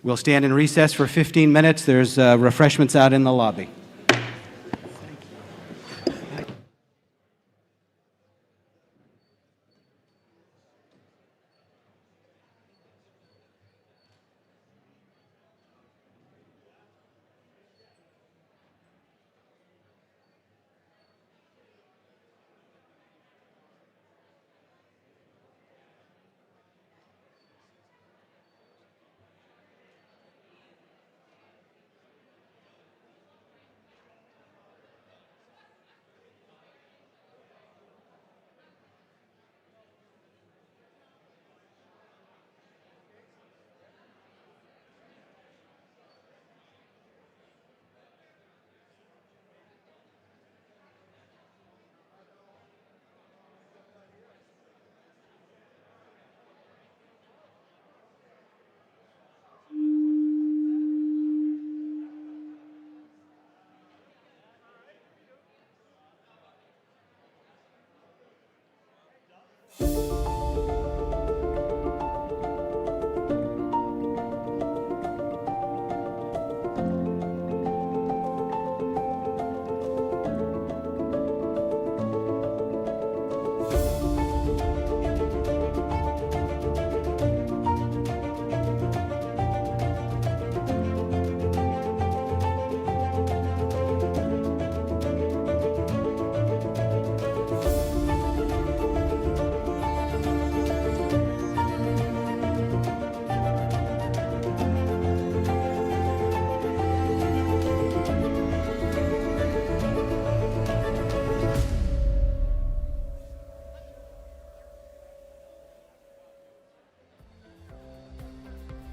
We'll stand in recess for 15 minutes. There's refreshments out in the lobby.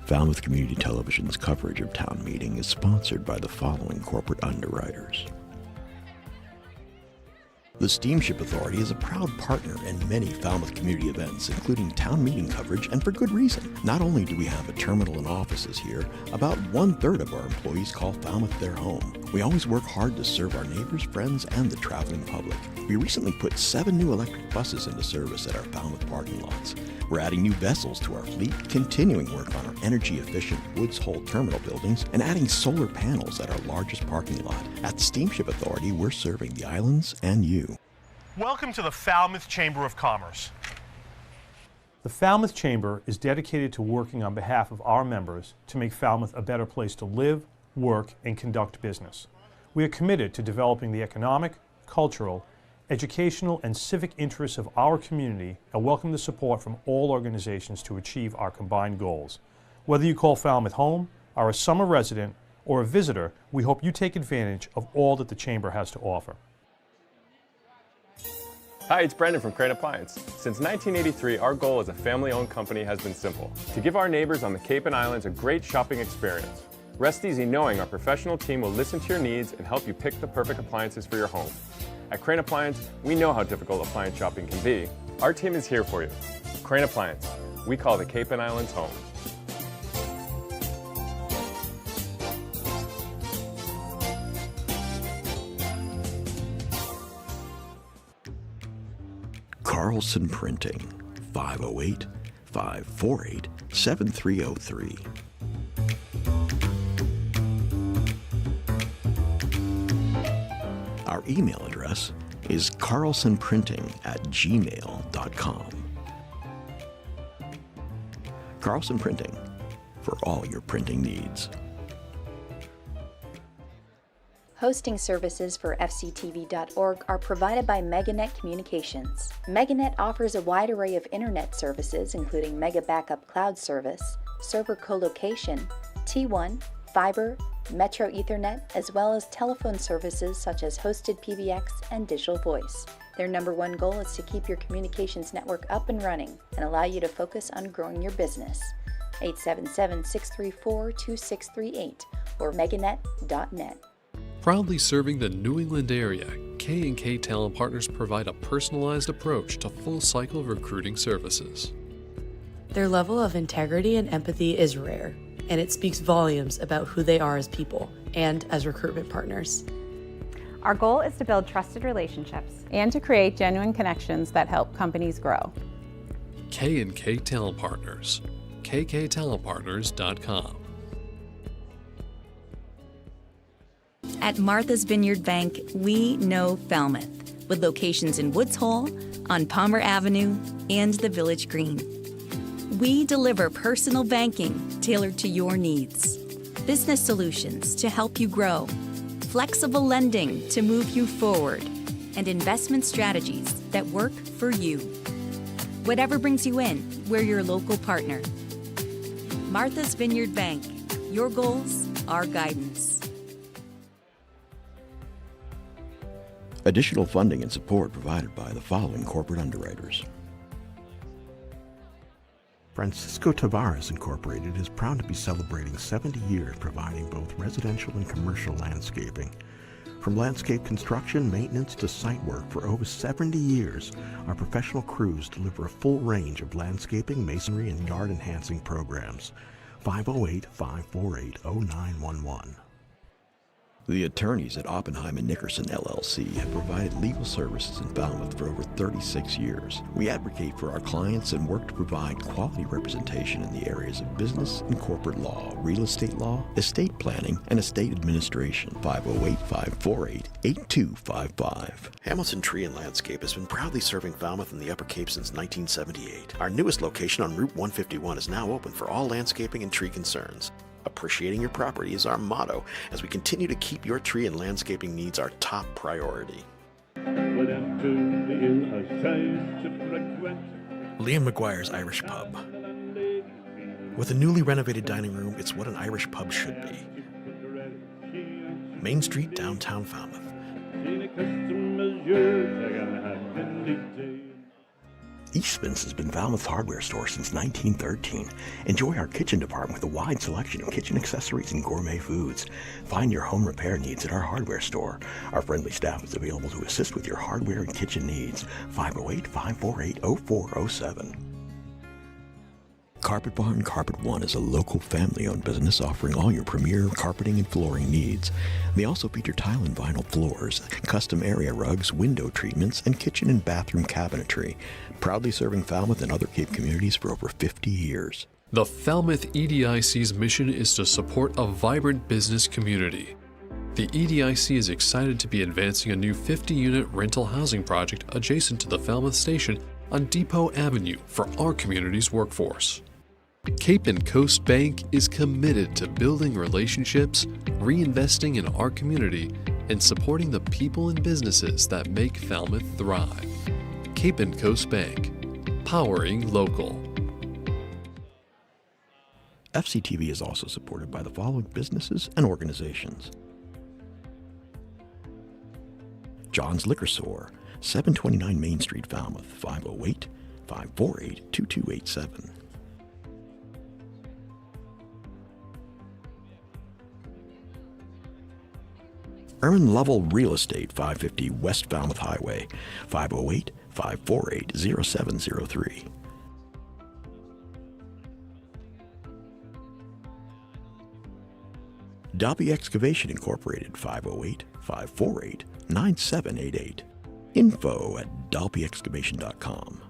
Falmouth Community Television's coverage of town meeting is sponsored by the following corporate underwriters. The Steamship Authority is a proud partner in many Falmouth community events, including town meeting coverage, and for good reason. Not only do we have a terminal and offices here, about 1/3 of our employees call Falmouth their home. We always work hard to serve our neighbors, friends, and the traveling public. We recently put 7 new electric buses into service at our Falmouth parking lots. We're adding new vessels to our fleet, continuing work on our energy-efficient Woods Hole terminal buildings, and adding solar panels at our largest parking lot. At the Steamship Authority, we're serving the islands and you. Welcome to the Falmouth Chamber of Commerce. The Falmouth Chamber is dedicated to working on behalf of our members to make Falmouth a better place to live, work, and conduct business. We are committed to developing the economic, cultural, educational, and civic interests of our community and welcome the support from all organizations to achieve our combined goals. Whether you call Falmouth home, are a summer resident, or a visitor, we hope you take advantage of all that the Chamber has to offer. Hi, it's Brendan from Crane Appliance. Since 1983, our goal as a family-owned company has been simple: to give our neighbors on the Cape and Islands a great shopping experience. Rest easy knowing our professional team will listen to your needs and help you pick the perfect appliances for your home. At Crane Appliance, we know how difficult appliance shopping can be. Our team is here for you. Crane Appliance, we call the Cape and Islands home. Carlson Printing, 508-548-7303. Our email address is carlsonprinting@gmail.com. Carlson Printing, for all your printing needs. Hosting services for fctv.org are provided by MegaNet Communications. MegaNet offers a wide array of internet services, including Mega Backup Cloud Service, server co-location, T1, fiber, Metro Ethernet, as well as telephone services such as hosted PBX and digital voice. Their #1 goal is to keep your communications network up and running and allow you to focus on growing your business. 877-634-2638 or meganet.net. Proudly serving the New England area, K&K Talent Partners provide a personalized approach to full-cycle recruiting services. Their level of integrity and empathy is rare, and it speaks volumes about who they are as people and as recruitment partners. Our goal is to build trusted relationships and to create genuine connections that help companies grow. K&K Talent Partners, kktalentpartners.com. At Martha's Vineyard Bank, we know Falmouth, with locations in Woods Hole, on Palmer Avenue, and the Village Green. We deliver personal banking tailored to your needs, business solutions to help you grow, flexible lending to move you forward, and investment strategies that work for you. Whatever brings you in, we're your local partner. Martha's Vineyard Bank, your goals, our guidance. Additional funding and support provided by the following corporate underwriters. Francisco Tavares Incorporated is proud to be celebrating 70 years providing both residential and commercial landscaping. From landscape construction, maintenance to site work for over 70 years, our professional crews deliver a full range of landscaping, masonry, and yard enhancing programs. 508-548-0911. The attorneys at Oppenheim & Nickerson LLC have provided legal services in Falmouth for over 36 years. We advocate for our clients and work to provide quality representation in the areas of business and corporate law, real estate law, estate planning, and estate administration. 508-548-8255. Hamilton Tree and Landscape has been proudly serving Falmouth and the Upper Cape since 1978. Our newest location on Route 151 is now open for all landscaping and tree concerns. Appreciating your property is our motto as we continue to keep your tree and landscaping needs our top priority. Liam McGuire's Irish Pub. With a newly renovated dining room, it's what an Irish pub should be. Main Street, downtown Falmouth. Eastman's has been Falmouth's hardware store since 1913. Enjoy our kitchen department with a wide selection of kitchen accessories and gourmet foods. Find your home repair needs at our hardware store. Our friendly staff is available to assist with your hardware and kitchen needs. 508-548-0407. Carpet Barn Carpet One is a local family-owned business offering all your premier carpeting and flooring needs. They also feature tile and vinyl floors, custom area rugs, window treatments, and kitchen and bathroom cabinetry. Proudly serving Falmouth and other Cape communities for over 50 years. The Falmouth EDIC's mission is to support a vibrant business community. The EDIC is excited to be advancing a new 50-unit rental housing project adjacent to the Falmouth station on Depot Avenue for our community's workforce. Cape and Coast Bank is committed to building relationships, reinvesting in our community, and supporting the people and businesses that make Falmouth thrive. Cape and Coast Bank, powering local. FCTV is also supported by the following businesses and organizations. John's Liquor Store, 729 Main Street, Falmouth, 508-548-2287. Erman Lovell Real Estate, 550 West Falmouth Highway, 508-548-0703. Dalby Excavation Incorporated, 508-548-9788. info@dalbyexcavation.com.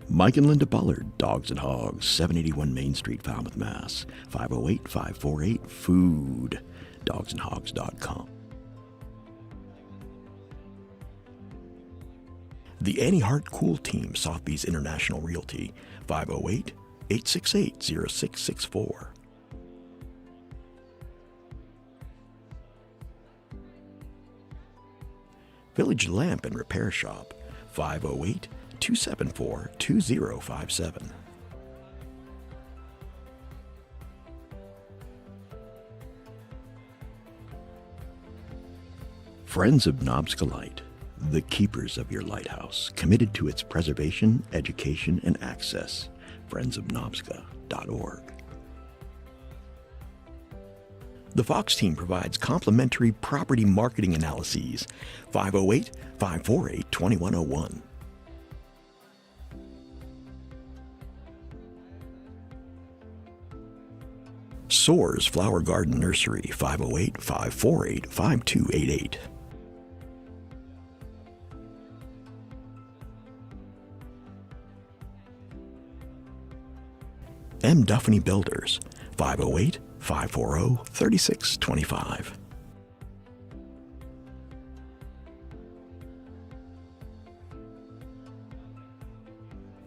Mike and Linda Bullard, Dogs and Hogs, 781 Main Street, Falmouth, Mass. 508-548-FOOD, dogsandhogs.com. The Annie Hart Cool Team, Sotheby's International Realty, 508-868-0664. Village Lamp and Repair Shop, 508-274-2057. Friends of Knobska Light, the keepers of your lighthouse, committed to its preservation, education, and access. friendsofknobska.org. The Fox team provides complimentary property marketing analyses. 508-548-2101. Soares Flower Garden Nursery, 508-548-5288. M. Duffney Builders, 508-540-3625.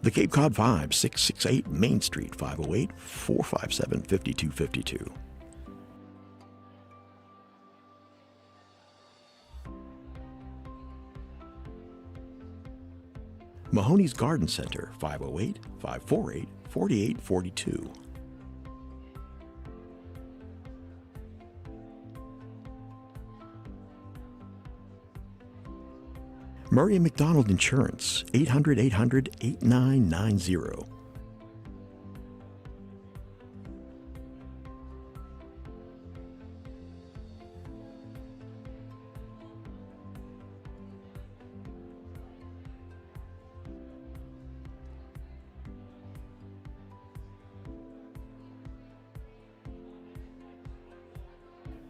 The Cape Cod Vibe, 668 Main Street, 508-457-5252. Mahoney's Garden Center, 508-548-4842. Murray & McDonald Insurance, 800-800-8990.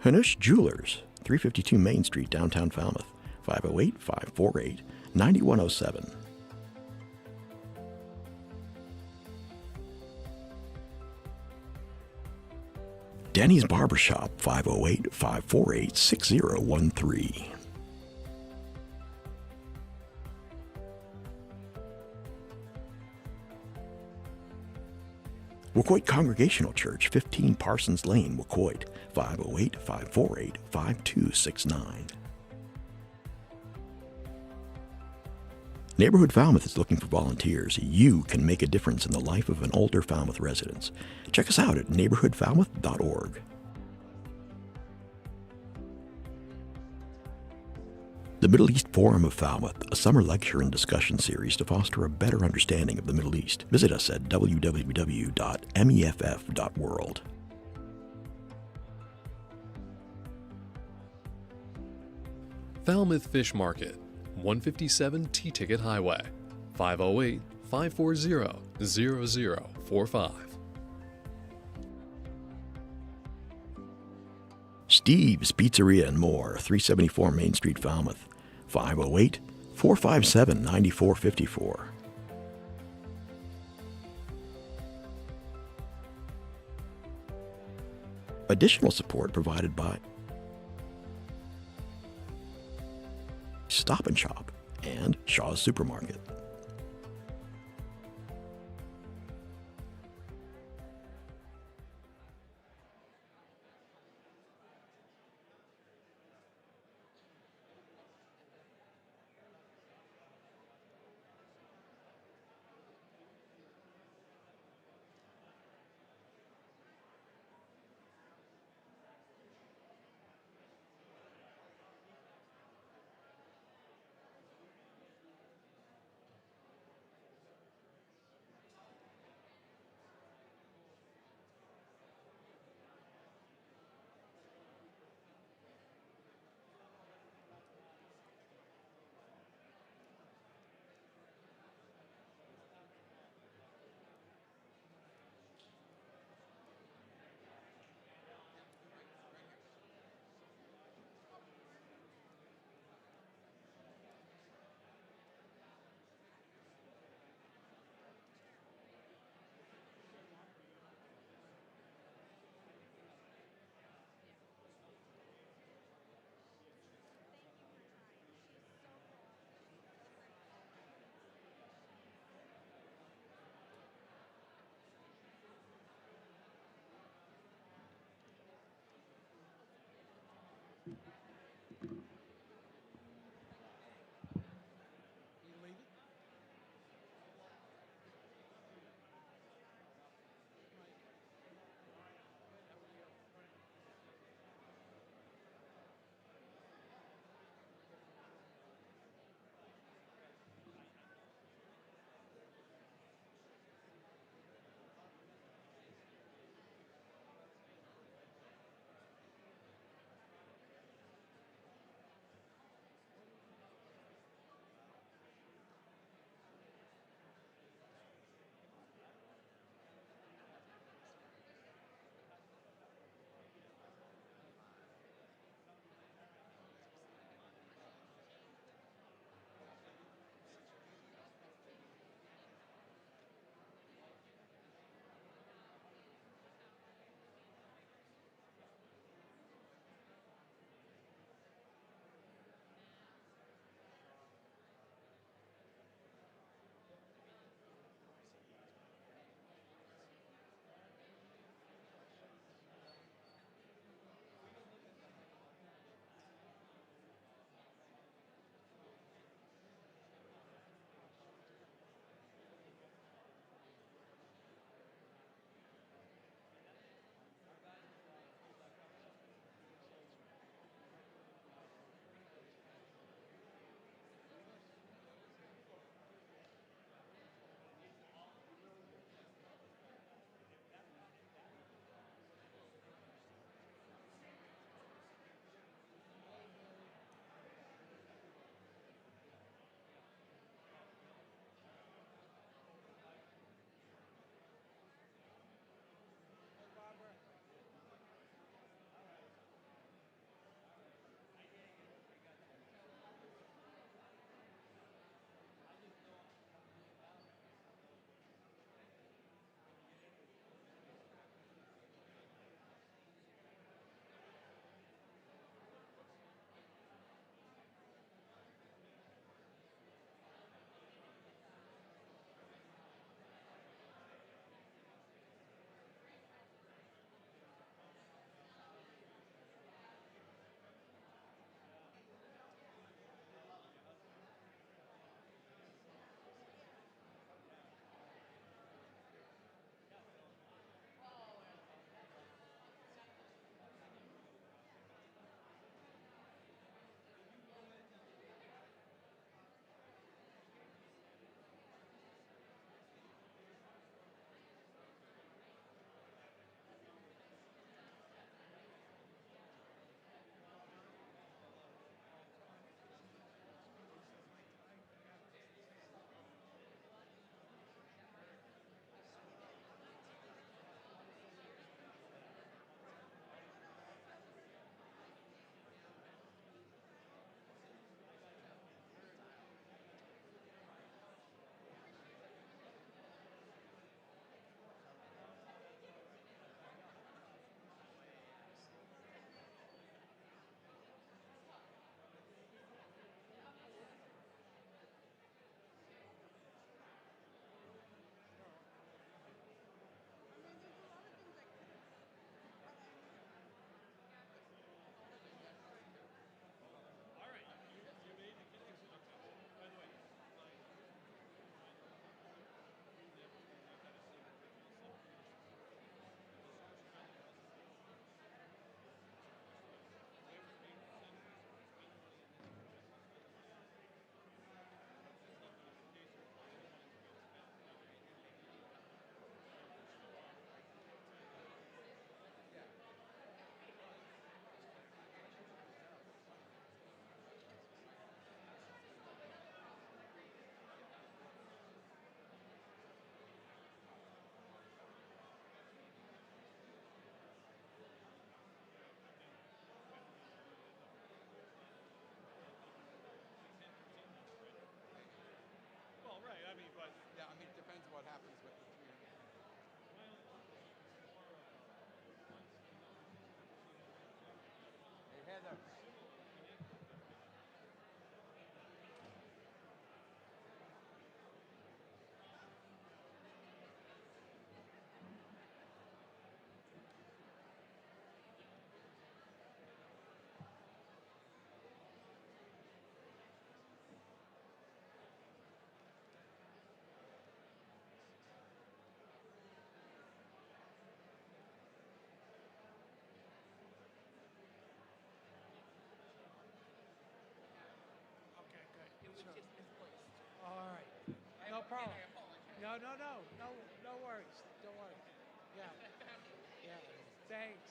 Hanush Jewelers, 352 Main Street, downtown Falmouth, 508-548-9107. Denny's Barbershop, 508-548-6013. Wacoit Congregational Church, 15 Parsons Lane, Wacoit, 508-548-5269. Neighborhood Falmouth is looking for volunteers. You can make a difference in the life of an older Falmouth resident. Check us out at neighborhoodfalmouth.org. The Middle East Forum of Falmouth, a summer lecture and discussion series to foster a better understanding of the Middle East. Visit us at www.meff.world. Falmouth Fish Market, 157 T-Ticket Highway, 508-540-0045. Steve's Pizzeria and More, 374 Main Street, Falmouth, 508-457-9454. Additional support provided by Stop and Shop and Shaw's Supermarket. problem. No worries. Don't worry. Yeah. Yeah. Thanks.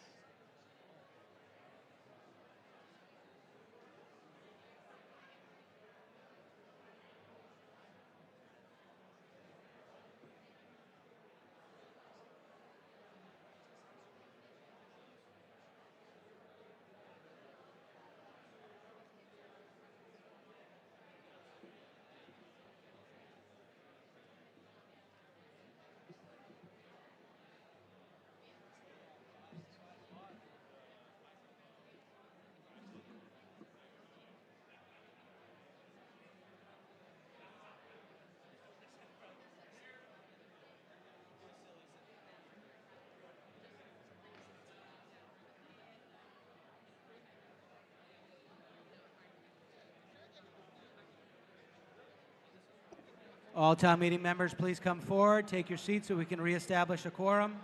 All town meeting members, please come forward, take your seats so we can reestablish a quorum.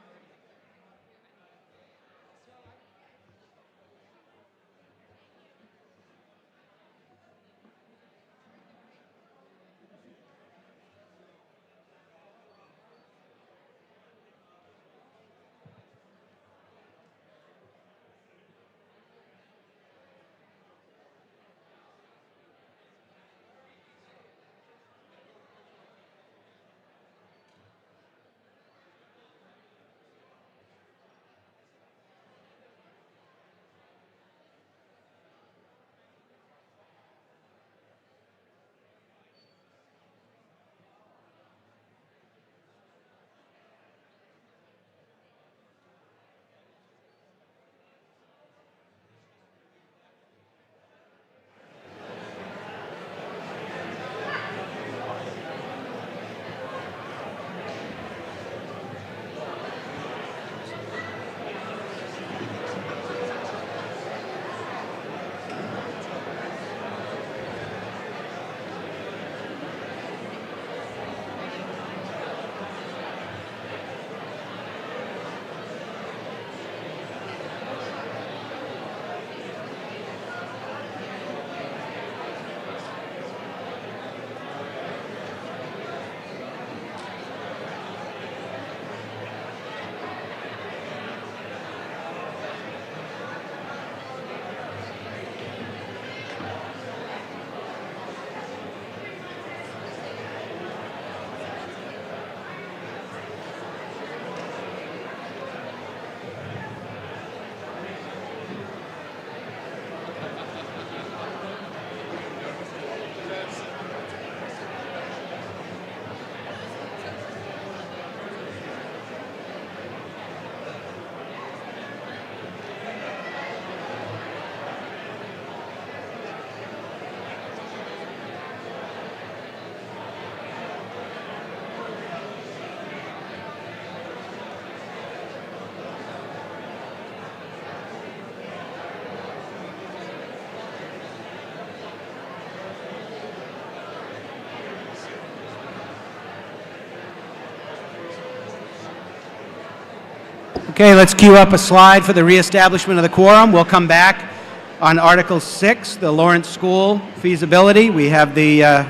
Okay, let's queue up a slide for the reestablishment of the quorum. We'll come back on Article 6, the Lawrence School Feasibility. We have the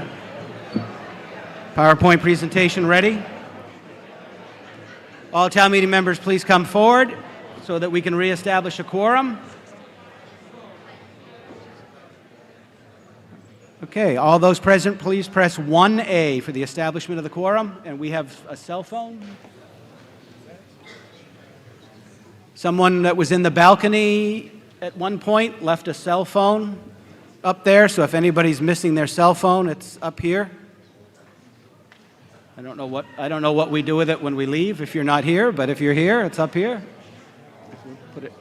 PowerPoint presentation ready. All town meeting members, please come forward so that we can reestablish a quorum. Okay, all those present, please press 1A for the establishment of the quorum. And we have a cell phone. Someone that was in the balcony at one point left a cell phone up there, so if anybody's missing their cell phone, it's up here. I don't know what we do with it when we leave if you're not here, but if you're here, it's up here. Put it.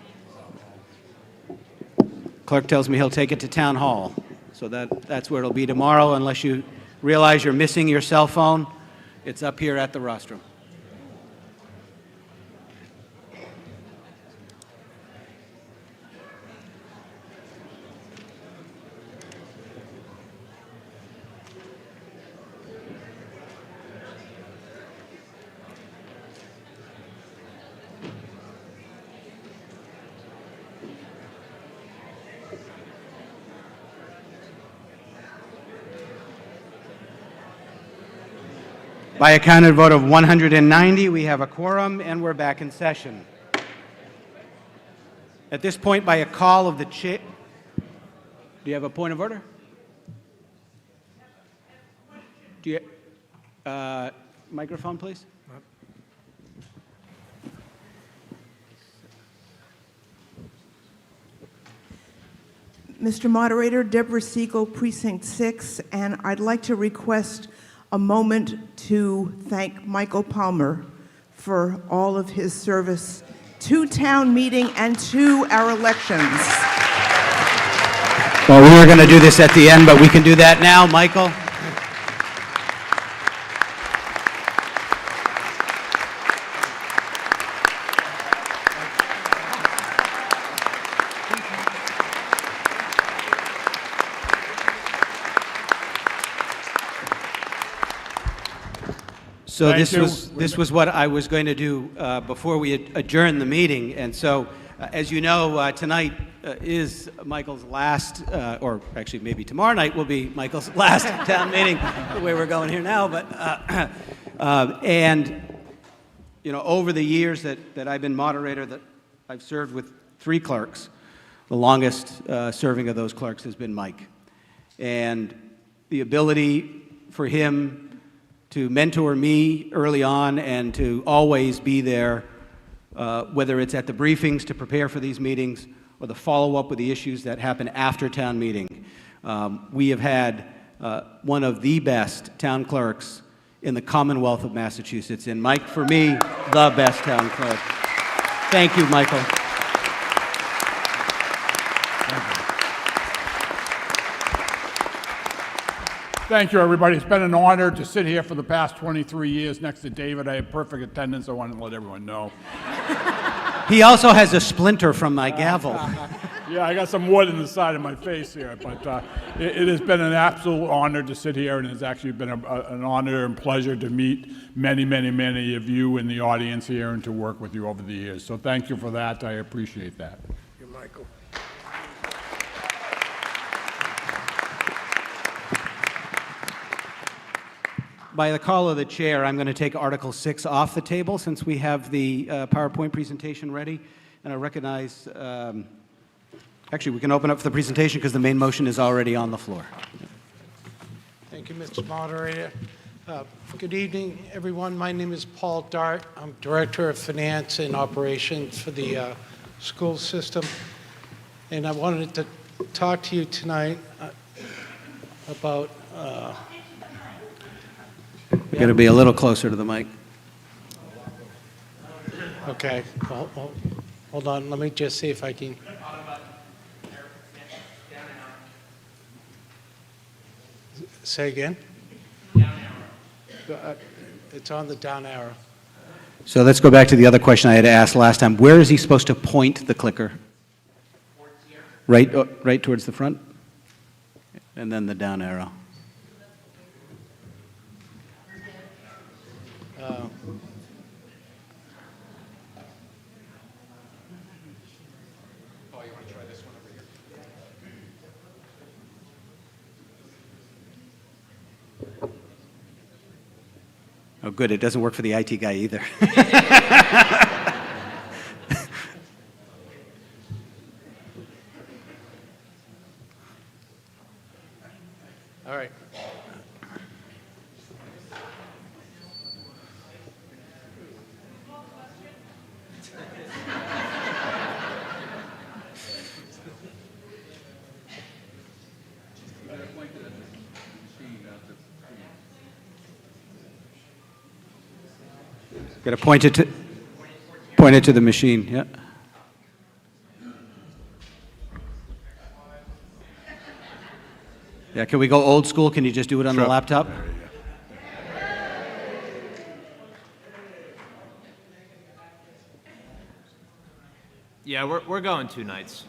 Clerk tells me he'll take it to town hall, so that's where it'll be tomorrow. Unless you realize you're missing your cell phone, it's up here at the rostrum. By a counted vote of 190, we have a quorum, and we're back in session. At this point, by a call of the chair... Do you have a point of order? Do you... microphone, please. Mr. Moderator, Deborah Siegel, Precinct 6, and I'd like to request a moment to thank Michael Palmer for all of his service to town meeting and to our elections. Well, we were going to do this at the end, but we can do that now. Michael? So this was what I was going to do before we adjourn the meeting. And so, as you know, tonight is Michael's last, or actually maybe tomorrow night will be Michael's last town meeting, the way we're going here now. But and you know, over the years that I've been moderator, that I've served with 3 clerks. The longest serving of those clerks has been Mike, and the ability for him to mentor me early on and to always be there, whether it's at the briefings to prepare for these meetings or the follow-up with the issues that happen after town meeting. We have had one of the best town clerks in the Commonwealth of Massachusetts, and Mike, for me, the best town clerk. Thank you, Michael. Thank you, everybody. It's been an honor to sit here for the past 23 years next to David. I had perfect attendance. I wanted to let everyone know. He also has a splinter from my gavel. Yeah, I got some wood in the side of my face here, but it has been an absolute honor to sit here, and it's actually been an honor and pleasure to meet many, many, many of you in the audience here and to work with you over the years. So thank you for that. I appreciate that. You're Michael. By the call of the chair, I'm going to take Article 6 off the table since we have the PowerPoint presentation ready. And I recognize, actually, we can open up for the presentation because the main motion is already on the floor. Thank you, Mr. Moderator. Good evening, everyone. My name is Paul Dart. I'm Director of Finance and Operations for the school system. And I wanted to talk to you tonight about You've got to be a little closer to the mic. Okay. Hold on. Let me just see if I can. Say again? It's on the down arrow. So let's go back to the other question I had asked last time. Where is he supposed to point the clicker? Right towards the front? And then the down arrow. Oh, good. It doesn't work for the IT guy either. All right. Got to point it to the machine. Yeah. Yeah. Can we go old school? Can you just do it on the laptop? Yeah, we're going 2 nights.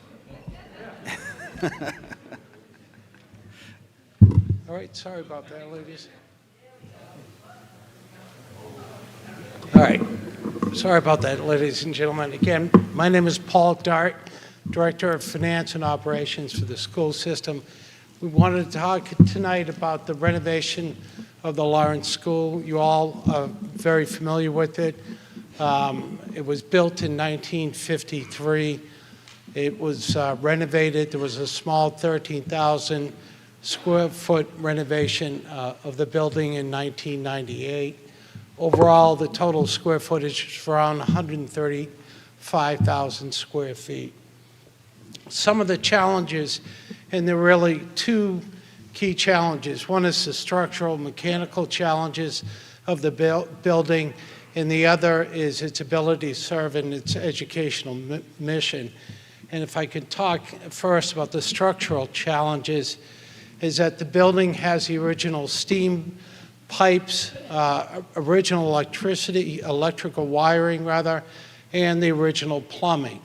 All right. Sorry about that, ladies. All right. Sorry about that, ladies and gentlemen. Again, my name is Paul Dart, Director of Finance and Operations for the school system. We wanted to talk tonight about the renovation of the Lawrence School. You all are very familiar with it. It was built in 1953. It was renovated. There was a small 13,000 square foot renovation of the building in 1998. Overall, the total square footage is around 135,000 square feet. Some of the challenges, and there are really two key challenges. One is the structural mechanical challenges of the building, and the other is its ability to serve in its educational mission. And if I could talk first about the structural challenges, is that the building has the original steam pipes, original electrical wiring rather, and the original plumbing.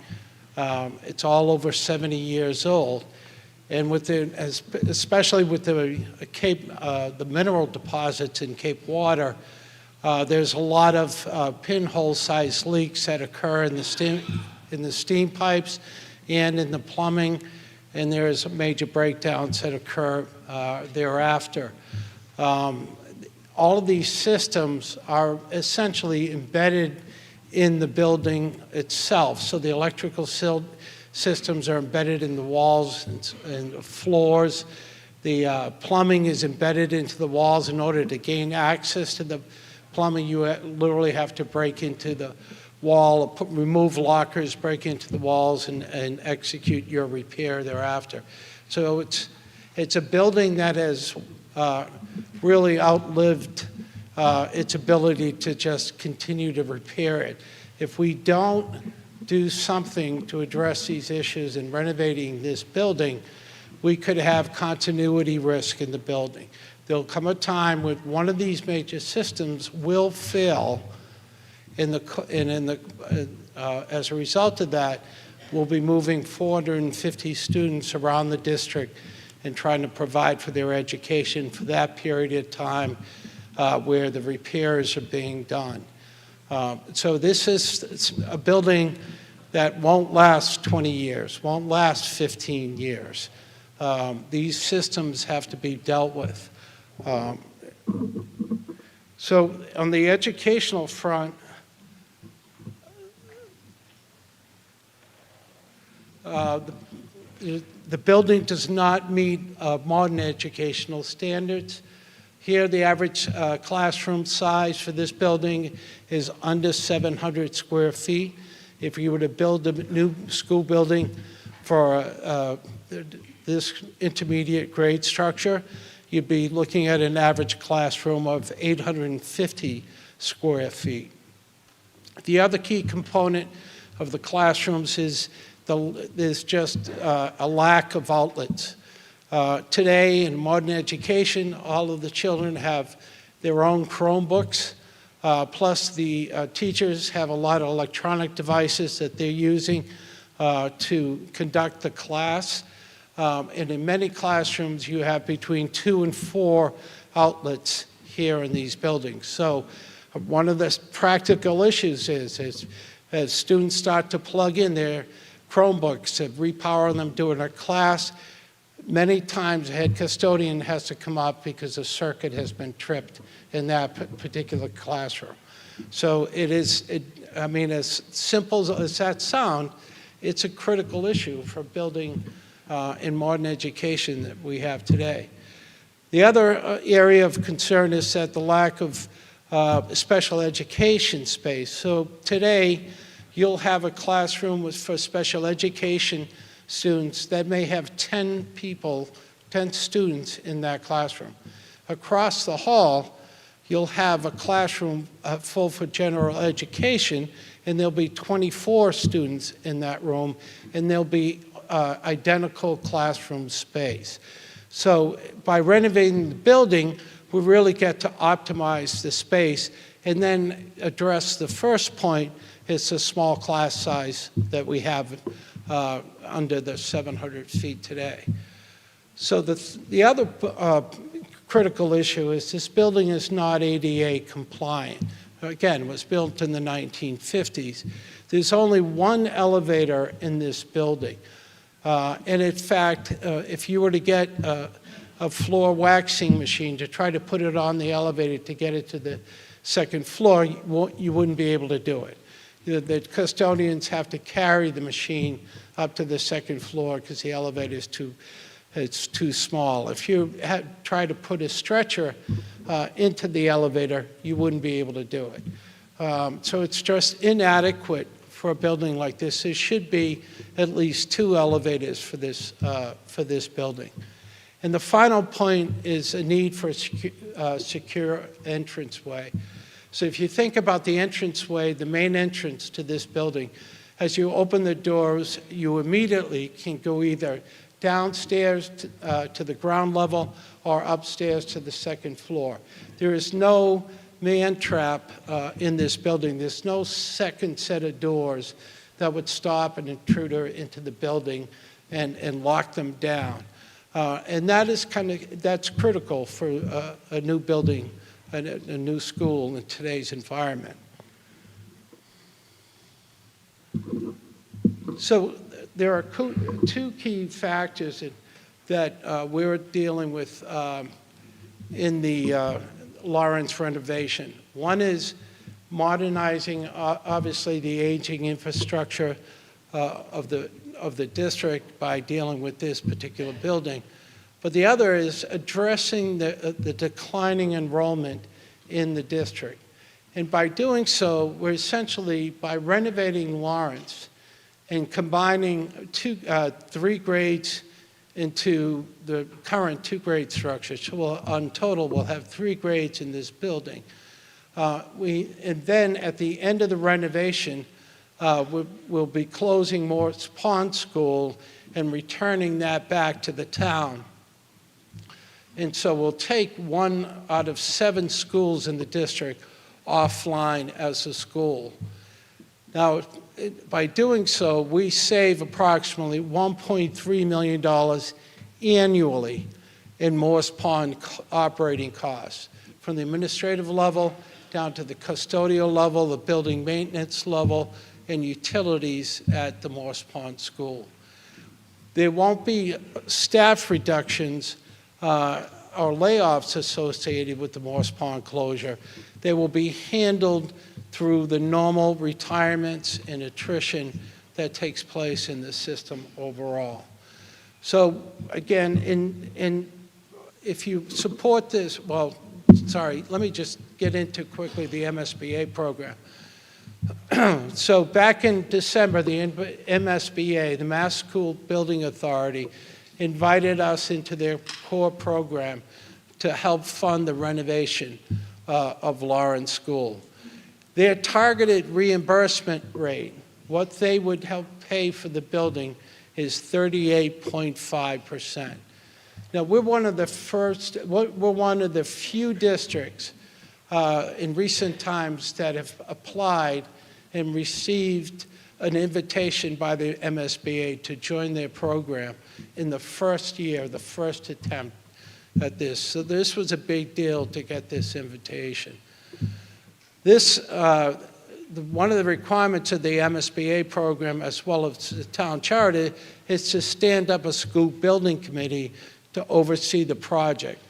It's all over 70 years old. And especially with the mineral deposits in Cape Water, there's a lot of pinhole-sized leaks that occur in the steam pipes and in the plumbing, and there's major breakdowns that occur thereafter. All of these systems are essentially embedded in the building itself. So the electrical systems are embedded in the walls and floors. The plumbing is embedded into the walls. In order to gain access to the plumbing, you literally have to break into the wall, remove lockers, break into the walls, and execute your repair thereafter. So it's a building that has really outlived its ability to just continue to repair it. If we don't do something to address these issues in renovating this building, we could have continuity risk in the building. There'll come a time when one of these major systems will fail, as a result of that, we'll be moving 450 students around the district and trying to provide for their education for that period of time where the repairs are being done. So this is a building that won't last 20 years, won't last 15 years. These systems have to be dealt with. So on the educational front, the building does not meet modern educational standards. Here, the average classroom size for this building is under 700 square feet. If you were to build a new school building for this intermediate grade structure, you'd be looking at an average classroom of 850 square feet. The other key component of the classrooms is there's just a lack of outlets. Today, in modern education, all of the children have their own Chromebooks, plus the teachers have a lot of electronic devices that they're using to conduct the class. And in many classrooms, you have between 2 and 4 outlets here in these buildings. So one of the practical issues is as students start to plug in their Chromebooks to repower them during a class, many times a head custodian has to come up because a circuit has been tripped in that particular classroom. So as simple as that sounds, it's a critical issue for building in modern education that we have today. The other area of concern is that the lack of special education space. So today, you'll have a classroom for special education students that may have 10 students in that classroom. Across the hall, you'll have a classroom full for general education, and there'll be 24 students in that room, and there'll be identical classroom space. So by renovating the building, we really get to optimize the space and then address the first point, is the small class size that we have under the 700 feet today. So the other critical issue is this building is not ADA compliant. Again, it was built in the 1950s. There's only one elevator in this building. And in fact, if you were to get a floor waxing machine to try to put it on the elevator to get it to the second floor, you wouldn't be able to do it. The custodians have to carry the machine up to the second floor because the elevator is too small. If you try to put a stretcher into the elevator, you wouldn't be able to do it. So it's just inadequate for a building like this. There should be at least 2 elevators for this building. And the final point is a need for a secure entranceway. So if you think about the entranceway, the main entrance to this building, as you open the doors, you immediately can go either downstairs to the ground level or upstairs to the second floor. There is no man trap in this building. There's no second set of doors that would stop an intruder into the building and lock them down. And that's critical for a new building, a new school in today's environment. So there are 2 key factors that we're dealing with in the Lawrence renovation. One is modernizing, obviously, the aging infrastructure of the district by dealing with this particular building. But the other is addressing the declining enrollment in the district. And by doing so, we're essentially, by renovating Lawrence and combining 3 grades into the current 2-grade structure, so on total we'll have 3 grades in this building. And then at the end of the renovation, we'll be closing Morse Pond School and returning that back to the town. And so we'll take 1 out of 7 schools in the district offline as a school. Now, by doing so, we save approximately $1.3 million annually in Morse Pond operating costs, from the administrative level down to the custodial level, the building maintenance level, and utilities at the Morse Pond School. There won't be staff reductions or layoffs associated with the Morse Pond closure. They will be handled through the normal retirements and attrition that takes place in the system overall. So again, if you support this, well, sorry, let me just get into quickly the MSBA program. So back in December, the MSBA, the Mass School Building Authority, invited us into their core program to help fund the renovation of Lawrence School. Their targeted reimbursement rate, what they would help pay for the building, is 38.5%. Now, we're one of the few districts in recent times that have applied and received an invitation by the MSBA to join their program in the first year, the first attempt at this. So this was a big deal to get this invitation. This, one of the requirements of the MSBA program, as well as the town charter, is to stand up a school building committee to oversee the project.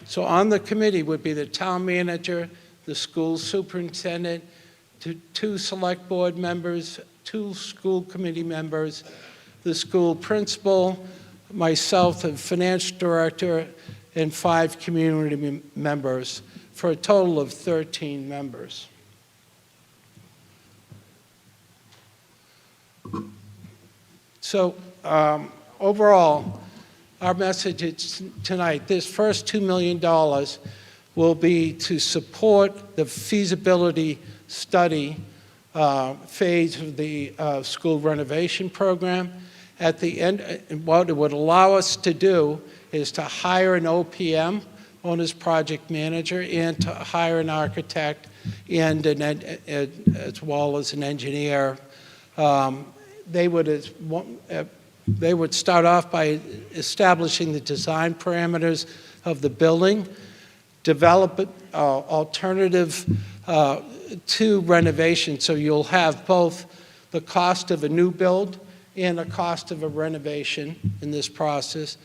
So on the committee would be the town manager, the school superintendent, 2 select board members, 2 school committee members, the school principal, myself, the finance director, and 5 community members, for a total of 13 members. So overall, our message is tonight, this first $2 million will be to support the feasibility study phase of the school renovation program. At the end, what it would allow us to do is to hire an OPM, owner's project manager, and to hire an architect and as well as an engineer. They would start off by establishing the design parameters of the building, develop alternative to renovation, so you'll have both the cost of a new build and a cost of a renovation in this process.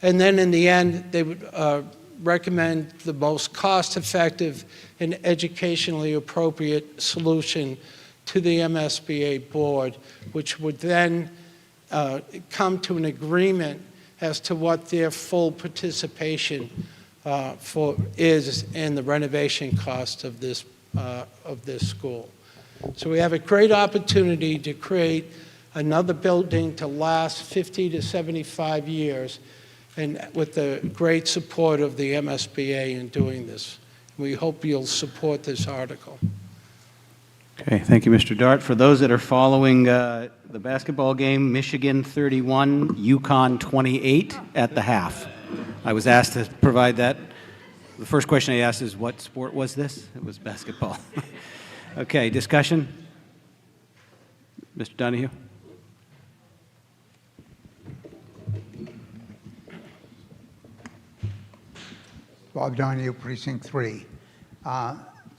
And then in the end, they would recommend the most cost-effective and educationally appropriate solution to the MSBA board, which would then come to an agreement as to what their full participation is in the renovation cost of this school. So we have a great opportunity to create another building to last 50 to 75 years, and with the great support of the MSBA in doing this. We hope you'll support this article. Okay, thank you, Mr. Dart. For those that are following the basketball game, Michigan 31, UConn 28 at the half. I was asked to provide that. The first question I asked is, what sport was this? It was basketball. Okay, discussion? Mr. Donahue? Bob Donahue, Precinct 3.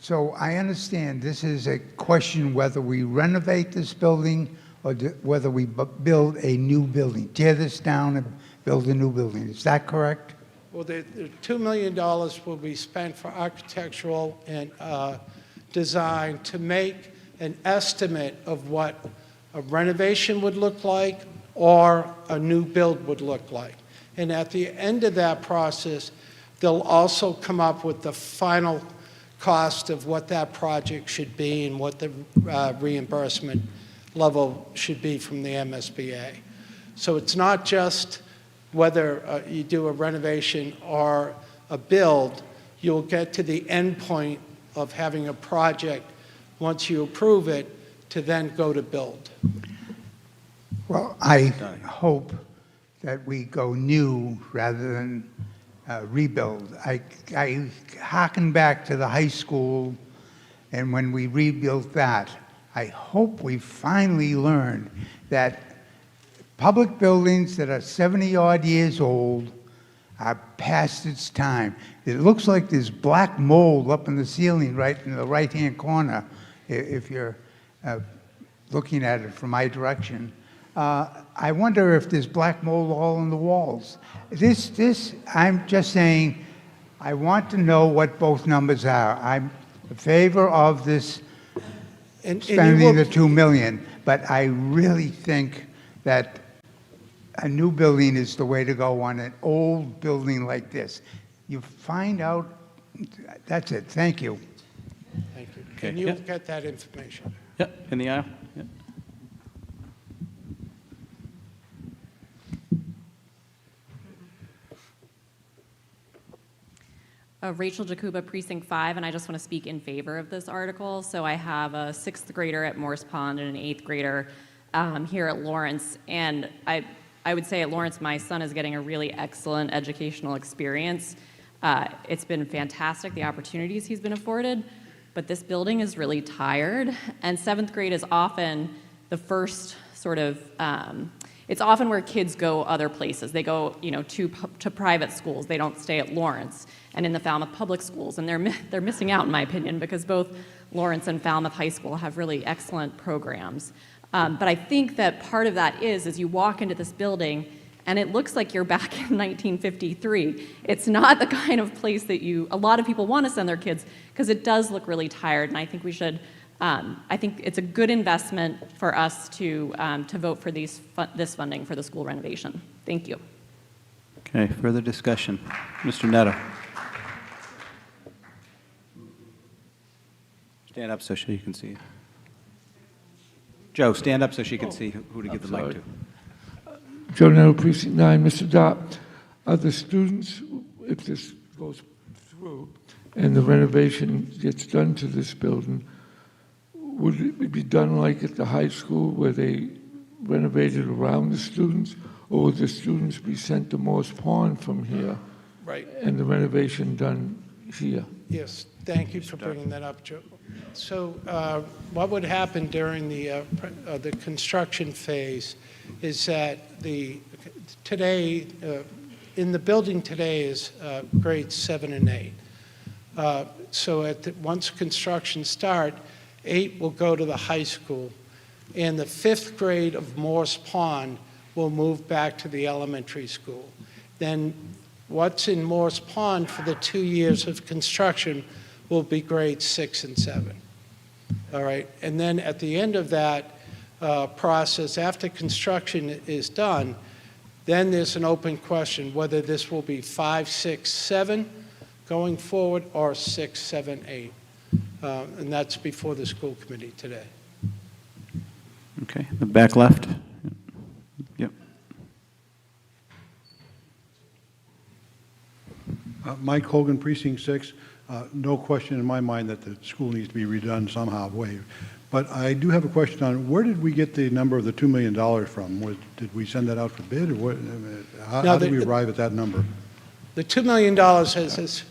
So I understand this is a question whether we renovate this building or whether we build a new building. Tear this down and build a new building. Is that correct? Well, the $2 million will be spent for architectural and design to make an estimate of what a renovation would look like or a new build would look like. And at the end of that process, they'll also come up with the final cost of what that project should be and what the reimbursement level should be from the MSBA. So it's not just whether you do a renovation or a build. You'll get to the end point of having a project once you approve it to then go to build. Well, I hope that we go new rather than rebuild. I harken back to the high school, and when we rebuilt that, I hope we finally learned that public buildings that are 70-odd years old are past its time. It looks like there's black mold up in the ceiling right in the right-hand corner if you're looking at it from my direction. I wonder if there's black mold all in the walls. I'm just saying, I want to know what both numbers are. I'm in favor of this spending the $2 million, but I really think that a new building is the way to go on an old building like this. You find out, that's it. Thank you. Thank you. Okay. Can you get that information? Yep, in the aisle. Yep. Rachel Jakuba, Precinct 5, and I just want to speak in favor of this article. So I have a 6th grader at Morse Pond and an 8th grader here at Lawrence. And I would say at Lawrence, my son is getting a really excellent educational experience. It's been fantastic, the opportunities he's been afforded, but this building is really tired. And 7th grade is often the first sort of, it's often where kids go other places. They go, to private schools. They don't stay at Lawrence and in the Falmouth public schools. And they're missing out, in my opinion, because both Lawrence and Falmouth High School have really excellent programs. But I think that part of that is you walk into this building and it looks like you're back in 1953. It's not the kind of place that a lot of people want to send their kids because it does look really tired. And I think we should, I think it's a good investment for us to vote for this funding for the school renovation. Thank you. Okay, further discussion. Mr. Neto. Stand up so you can see. Joe, stand up so she can see who to give the mic to. Joe Nettle, Precinct 9. Mr. Dott, are the students, if this goes through and the renovation gets done to this building, would it be done like at the high school where they renovated around the students, or would the students be sent to Morse Pond from here? Right. And the renovation done here? Yes, thank you for bringing that up, Joe. So what would happen during the construction phase is that in the building today is grades 7 and 8. So once construction start, 8 will go to the high school, and the 5th grade of Morse Pond will move back to the elementary school. then what's in Morse Pond for the 2 years of construction will be grades 6 and 7. All right, and then at the end of that process, after construction is done, then there's an open question whether this will be 5, 6, 7 going forward or 6, 7, 8. And that's before the school committee today. Okay, the back left. Yep. Mike Hogan, Precinct 6. No question in my mind that the school needs to be redone somehow, way. But I do have a question on where did we get the number of the $2 million from? Did we send that out for bid, or what? How did we arrive at that number? The $2 million is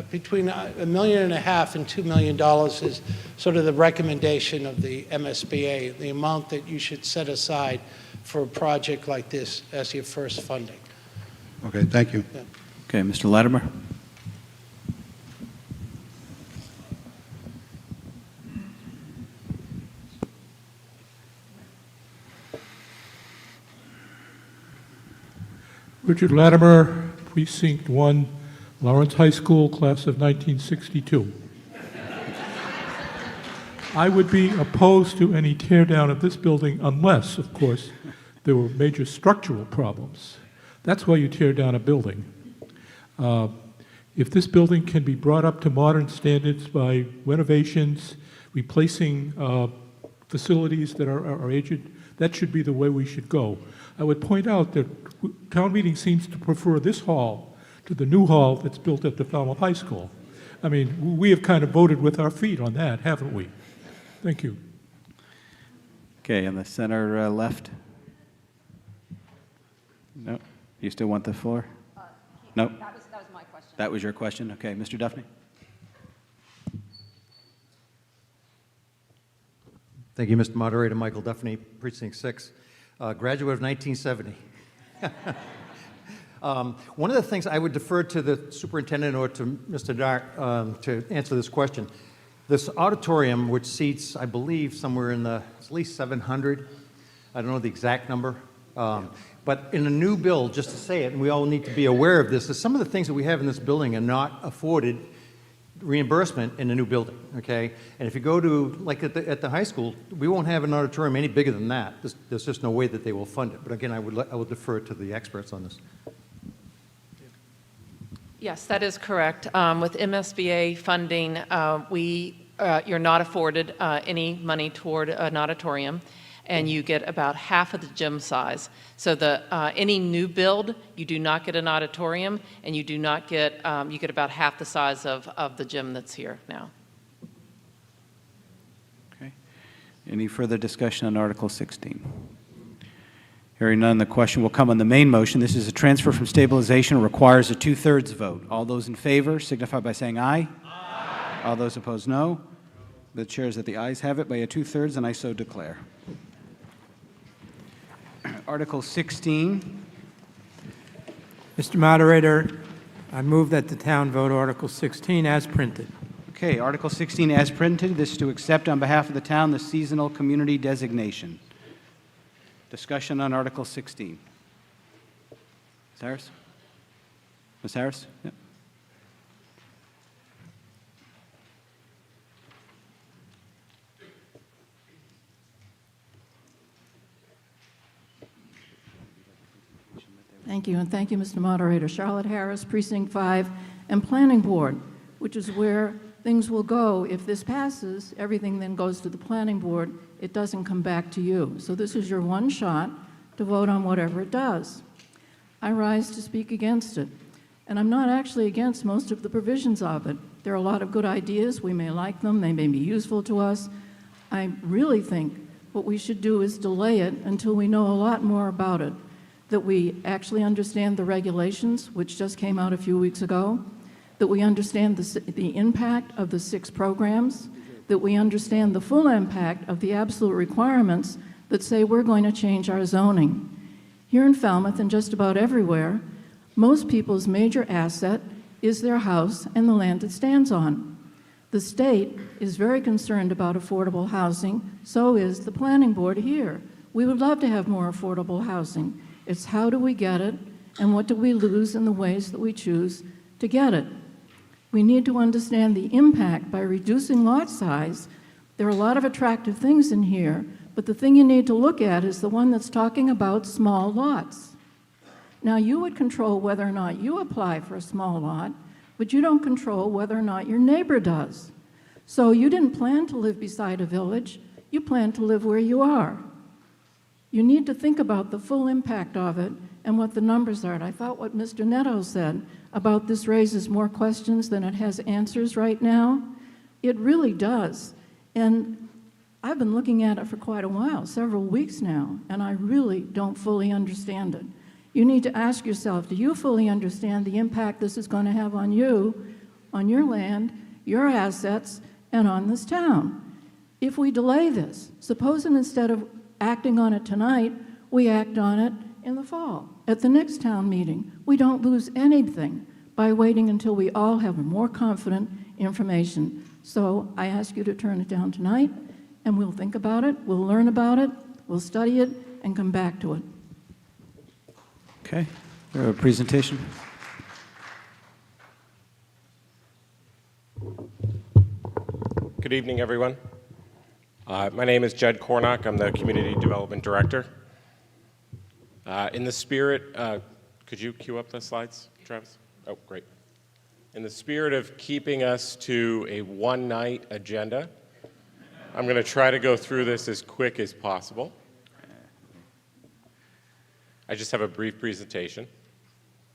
between $1.5 million and $2 million is sort of the recommendation of the MSBA, the amount that you should set aside for a project like this as your first funding. Okay, thank you. Yeah. Okay, Mr. Latimer. Richard Latimer, Precinct 1, Lawrence High School, class of 1962. I would be opposed to any tear down of this building unless, of course, there were major structural problems. That's why you tear down a building. If this building can be brought up to modern standards by renovations, replacing facilities that are aged, that should be the way we should go. I would point out that town meeting seems to prefer this hall to the new hall that's built at the Falmouth High School. I mean, we have kind of voted with our feet on that, haven't we? Thank you. Okay, in the center left. No, you still want the floor? No. That was my question. That was your question? Okay, Mr. Duffney? Thank you, Mr. Moderator. Michael Duffney, Precinct 6, graduate of 1970. One of the things I would defer to the superintendent or to Mr. Dart to answer this question. This auditorium, which seats, I believe, somewhere in the, at least 700, I don't know the exact number, but in a new build, just to say it, and we all need to be aware of this, is some of the things that we have in this building are not afforded reimbursement in a new building, okay? And if you go to, like at the high school, we won't have an auditorium any bigger than that. There's just no way that they will fund it. But again, I would defer to the experts on this. Yes, that is correct. With MSBA funding, you're not afforded any money toward an auditorium, and you get about half of the gym size. So any new build, you do not get an auditorium, and you do not get, you get about half the size of the gym that's here now. Okay. Any further discussion on Article 16? Hearing none, the question will come on the main motion. This is a transfer from stabilization. It requires a 2/3 vote. All those in favor signify by saying aye. Aye. All those opposed, no. The chair is that the ayes have it by a 2/3, and I so declare. Article 16. Mr. Moderator, I move that the town vote Article 16 as printed. Okay, Article 16 as printed. This is to accept on behalf of the town the seasonal community designation. Discussion on Article 16. Ms. Harris? Ms. Harris? Yep. Thank you, and thank you, Mr. Moderator. Charlotte Harris, Precinct 5, and Planning Board, which is where things will go. If this passes, everything then goes to the Planning Board. It doesn't come back to you. So this is your one shot to vote on whatever it does. I rise to speak against it. And I'm not actually against most of the provisions of it. There are a lot of good ideas. We may like them. They may be useful to us. I really think what we should do is delay it until we know a lot more about it, that we actually understand the regulations, which just came out a few weeks ago, that we understand the impact of the 6 programs, that we understand the full impact of the absolute requirements that say we're going to change our zoning. Here in Falmouth and just about everywhere, most people's major asset is their house and the land it stands on. The state is very concerned about affordable housing, so is the Planning Board here. We would love to have more affordable housing. It's how do we get it, and what do we lose in the ways that we choose to get it. We need to understand the impact by reducing lot size. There are a lot of attractive things in here, but the thing you need to look at is the one that's talking about small lots. Now, you would control whether or not you apply for a small lot, but you don't control whether or not your neighbor does. So you didn't plan to live beside a village, you plan to live where you are. You need to think about the full impact of it and what the numbers are. And I thought what Mr. Neto said about this raises more questions than it has answers right now. It really does. And I've been looking at it for quite a while, several weeks now, and I really don't fully understand it. You need to ask yourself, do you fully understand the impact this is going to have on you, on your land, your assets, and on this town? If we delay this, supposing instead of acting on it tonight, we act on it in the fall, at the next town meeting. We don't lose anything by waiting until we all have more confident information. So I ask you to turn it down tonight, and we'll think about it, we'll learn about it, we'll study it, and come back to it. Okay, a presentation. Good evening, everyone. My name is Jed Cornock. I'm the Community Development Director. In the spirit, could you cue up the slides, Travis? Oh, great. In the spirit of keeping us to a one-night agenda, I'm going to try to go through this as quick as possible. I just have a brief presentation.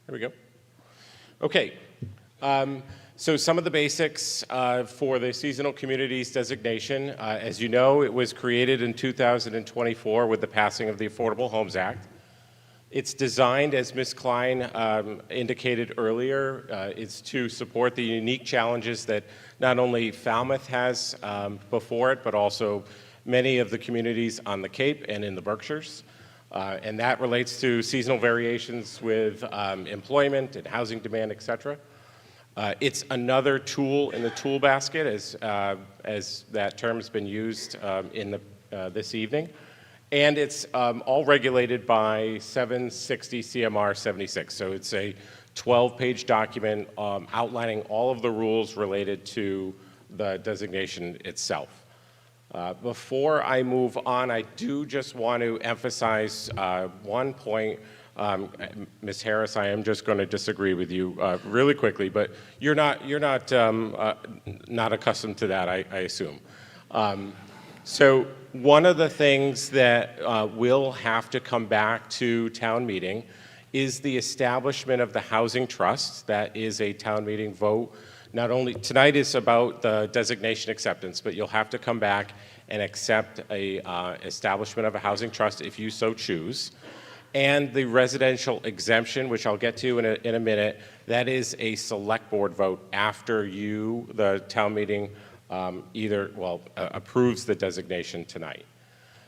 There we go. Okay. So some of the basics for the Seasonal Communities designation. As you know, it was created in 2024 with the passing of the Affordable Homes Act. It's designed, as Ms. Klein indicated earlier, it's to support the unique challenges that not only Falmouth has before it, but also many of the communities on the Cape and in the Berkshires. And that relates to seasonal variations with employment and housing demand, et cetera. It's another tool in the tool basket, as that term has been used this evening. And it's all regulated by 760 CMR 76. So it's a 12-page document outlining all of the rules related to the designation itself. Before I move on, I do just want to emphasize one point. Ms. Harris, I am just going to disagree with you really quickly, but you're not accustomed to that, I assume. So one of the things that will have to come back to town meeting is the establishment of the housing trust. That is a town meeting vote. Not only tonight is about the designation acceptance, but you'll have to come back and accept a establishment of a housing trust if you so choose. And the residential exemption, which I'll get to in a minute, that is a select board vote after the town meeting, approves the designation tonight.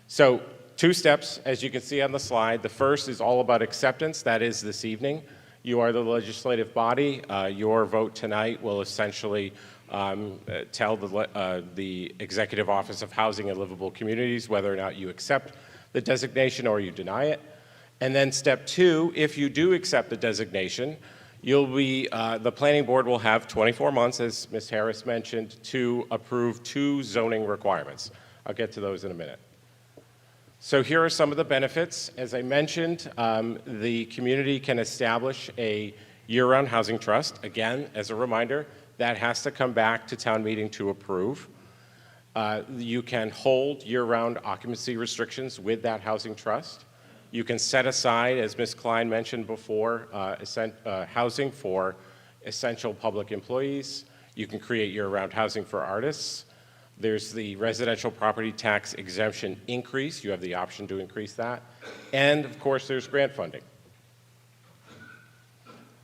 So 2 steps, as you can see on the slide. The first is all about acceptance. That is this evening. You are the legislative body. Your vote tonight will essentially tell the Executive Office of Housing and Livable Communities whether or not you accept the designation or you deny it. And then step 2, if you do accept the designation, the planning board will have 24 months, as Ms. Harris mentioned, to approve 2 zoning requirements. I'll get to those in a minute. So here are some of the benefits. As I mentioned, the community can establish a year-round housing trust. Again, as a reminder, that has to come back to town meeting to approve. You can hold year-round occupancy restrictions with that housing trust. You can set aside, as Ms. Klein mentioned before, housing for essential public employees. You can create year-round housing for artists. There's the residential property tax exemption increase. You have the option to increase that. And of course, there's grant funding.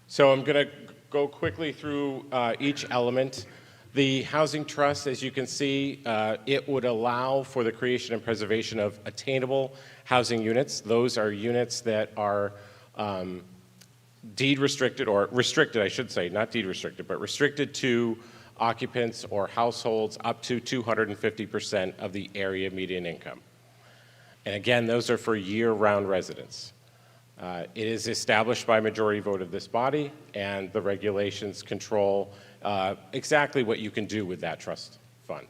So I'm going to go quickly through each element. The housing trust, as you can see, it would allow for the creation and preservation of attainable housing units. Those are units that are deed restricted, or restricted, I should say, not deed restricted, but restricted to occupants or households up to 250% of the area median income. And again, those are for year-round residents. It is established by majority vote of this body, and the regulations control exactly what you can do with that trust fund.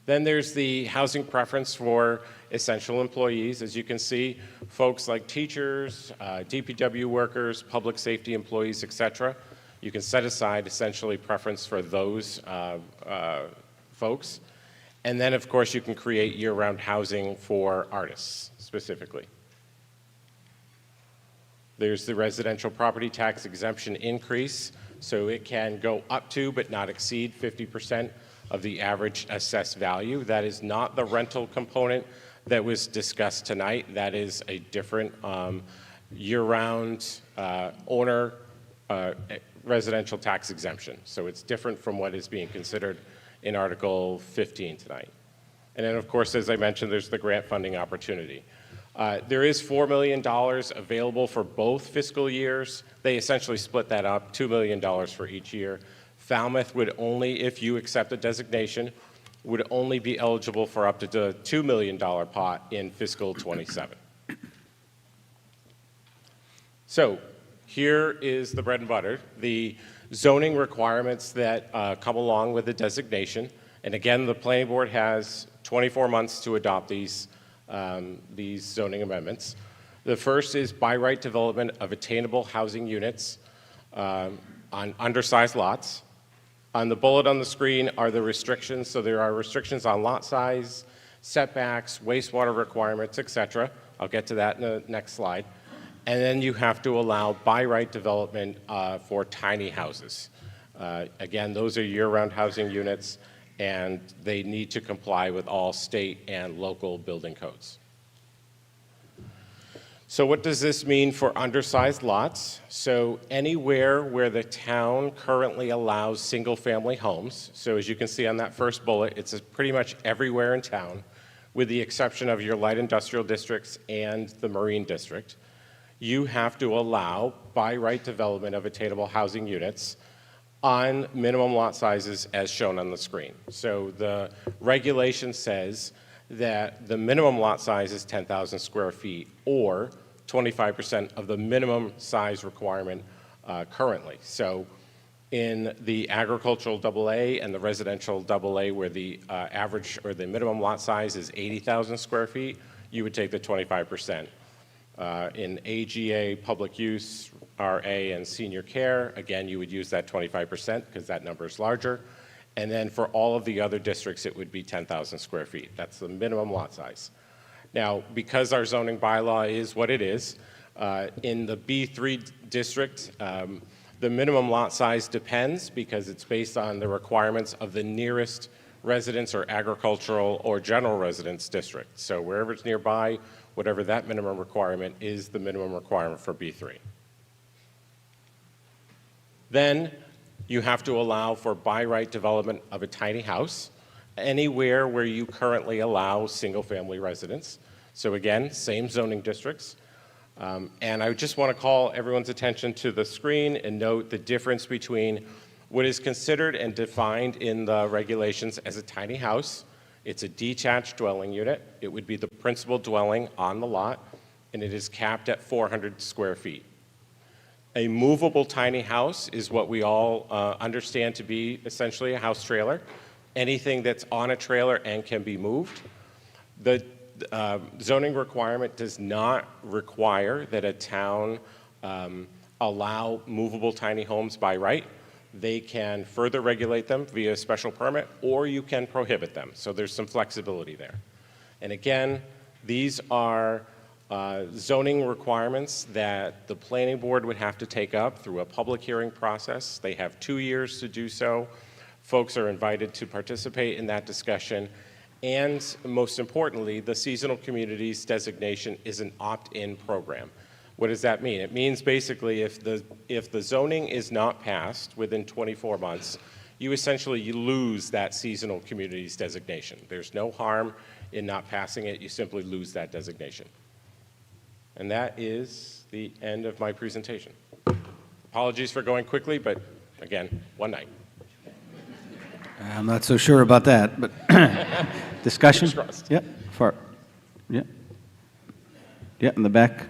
Then there's the housing preference for essential employees. As you can see, folks like teachers, DPW workers, public safety employees, et cetera. You can set aside essentially preference for those folks. And then, of course, you can create year-round housing for artists specifically. There's the residential property tax exemption increase, so it can go up to but not exceed 50% of the average assessed value. That is not the rental component that was discussed tonight. That is a different year-round owner residential tax exemption. So it's different from what is being considered in Article 15 tonight. And then, of course, as I mentioned, there's the grant funding opportunity. There is $4 million available for both fiscal years. They essentially split that up, $2 million for each year. Falmouth would only, if you accept a designation, would only be eligible for up to the $2 million pot in fiscal 27. So here is the bread and butter, the zoning requirements that come along with the designation. And again, the planning board has 24 months to adopt these zoning amendments. The first is by right development of attainable housing units on undersized lots. On the bullet on the screen are the restrictions. So there are restrictions on lot size, setbacks, wastewater requirements, et cetera. I'll get to that in the next slide. And then you have to allow by right development for tiny houses. Again, those are year-round housing units, and they need to comply with all state and local building codes. So what does this mean for undersized lots? So anywhere where the town currently allows single-family homes, so as you can see on that first bullet, it's pretty much everywhere in town, with the exception of your light industrial districts and the marine district, you have to allow by right development of attainable housing units on minimum lot sizes as shown on the screen. So the regulation says that the minimum lot size is 10,000 square feet or 25% of the minimum size requirement currently. So in the agricultural AA and the residential AA, where the average or the minimum lot size is 80,000 square feet, you would take the 25%. In AGA, public use, RA, and senior care, again, you would use that 25% because that number is larger. And then for all of the other districts, it would be 10,000 square feet. That's the minimum lot size. Now, because our zoning bylaw is what it is, in the B3 district, the minimum lot size depends because it's based on the requirements of the nearest residence or agricultural or general residence district. So wherever it's nearby, whatever that minimum requirement is the minimum requirement for B3. Then you have to allow for by right development of a tiny house anywhere where you currently allow single-family residence. So again, same zoning districts. And I just want to call everyone's attention to the screen and note the difference between what is considered and defined in the regulations as a tiny house. It's a detached dwelling unit. It would be the principal dwelling on the lot, and it is capped at 400 square feet. A movable tiny house is what we all understand to be essentially a house trailer. Anything that's on a trailer and can be moved. The zoning requirement does not require that a town allow movable tiny homes by right. They can further regulate them via a special permit, or you can prohibit them. So there's some flexibility there. And again, these are zoning requirements that the planning board would have to take up through a public hearing process. They have 2 years to do so. Folks are invited to participate in that discussion. And most importantly, the seasonal communities designation is an opt-in program. What does that mean? It means basically if the zoning is not passed within 24 months, you essentially lose that seasonal communities designation. There's no harm in not passing it. You simply lose that designation. And that is the end of my presentation. Apologies for going quickly, but again, one night. I'm not so sure about that, but discussion? Yeah, yeah, in the back.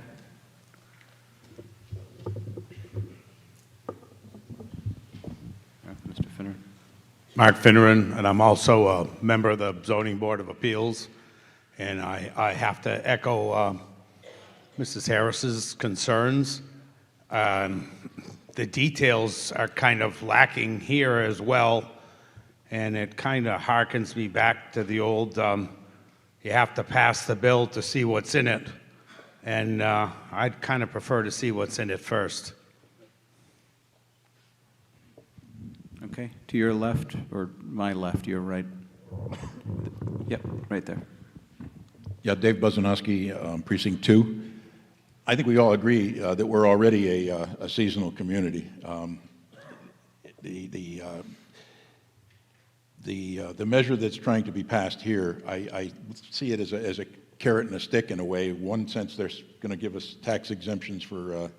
Mark Finneran, and I'm also a member of the Zoning Board of Appeals. And I have to echo Mrs. Harris's concerns. The details are kind of lacking here as well, and it kind of harkens me back to the old, you have to pass the bill to see what's in it. And I'd kind of prefer to see what's in it first. Okay, to your left, or my left, your right? Yep, right there. Yeah, Dave Buzanowski, Precinct 2. I think we all agree that we're already a seasonal community. The measure that's trying to be passed here, I see it as a carrot and a stick in a way. In one sense, they're going to give us tax exemptions for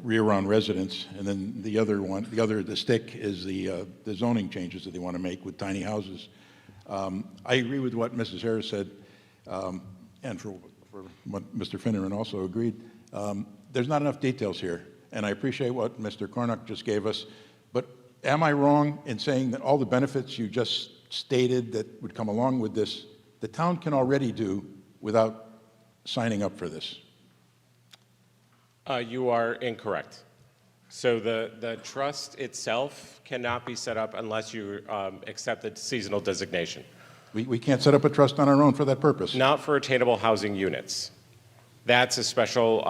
year-round residents, and then the stick is the zoning changes that they want to make with tiny houses. I agree with what Mrs. Harris said, and for what Mr. Finneran also agreed. There's not enough details here, and I appreciate what Mr. Cornuck just gave us, but am I wrong in saying that all the benefits you just stated that would come along with this, the town can already do without signing up for this? You are incorrect. So the trust itself cannot be set up unless you accept the seasonal designation. We can't set up a trust on our own for that purpose? Not for attainable housing units. That's a special,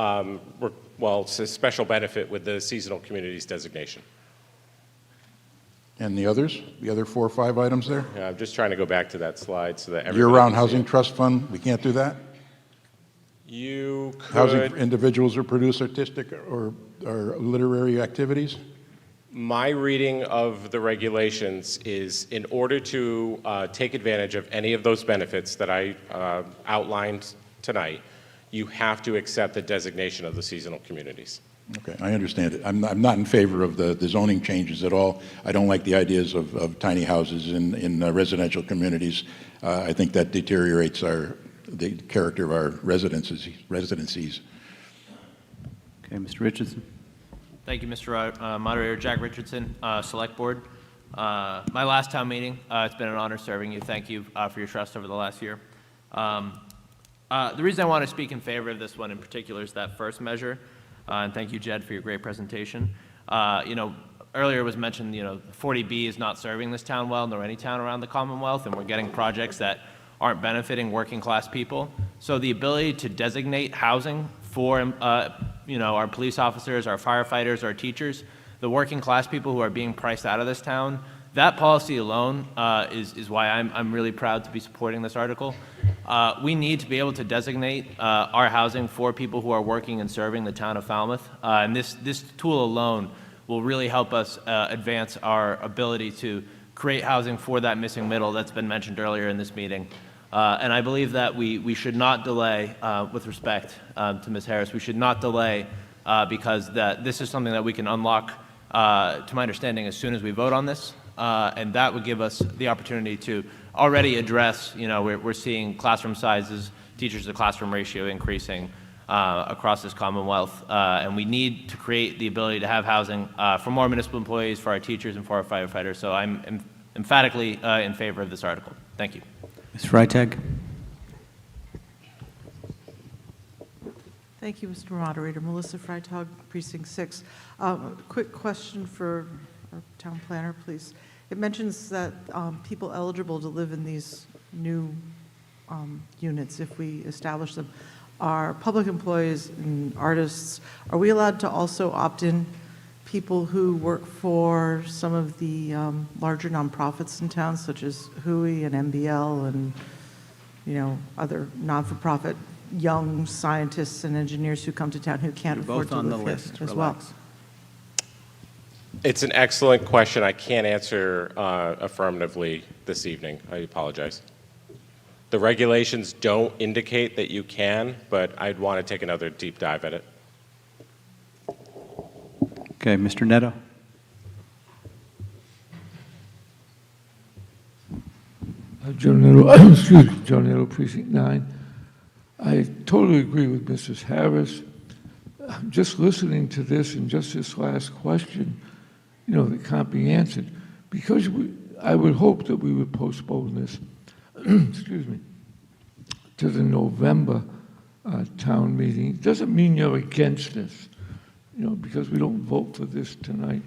it's a special benefit with the seasonal communities designation. And the others? The other 4 or 5 items there? Yeah, I'm just trying to go back to that slide so that everybody Year-round can see housing it. trust fund, we can't do that? You could. Housing for individuals who produce artistic or literary activities? My reading of the regulations is in order to take advantage of any of those benefits that I outlined tonight, you have to accept the designation of the seasonal communities. Okay, I understand it. I'm not in favor of the zoning changes at all. I don't like the ideas of tiny houses in residential communities. I think that deteriorates the character of our residencies. Okay, Mr. Richardson. Thank you, Mr. Moderator. Jack Richardson, Select Board. My last town meeting, it's been an honor serving you. Thank you for your trust over the last year. The reason I want to speak in favor of this one in particular is that first measure. And thank you, Jed, for your great presentation. Earlier it was mentioned, 40B is not serving this town well, nor any town around the Commonwealth, and we're getting projects that aren't benefiting working class people. So the ability to designate housing for our police officers, our firefighters, our teachers, the working class people who are being priced out of this town, that policy alone is why I'm really proud to be supporting this article. We need to be able to designate our housing for people who are working and serving the town of Falmouth. And this tool alone will really help us advance our ability to create housing for that missing middle that's been mentioned earlier in this meeting. And I believe that we should not delay, with respect to Ms. Harris, we should not delay because this is something that we can unlock, to my understanding, as soon as we vote on this. And that would give us the opportunity to already address, we're seeing classroom sizes, teachers to classroom ratio increasing across this Commonwealth. And we need to create the ability to have housing for more municipal employees, for our teachers, and for our firefighters. So I'm emphatically in favor of this article. Thank you. Ms. Freitag. Thank you, Mr. Moderator. Melissa Freitag, Precinct 6. Quick question for our town planner, please. It mentions that people eligible to live in these new units, if we establish them, are public employees and artists. Are we allowed to also opt in people who work for some of the larger nonprofits in town, such as WHOI and M.G.L. and other non-for-profit young scientists and engineers who come to town who can't afford to live here as well? It's an excellent question. I can't answer affirmatively this evening. I apologize. The regulations don't indicate that you can, but I'd want to take another deep dive at it. Okay, Mr. Netto. Joe Netto, excuse me, Joe Netto, Precinct 9. I totally agree with Mrs. Harris. Just listening to this and just this last question, that can't be answered. because I would hope that we would postpone this, excuse me, to the November town meeting. Doesn't mean you're against this, because we don't vote for this tonight.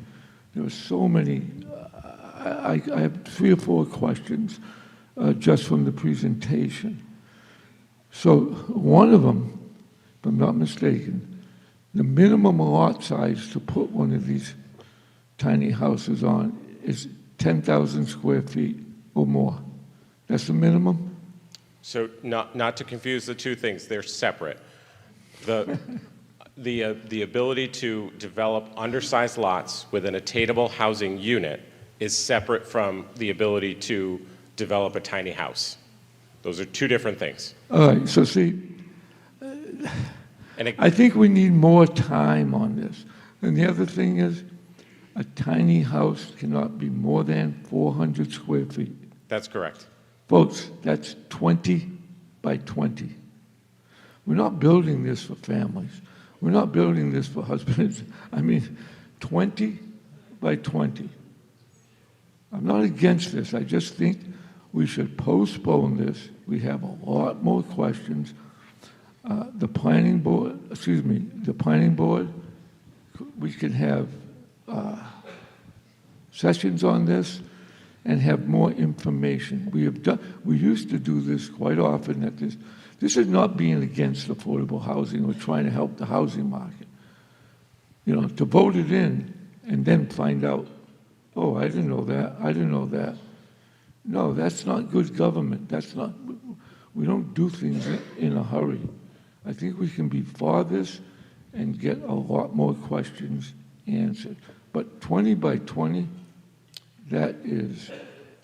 There are so many, I have 3 or 4 questions just from the presentation. So one of them, if I'm not mistaken, the minimum lot size to put one of these tiny houses on is 10,000 square feet or more. That's the minimum? So not to confuse the two things, they're separate. The ability to develop undersized lots within a attainable housing unit is separate from the ability to develop a tiny house. Those are 2 different things. All right, so see, I think we need more time on this. And the other thing is, a tiny house cannot be more than 400 square feet. That's correct. Folks, that's 20 by 20. We're not building this for families. We're not building this for husbands. I mean, 20 by 20. I'm not against this. I just think we should postpone this. We have a lot more questions. The planning board, we can have sessions on this and have more information. We used to do this quite often. This is not being against affordable housing. We're trying to help the housing market. To vote it in and then find out, oh, I didn't know that. I didn't know that. No, that's not good government. We don't do things in a hurry. I think we can be for this and get a lot more questions answered. But 20 by 20, that is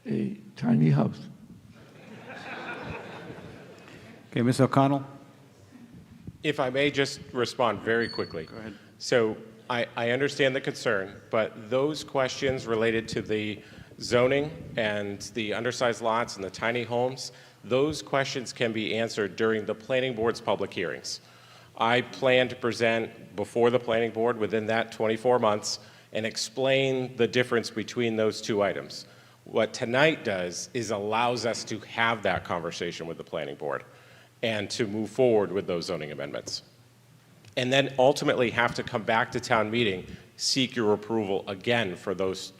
a tiny house. Okay, Ms. O'Connell? If I may just respond very quickly. Go ahead. So I understand the concern, but those questions related to the zoning and the undersized lots and the tiny homes, those questions can be answered during the planning board's public hearings. I plan to present before the planning board within that 24 months and explain the difference between those 2 items. What tonight does is allows us to have that conversation with the planning board and to move forward with those zoning amendments. And then ultimately have to come back to town meeting, seek your approval again for those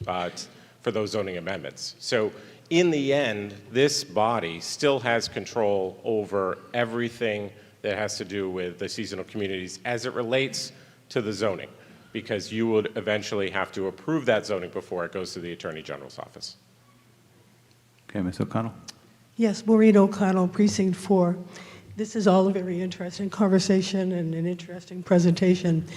zoning amendments. So in the end, this body still has control over everything that has to do with the seasonal communities as it relates to the zoning, because you would eventually have to approve that zoning before it goes to the Attorney General's office. Okay, Ms. O'Connell? Yes, Maureen O'Connell, Precinct 4. This is all a very interesting conversation and an interesting presentation.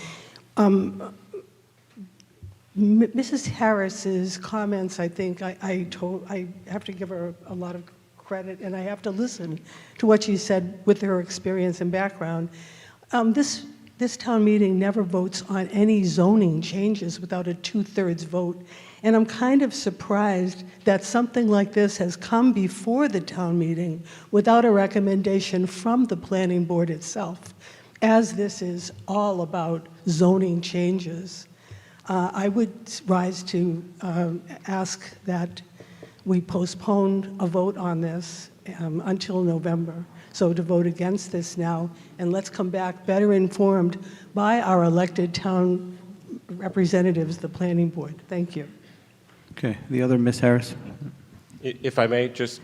Mrs. Harris's comments, I think I have to give her a lot of credit, and I have to listen to what she said with her experience and background. This town meeting never votes on any zoning changes without a 2/3 vote. And I'm kind of surprised that something like this has come before the town meeting without a recommendation from the planning board itself, as this is all about zoning changes. I would rise to ask that we postpone a vote on this until November. So to vote against this now, and let's come back better informed by our elected town representatives, the planning board. Thank you. Okay, the other, Ms. Harris? If I may, just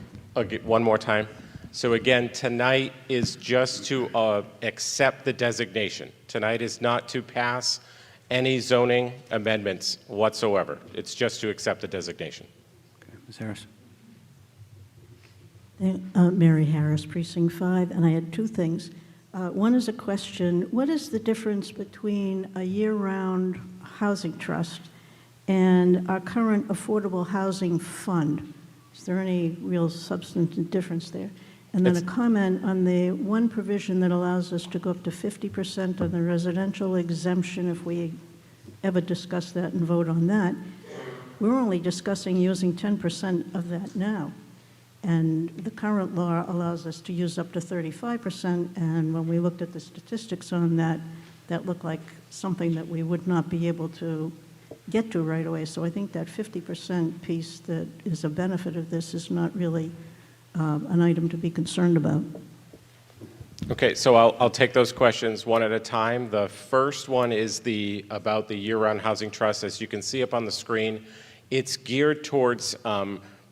one more time. So again, tonight is just to accept the designation. Tonight is not to pass any zoning amendments whatsoever. It's just to accept the designation. Okay, Ms. Harris? Mary Harris, Precinct 5, and I had 2 things. One is a question: what is the difference between a year-round housing trust and our current affordable housing fund? Is there any real substantive difference there? And then a comment on the one provision that allows us to go up to 50% on the residential exemption if we ever discuss that and vote on that. We're only discussing using 10% of that now. And the current law allows us to use up to 35%, and when we looked at the statistics on that, that looked like something that we would not be able to get to right away. So I think that 50% piece that is a benefit of this is not really an item to be concerned about. Okay, so I'll take those questions one at a time. The first one is about the year-round housing trust. As you can see up on the screen, it's geared towards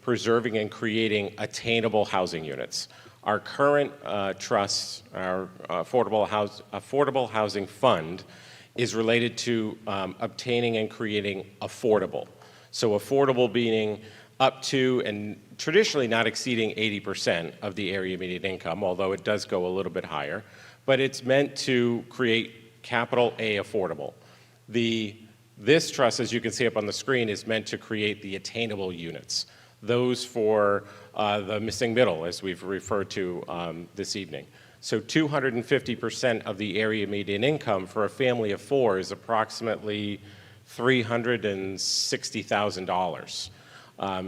preserving and creating attainable housing units. Our current trust, our affordable housing fund, is related to obtaining and creating affordable. So affordable being up to and traditionally not exceeding 80% of the area median income, although it does go a little bit higher, but it's meant to create capital A affordable. This trust, as you can see up on the screen, is meant to create the attainable units, those for the missing middle, as we've referred to this evening. So 250% of the area median income for a family of four is approximately $360,000.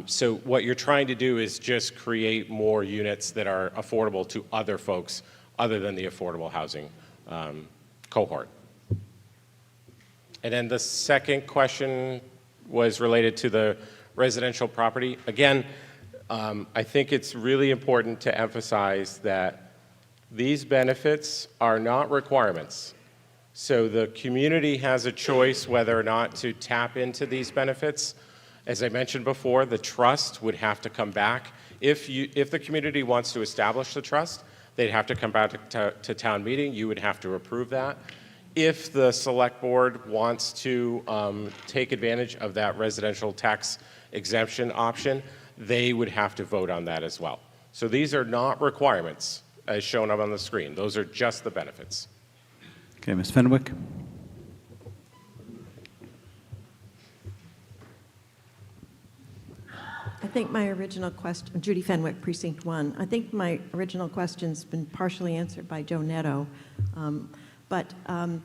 So what you're trying to do is just create more units that are affordable to other folks other than the affordable housing cohort. And then the second question was related to the residential property. Again, I think it's really important to emphasize that these benefits are not requirements. So the community has a choice whether or not to tap into these benefits. As I mentioned before, the trust would have to come back. If the community wants to establish the trust, they'd have to come back to town meeting. You would have to approve that. If the select board wants to take advantage of that residential tax exemption option, they would have to vote on that as well. So these are not requirements as shown up on the screen. Those are just the benefits. Okay, Ms. Fenwick. I think my original question, Judy Fenwick, Precinct 1. I think my original question's been partially answered by Joe Netto, but I'm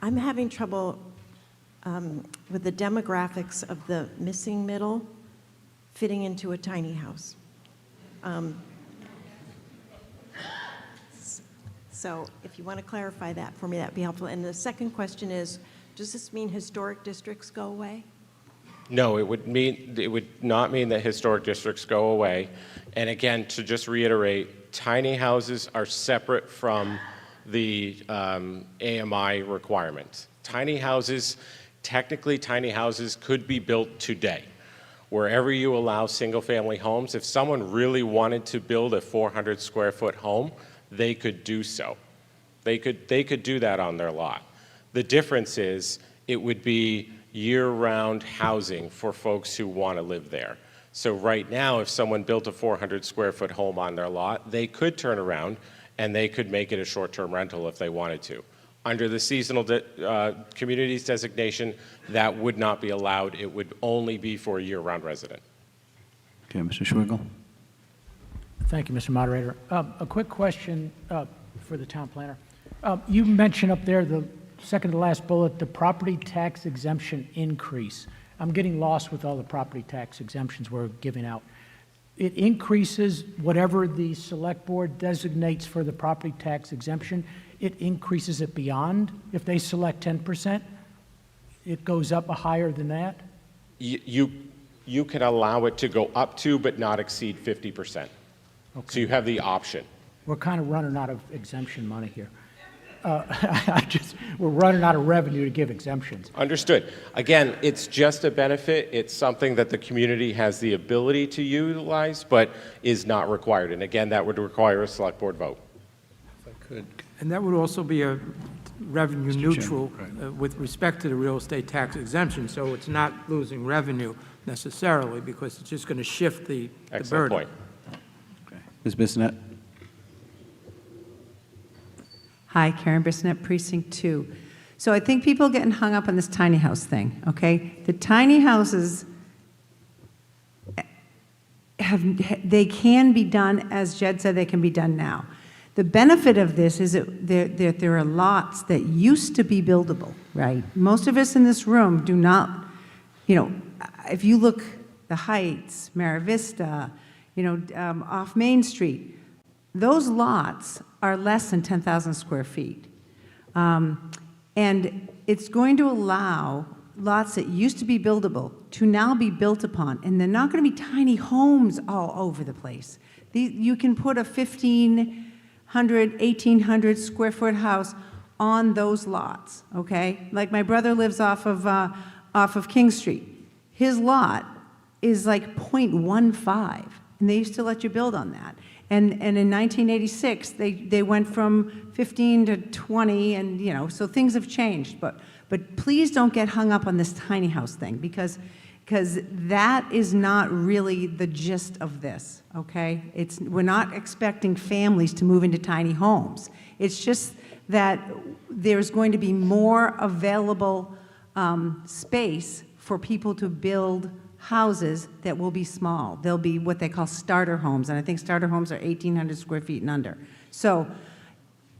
having trouble with the demographics of the missing middle fitting into a tiny house. So if you want to clarify that for me, that'd be helpful. And the second question is, does this mean historic districts go away? No, it would not mean that historic districts go away. And again, to just reiterate, tiny houses are separate from the AMI requirement. Tiny houses, technically tiny houses could be built today. Wherever you allow single-family homes, if someone really wanted to build a 400 square foot home, they could do so. They could do that on their lot. The difference is it would be year-round housing for folks who want to live there. So right now, if someone built a 400 square foot home on their lot, they could turn around and they could make it a short-term rental if they wanted to. Under the seasonal communities designation, that would not be allowed. It would only be for a year-round resident. Okay, Mr. Schwigel. Thank you, Mr. Moderator. A quick question for the town planner. You mentioned up there, the second to last bullet, the property tax exemption increase. I'm getting lost with all the property tax exemptions we're giving out. It increases whatever the select board designates for the property tax exemption. It increases it beyond. If they select 10%, it goes up higher than that? You can allow it to go up to but not exceed 50%. Okay. So you have the option. We're kind of running out of exemption money here. We're running out of revenue to give exemptions. Understood. Again, it's just a benefit. It's something that the community has the ability to utilize, but is not required. And again, that would require a select board vote. If I could. And that would also be a revenue neutral with respect to the real estate tax exemption, so it's not losing revenue necessarily because it's just going to shift the burden. Excellent point. Ms. Bissonnette. Hi, Karen Bissonnette, Precinct 2. So I think people are getting hung up on this tiny house thing, okay? The tiny houses, they can be done, as Jed said, they can be done now. The benefit of this is that there are lots that used to be buildable, right? Most of us in this room do not, if you look the Heights, Mara Vista, off Main Street, those lots are less than 10,000 square feet. And it's going to allow lots that used to be buildable to now be built upon, and they're not going to be tiny homes all over the place. You can put a 1,500, 1,800 square foot house on those lots, okay? Like my brother lives off of King Street. His lot is like 0.15, and they used to let you build on that. And in 1986, they went from 15 to 20, and you know, so things have changed. But please don't get hung up on this tiny house thing, because that is not really the gist of this, okay? We're not expecting families to move into tiny homes. It's just that there's going to be more available space for people to build houses that will be small. They'll be what they call starter homes, and I think starter homes are 1,800 square feet and under. So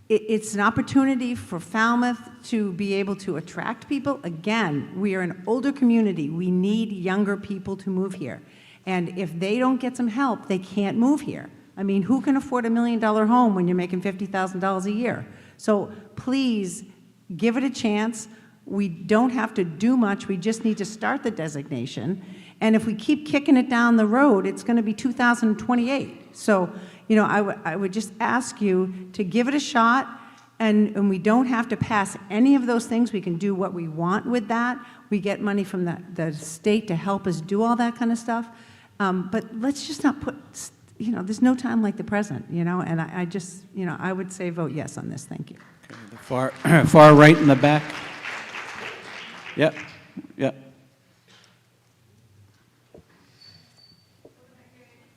it's an opportunity for Falmouth to be able to attract people. Again, we are an older community. We need younger people to move here. And if they don't get some help, they can't move here. I mean, who can afford $1 million home when you're making $50,000 a year? So please give it a chance. We don't have to do much. We just need to start the designation. And if we keep kicking it down the road, it's going to be 2028. So, you know, I would just ask you to give it a shot, and we don't have to pass any of those things. We can do what we want with that. We get money from the state to help us do all that kind of stuff. But let's just not put, you know, there's no time like the present, you know, and I just, you know, I would say vote yes on this. Thank you. Okay, the far right in the back. Yep, yep.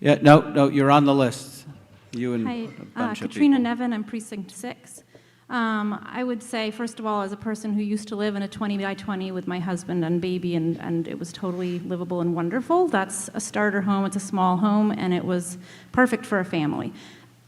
Yeah, no, you're on the list. You and Hi, a bunch of Katrina people. Nevin, I'm Precinct 6. I would say, first of all, as a person who used to live in a 20 by 20 with my husband and baby, and it was totally livable and wonderful, that's a starter home, it's a small home, and it was perfect for a family.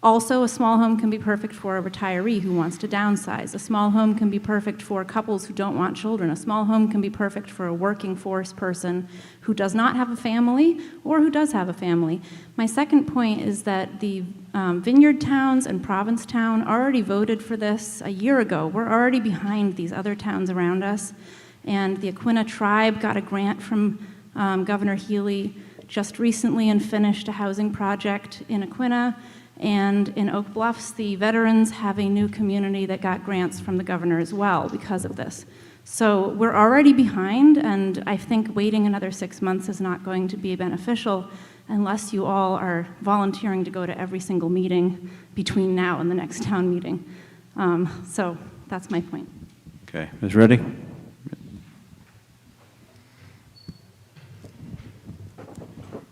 Also, a small home can be perfect for a retiree who wants to downsize. A small home can be perfect for couples who don't want children. A small home can be perfect for a working force person who does not have a family or who does have a family. My second point is that the vineyard towns and Provincetown already voted for this a year ago. We're already behind these other towns around us. And the Aquinnah tribe got a grant from Governor Healy just recently and finished a housing project in Aquinnah. And in Oak Bluffs, the veterans have a new community that got grants from the governor as well because of this. So we're already behind, and I think waiting another 6 months is not going to be beneficial unless you all are volunteering to go to every single meeting between now and the next town meeting. So that's my point. Okay, Ms. Reddy?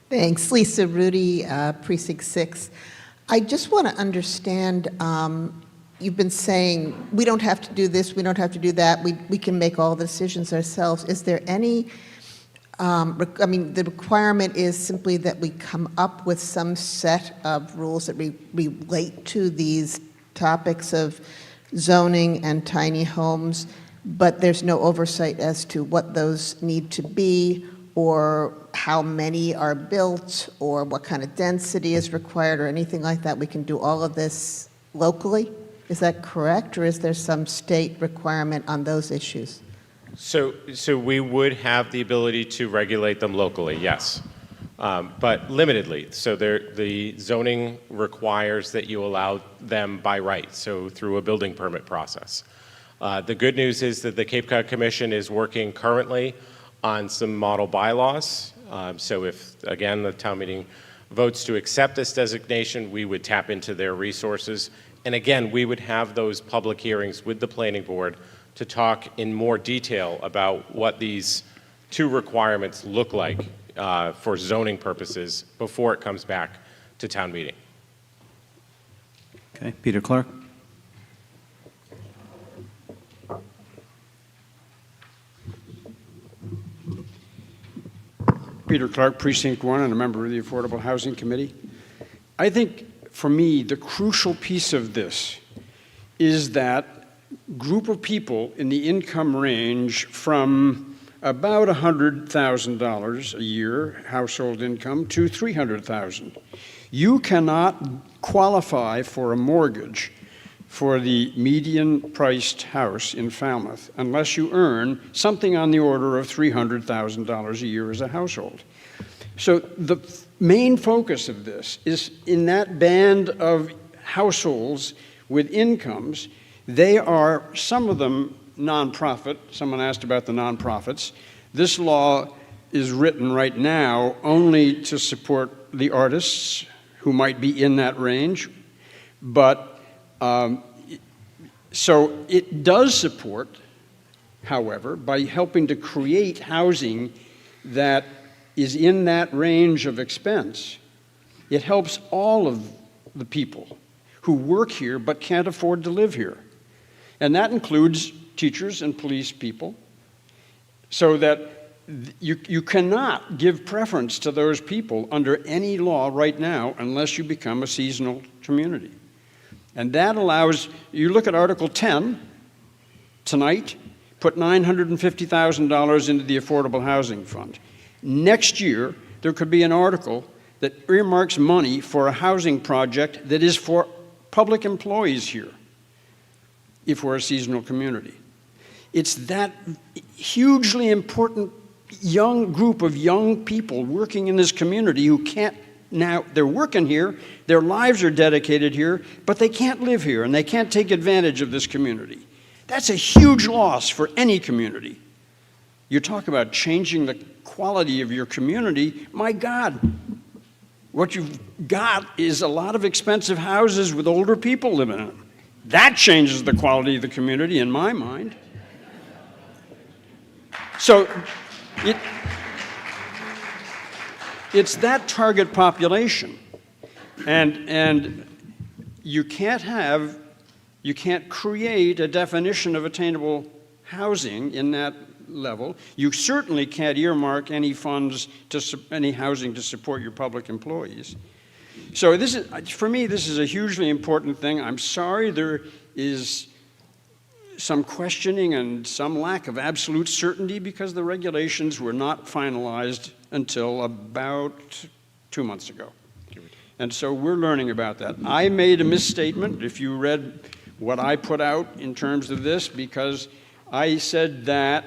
Thanks. Lisa Rudy, Precinct 6. I just want to understand, you've been saying, we don't have to do this, we don't have to do that, we can make all the decisions ourselves. Is there any, I mean, the requirement is simply that we come up with some set of rules that relate to these topics of zoning and tiny homes, but there's no oversight as to what those need to be, or how many are built, or what kind of density is required, or anything like that. We can do all of this locally? Is that correct, or is there some state requirement on those issues? So we would have the ability to regulate them locally, yes, but limitedly. So the zoning requires that you allow them by right, so through a building permit process. The good news is that the Cape Cod Commission is working currently on some model bylaws. So if, again, the town meeting votes to accept this designation, we would tap into their resources. And again, we would have those public hearings with the planning board to talk in more detail about what these two requirements look like for zoning purposes before it comes back to town meeting. Okay, Peter Clark? Peter Clark, Precinct 1, and a member of the Affordable Housing Committee. I think, for me, the crucial piece of this is that group of people in the income range from about $100,000 a year household income to $300,000. You cannot qualify for a mortgage for the median-priced house in Falmouth unless you earn something on the order of $300,000 a year as a household. So the main focus of this is in that band of households with incomes. They are, some of them, nonprofit. Someone asked about the nonprofits. This law is written right now only to support the artists who might be in that range, but so it does support, however, by helping to create housing that is in that range of expense. It helps all of the people who work here but can't afford to live here. And that includes teachers and police people, so that you cannot give preference to those people under any law right now unless you become a seasonal community. And that allows, you look at Article 10 tonight, put $950,000 into the Affordable Housing Fund. Next year, there could be an article that earmarks money for a housing project that is for public employees here, if we're a seasonal community. It's that hugely important young group of young people working in this community who can't now, they're working here, their lives are dedicated here, but they can't live here and they can't take advantage of this community. That's a huge loss for any community. You talk about changing the quality of your community, my God, what you've got is a lot of expensive houses with older people living in them. That changes the quality of the community in my mind. So it's that target population. And you can't create a definition of attainable housing in that level. You certainly can't earmark any funds to any housing to support your public employees. So this is, for me, this is a hugely important thing. I'm sorry there is some questioning and some lack of absolute certainty because the regulations were not finalized until about 2 months ago. And so we're learning about that. I made a misstatement, if you read what I put out in terms of this, because I said that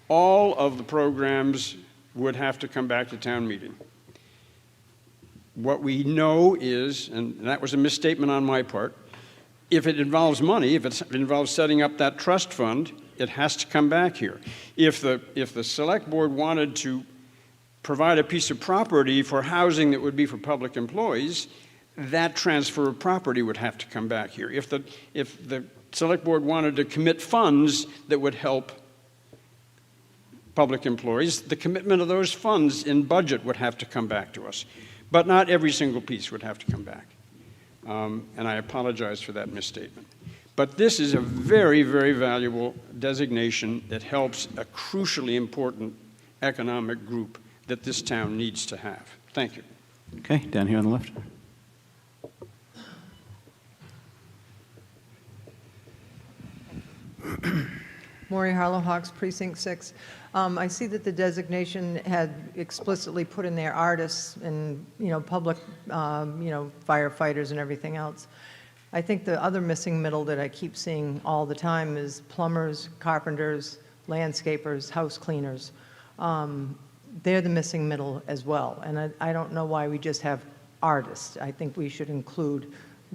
all of the programs would have to come back to town meeting. What we know is, and that was a misstatement on my part, if it involves money, if it involves setting up that trust fund, it has to come back here. If the select board wanted to provide a piece of property for housing that would be for public employees, that transfer of property would have to come back here. If the select board wanted to commit funds that would help public employees, the commitment of those funds in budget would have to come back to us. But not every single piece would have to come back. And I apologize for that misstatement. But this is a very, very valuable designation that helps a crucially important economic group that this town needs to have. Thank you. Okay, down here on the left. Maury Harlow Hawks, Precinct 6. I see that the designation had explicitly put in there artists and, public, firefighters and everything else. I think the other missing middle that I keep seeing all the time is plumbers, carpenters, landscapers, house cleaners. They're the missing middle as well. And I don't know why we just have artists. I think we should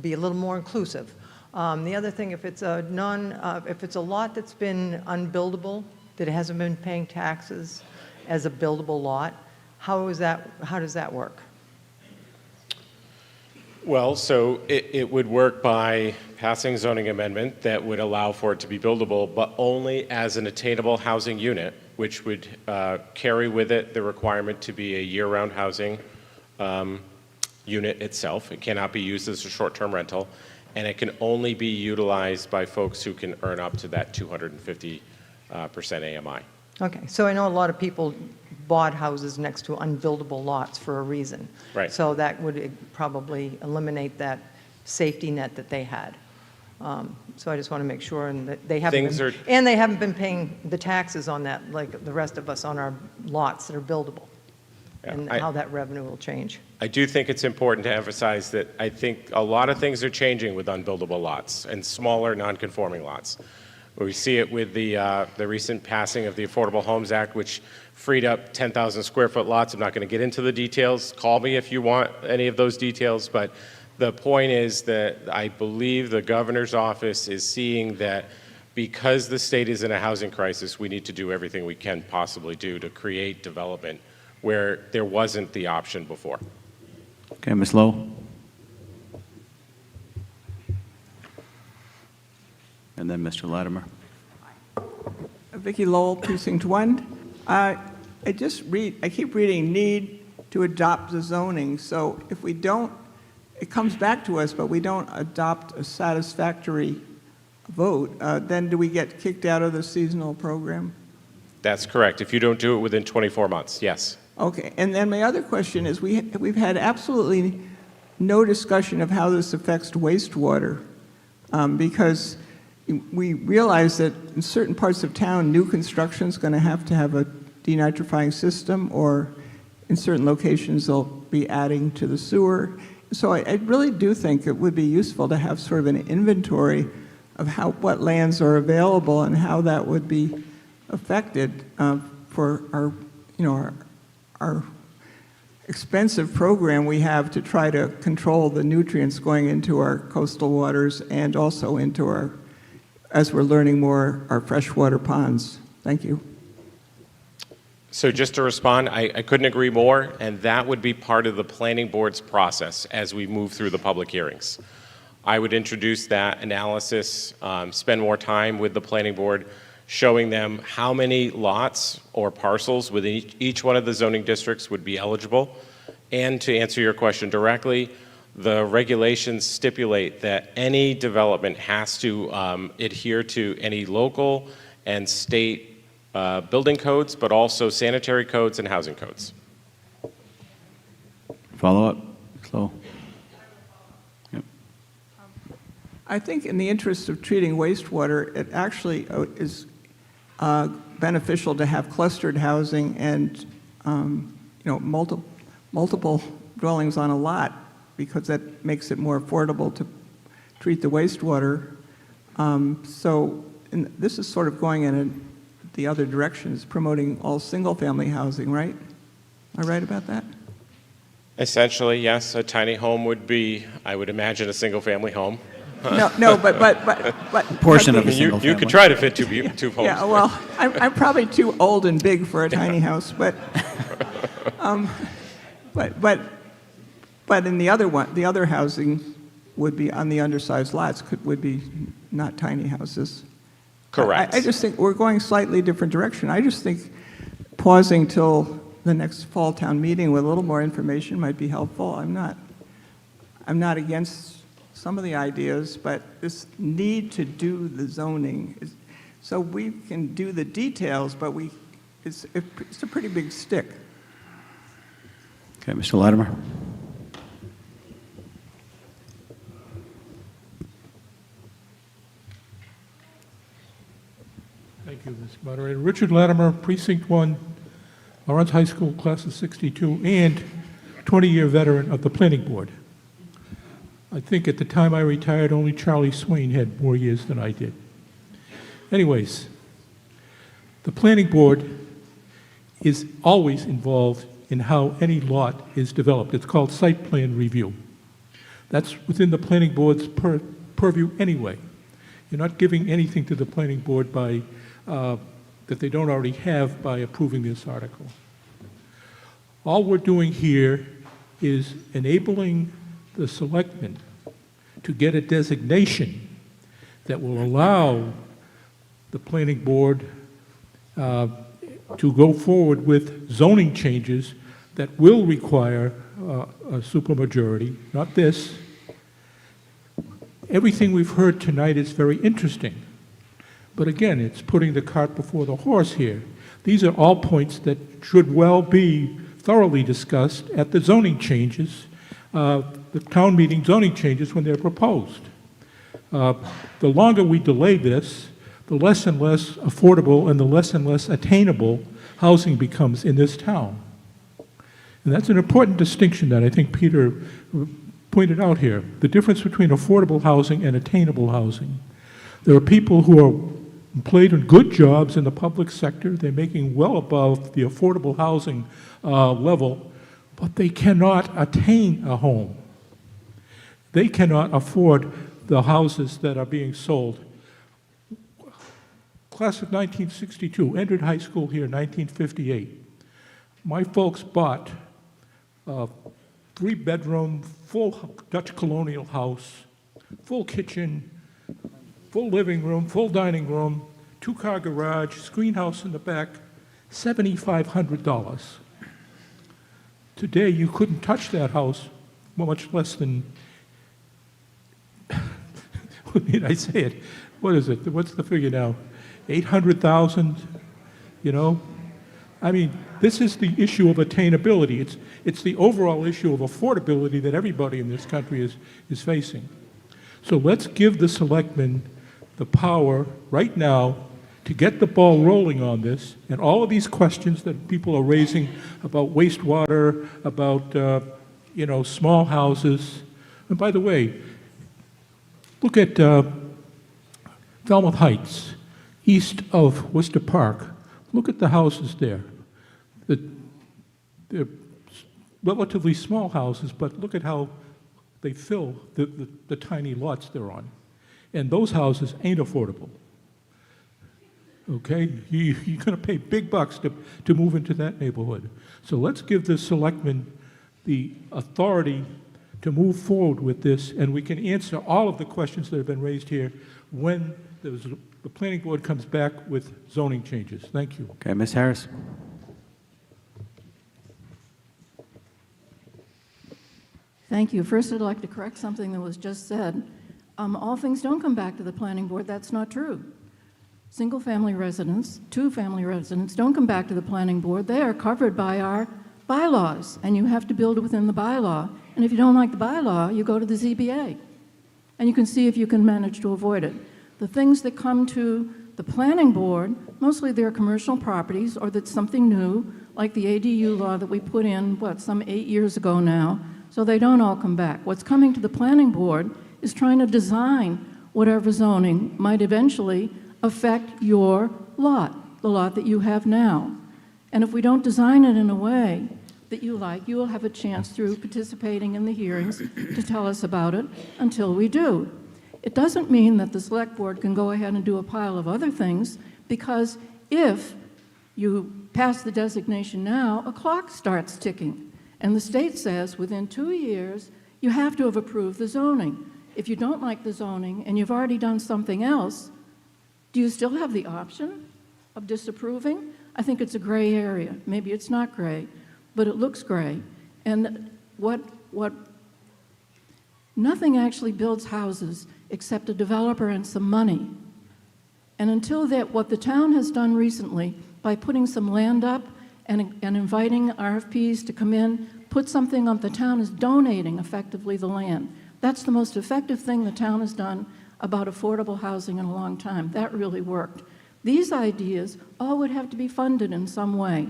be a little more inclusive. The other thing, if it's a lot that's been unbuildable, that hasn't been paying taxes as a buildable lot, how does that work? Well, so it would work by passing zoning amendment that would allow for it to be buildable, but only as an attainable housing unit, which would carry with it the requirement to be a year-round housing unit itself. It cannot be used as a short-term rental, and it can only be utilized by folks who can earn up to that 250% AMI. Okay, so I know a lot of people bought houses next to unbuildable lots for a reason. Right. So that would probably eliminate that safety net that they had. So I just want to make sure that they haven't been paying the taxes on that like the rest of us on our lots that are buildable. and I- how that revenue will change. I do think it's important to emphasize that I think a lot of things are changing with unbuildable lots and smaller non-conforming lots. We see it with the recent passing of the Affordable Homes Act, which freed up 10,000 square foot lots. I'm not going to get into the details. Call me if you want any of those details, but the point is that I believe the governor's office is seeing that because the state is in a housing crisis, we need to do everything we can possibly do to create development where there wasn't the option before. Okay, Ms. Lowe. And then Mr. Latimer. Vicki Lowell, Precinct 1. I keep reading need to adopt the zoning. So if we don't, it comes back to us, but we don't adopt a satisfactory vote, then do we get kicked out of the seasonal program? That's correct. If you don't do it within 24 months, yes. Okay, and then my other question is, we've had absolutely no discussion of how this affects wastewater, because we realize that in certain parts of town, new construction is going to have a denitrifying system, or in certain locations they'll be adding to the sewer. So I really do think it would be useful to have sort of an inventory of what lands are available and how that would be affected for our expensive program we have to try to control the nutrients going into our coastal waters and also into our, as we're learning more, our freshwater ponds. Thank you. So just to respond, I couldn't agree more, and that would be part of the planning board's process as we move through the public hearings. I would introduce that analysis, spend more time with the planning board, showing them how many lots or parcels within each one of the zoning districts would be eligible. And to answer your question directly, the regulations stipulate that any development has to adhere to any local and state building codes, but also sanitary codes and housing codes. Follow up? Slow. I think in the interest of treating wastewater, it actually is beneficial to have clustered housing and multiple dwellings on a lot, because that makes it more affordable to treat the wastewater. This is sort of going in the other direction, is promoting all single-family housing, right? Am I right about that? Essentially, yes, a tiny home would be, I would imagine, a single-family home. No, but portion of a you single family. You could try to fit two homes. Yeah, well, I'm probably too old and big for a tiny house, but in the other one, the other housing would be on the undersized lots, would be not tiny houses. Correct. I just think we're going slightly different direction. I just think pausing till the next fall town meeting with a little more information might be helpful. I'm not against some of the ideas, but this need to do the zoning so we can do the details, but it's a pretty big stick. Okay, Mr. Latimer. Thank you, Mr. Moderator. Richard Latimer, Precinct 1, Lawrence High School, Class of 62, and 20-year veteran of the Planning Board. I think at the time I retired, only Charlie Swain had more years than I did. Anyways, the Planning Board is always involved in how any lot is developed. It's called site plan review. That's within the Planning Board's purview anyway. You're not giving anything to the Planning Board by that they don't already have by approving this article. All we're doing here is enabling the selectmen to get a designation that will allow the Planning Board to go forward with zoning changes that will require a supermajority, not this. Everything we've heard tonight is very interesting. But again, it's putting the cart before the horse here. These are all points that should well be thoroughly discussed at the zoning changes, the town meeting zoning changes when they're proposed. The longer we delay this, the less and less affordable and the less and less attainable housing becomes in this town. And that's an important distinction that I think Peter pointed out here, the difference between affordable housing and attainable housing. There are people who are employed in good jobs in the public sector. They're making well above the affordable housing level, but they cannot attain a home. They cannot afford the houses that are being sold. Class of 1962, entered high school here in 1958. My folks bought a 3-bedroom, full Dutch colonial house, full kitchen, full living room, full dining room, 2-car garage, screen house in the back, $7,500. Today, you couldn't touch that house, much less than, what did I say it? What is it? What's the figure now? 800,000, you know? I mean, this is the issue of attainability. It's the overall issue of affordability that everybody in this country is facing. So let's give the selectmen the power right now to get the ball rolling on this, and all of these questions that people are raising about wastewater, about small houses. And by the way, look at Falmouth Heights, east of Worcester Park. Look at the houses there. They're relatively small houses, but look at how they fill the tiny lots they're on. And those houses ain't affordable. Okay? You're going to pay big bucks to move into that neighborhood. So let's give the selectmen the authority to move forward with this, and we can answer all of the questions that have been raised here when the planning board comes back with zoning changes. Thank you. Okay, Ms. Harris. Thank you. First, I'd like to correct something that was just said. All things don't come back to the planning board. That's not true. Single-family residents, two-family residents don't come back to the planning board. They are covered by our bylaws, and you have to build within the bylaw. And if you don't like the bylaw, you go to the ZBA, and you can see if you can manage to avoid it. The things that come to the planning board, mostly they're commercial properties, or that's something new, like the ADU law that we put in, some 8 years ago now, so they don't all come back. What's coming to the planning board is trying to design whatever zoning might eventually affect your lot, the lot that you have now. And if we don't design it in a way that you like, you will have a chance through participating in the hearings to tell us about it until we do. It doesn't mean that the select board can go ahead and do a pile of other things, because if you pass the designation now, a clock starts ticking. And the state says within 2 years, you have to have approved the zoning. If you don't like the zoning and you've already done something else, do you still have the option of disapproving? I think it's a gray area. Maybe it's not gray, but it looks gray. And nothing actually builds houses except a developer and some money. And until that, what the town has done recently by putting some land up and inviting RFPs to come in, put something up, the town is donating effectively the land. That's the most effective thing the town has done about affordable housing in a long time. That really worked. These ideas all would have to be funded in some way.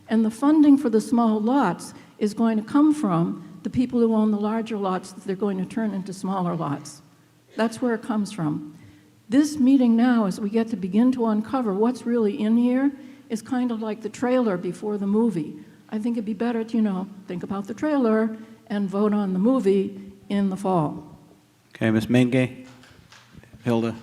And the funding for the small lots is going to come from the people who own the larger lots that they're going to turn into smaller lots. That's where it comes from. This meeting now, as we get to begin to uncover what's really in here, is kind of like the trailer before the movie. I think it'd be better to, think about the trailer and vote on the movie in the fall. Okay, Ms. Maingay, Hilda.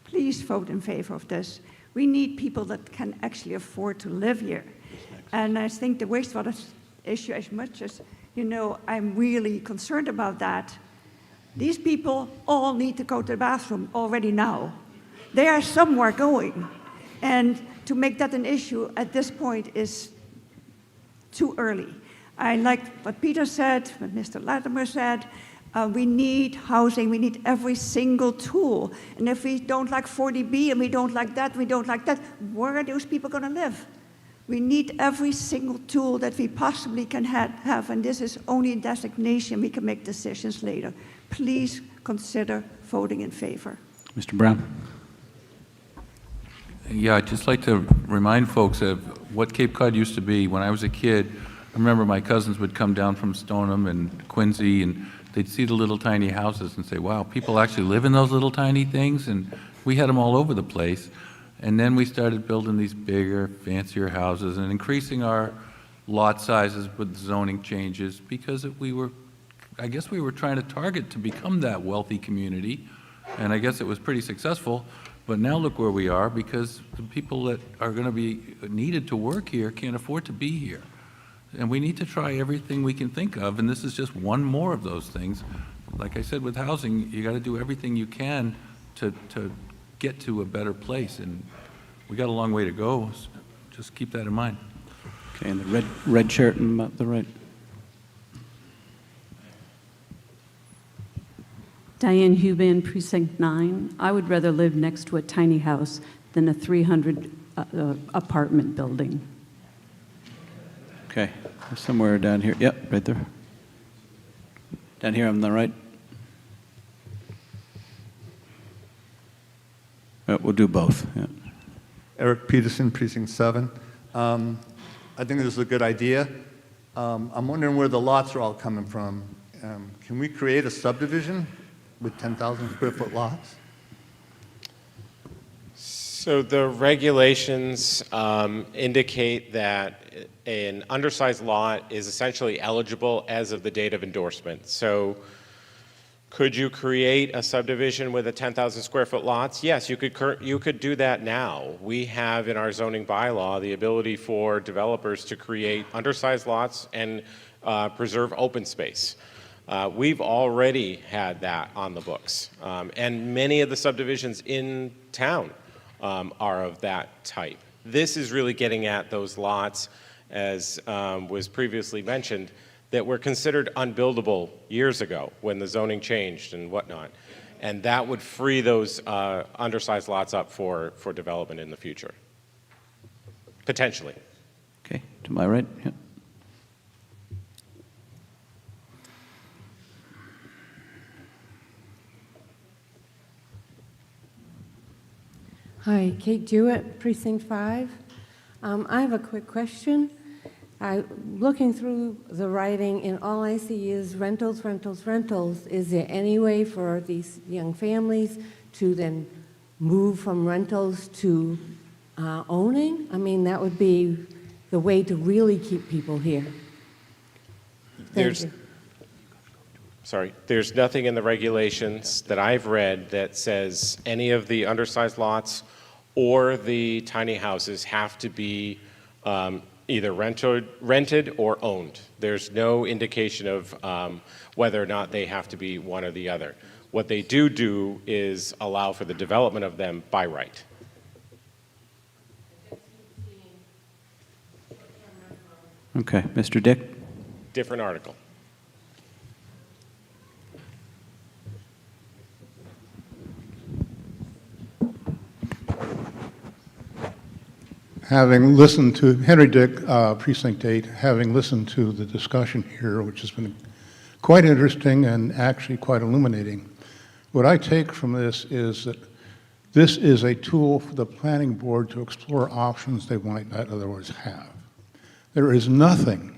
Please vote in favor of this. We need people that can actually afford to live here. And I think the wastewater issue, as much as, I'm really concerned about that, these people all need to go to the bathroom already now. They are somewhere going. And to make that an issue at this point is too early. I like what Peter said, what Mr. Latimer said. We need housing, we need every single tool. And if we don't like 40B and we don't like that, where are those people going to live? We need every single tool that we possibly can have, and this is only a designation. We can make decisions later. Please consider voting in favor. Mr. Brown. Yeah, I'd just like to remind folks of what Cape Cod used to be. When I was a kid, I remember my cousins would come down from Stoneham and Quincy, and they'd see the little tiny houses and say, wow, people actually live in those little tiny things? And we had them all over the place. And then we started building these bigger, fancier houses and increasing our lot sizes with zoning changes because I guess we were trying to target to become that wealthy community. And I guess it was pretty successful. But now look where we are, because the people that are going to be needed to work here can't afford to be here. And we need to try everything we can think of, and this is just one more of those things. Like I said, with housing, you got to do everything you can to get to a better place, and we got a long way to go. So just keep that in mind. Okay, and the red shirt on the right. Diane Huban, Precinct 9. I would rather live next to a tiny house than a 300 apartment building. Okay, somewhere down here. Yep, right there. Down here on the right. We'll do both. Yeah. Eric Peterson, Precinct 7. I think this is a good idea. I'm wondering where the lots are all coming from. Can we create a subdivision with 10,000 square foot lots? So the regulations indicate that an undersized lot is essentially eligible as of the date of endorsement. So could you create a subdivision with a 10,000 square foot lots? Yes, you could do that now. We have in our zoning bylaw the ability for developers to create undersized lots and preserve open space. We've already had that on the books, and many of the subdivisions in town are of that type. This is really getting at those lots, as was previously mentioned, that were considered unbuildable years ago when the zoning changed and whatnot. And that would free those undersized lots up for development in the future, potentially. Okay, to my right. Yeah. Hi, Kate Jewett, Precinct 5. I have a quick question. Looking through the writing, and all I see is rentals, rentals, rentals. Is there any way for these young families to then move from rentals to owning? I mean, that would be the way to really keep people here. There's nothing in the regulations that I've read that says any of the undersized lots or the tiny houses have to be either rented or owned. There's no indication of whether or not they have to be one or the other. What they do is allow for the development of them by right. Okay, Mr. Dick? Different article. Having listened to Henry Dick, Precinct 8, having listened to the discussion here, which has been quite interesting and actually quite illuminating, what I take from this is that this is a tool for the planning board to explore options they might not otherwise have. There is nothing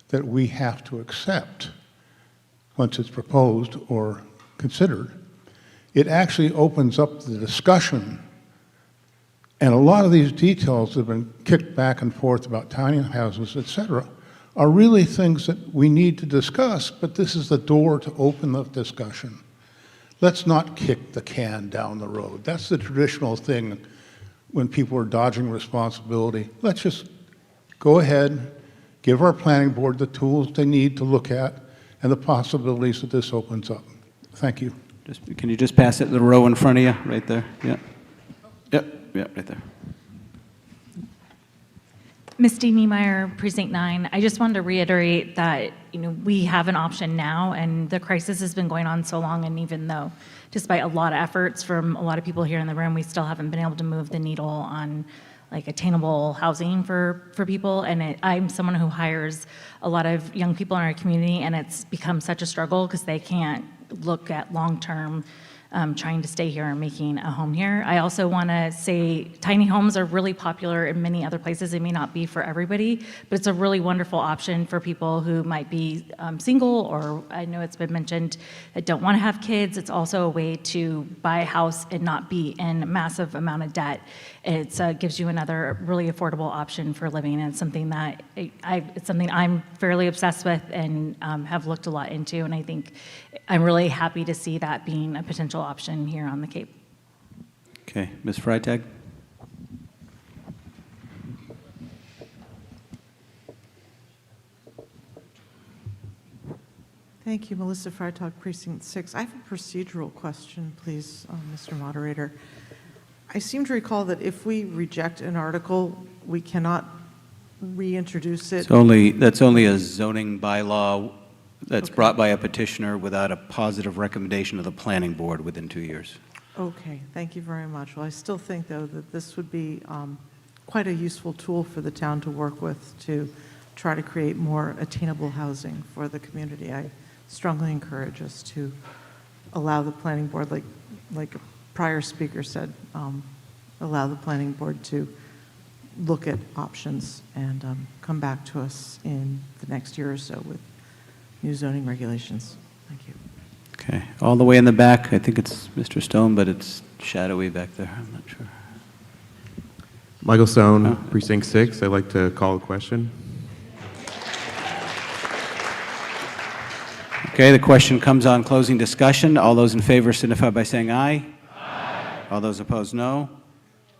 that we have to accept once it's proposed or considered. It actually opens up the discussion. And a lot of these details that have been kicked back and forth about tiny houses, et cetera, are really things that we need to discuss, but this is the door to open the discussion. Let's not kick the can down the road. That's the traditional thing when people are dodging responsibility. Let's just go ahead, give our planning board the tools they need to look at and the possibilities that this opens up. Thank you. Can you just pass it to the row in front of you, right there? Yeah. Yep. Yeah, right there. Misty Niemeyer, Precinct 9. I just wanted to reiterate that we have an option now, and the crisis has been going on so long, and even though, despite a lot of efforts from a lot of people here in the room, we still haven't been able to move the needle on attainable housing for people. And I'm someone who hires a lot of young people in our community, and it's become such a struggle because they can't look at long-term trying to stay here and making a home here. I also want to say tiny homes are really popular in many other places. It may not be for everybody, but it's a really wonderful option for people who might be single, or I know it's been mentioned that don't want to have kids. It's also a way to buy a house and not be in a massive amount of debt. It gives you another really affordable option for living, and it's something that it's something I'm fairly obsessed with and have looked a lot into, and I think I'm really happy to see that being a potential option here on the Cape. Okay, Ms. Freitag? Thank you, Melissa Freitag, Precinct 6. I have a procedural question, please, Mr. Moderator. I seem to recall that if we reject an article, we cannot reintroduce it. That's only a zoning bylaw that's brought by a petitioner without a positive recommendation of the planning board within 2 years. Okay, thank you very much. Well, I still think, though, that this would be quite a useful tool for the town to work with to try to create more attainable housing for the community. I strongly encourage us to allow the planning board, like a prior speaker said, allow the planning board to look at options and come back to us in the next year or so with new zoning regulations. Thank you. Okay, all the way in the back, I think it's Mr. Stone, but it's shadowy back there, I'm not sure. Michael Stone, Precinct 6. I'd like to call a question. Okay, the question comes on closing discussion. All those in favor signify by saying aye. Aye. All those opposed, no.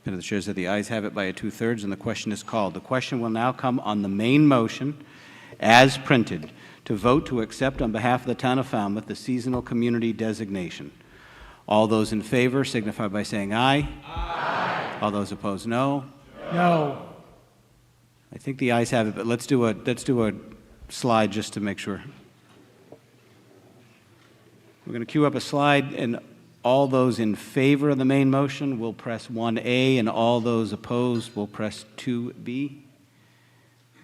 Pin of the chairs that the ayes have it by a 2/3, and the question is called. The question will now come on the main motion as printed to vote to accept on behalf of the town of Falmouth the seasonal community designation. All those in favor signify by saying aye. Aye. All those opposed, no. No. I think the ayes have it, but let's do a slide just to make sure. We're going to queue up a slide, and all those in favor of the main motion will press 1A, and all those opposed will press 2B.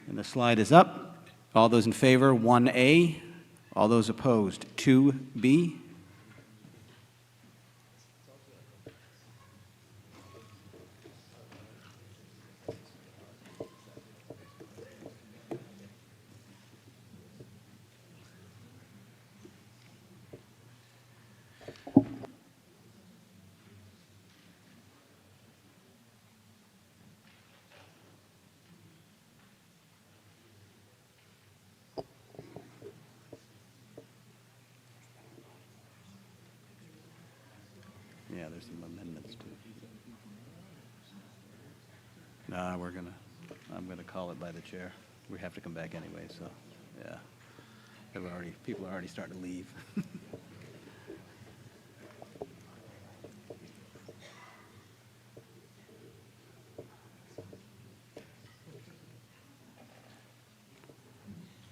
And the slide is up. All those in favor, 1A. All those opposed, 2B. Yeah, there's some amendments too. Nah, I'm gonna call it by the chair. We have to come back anyway, so, yeah. People are already starting to leave.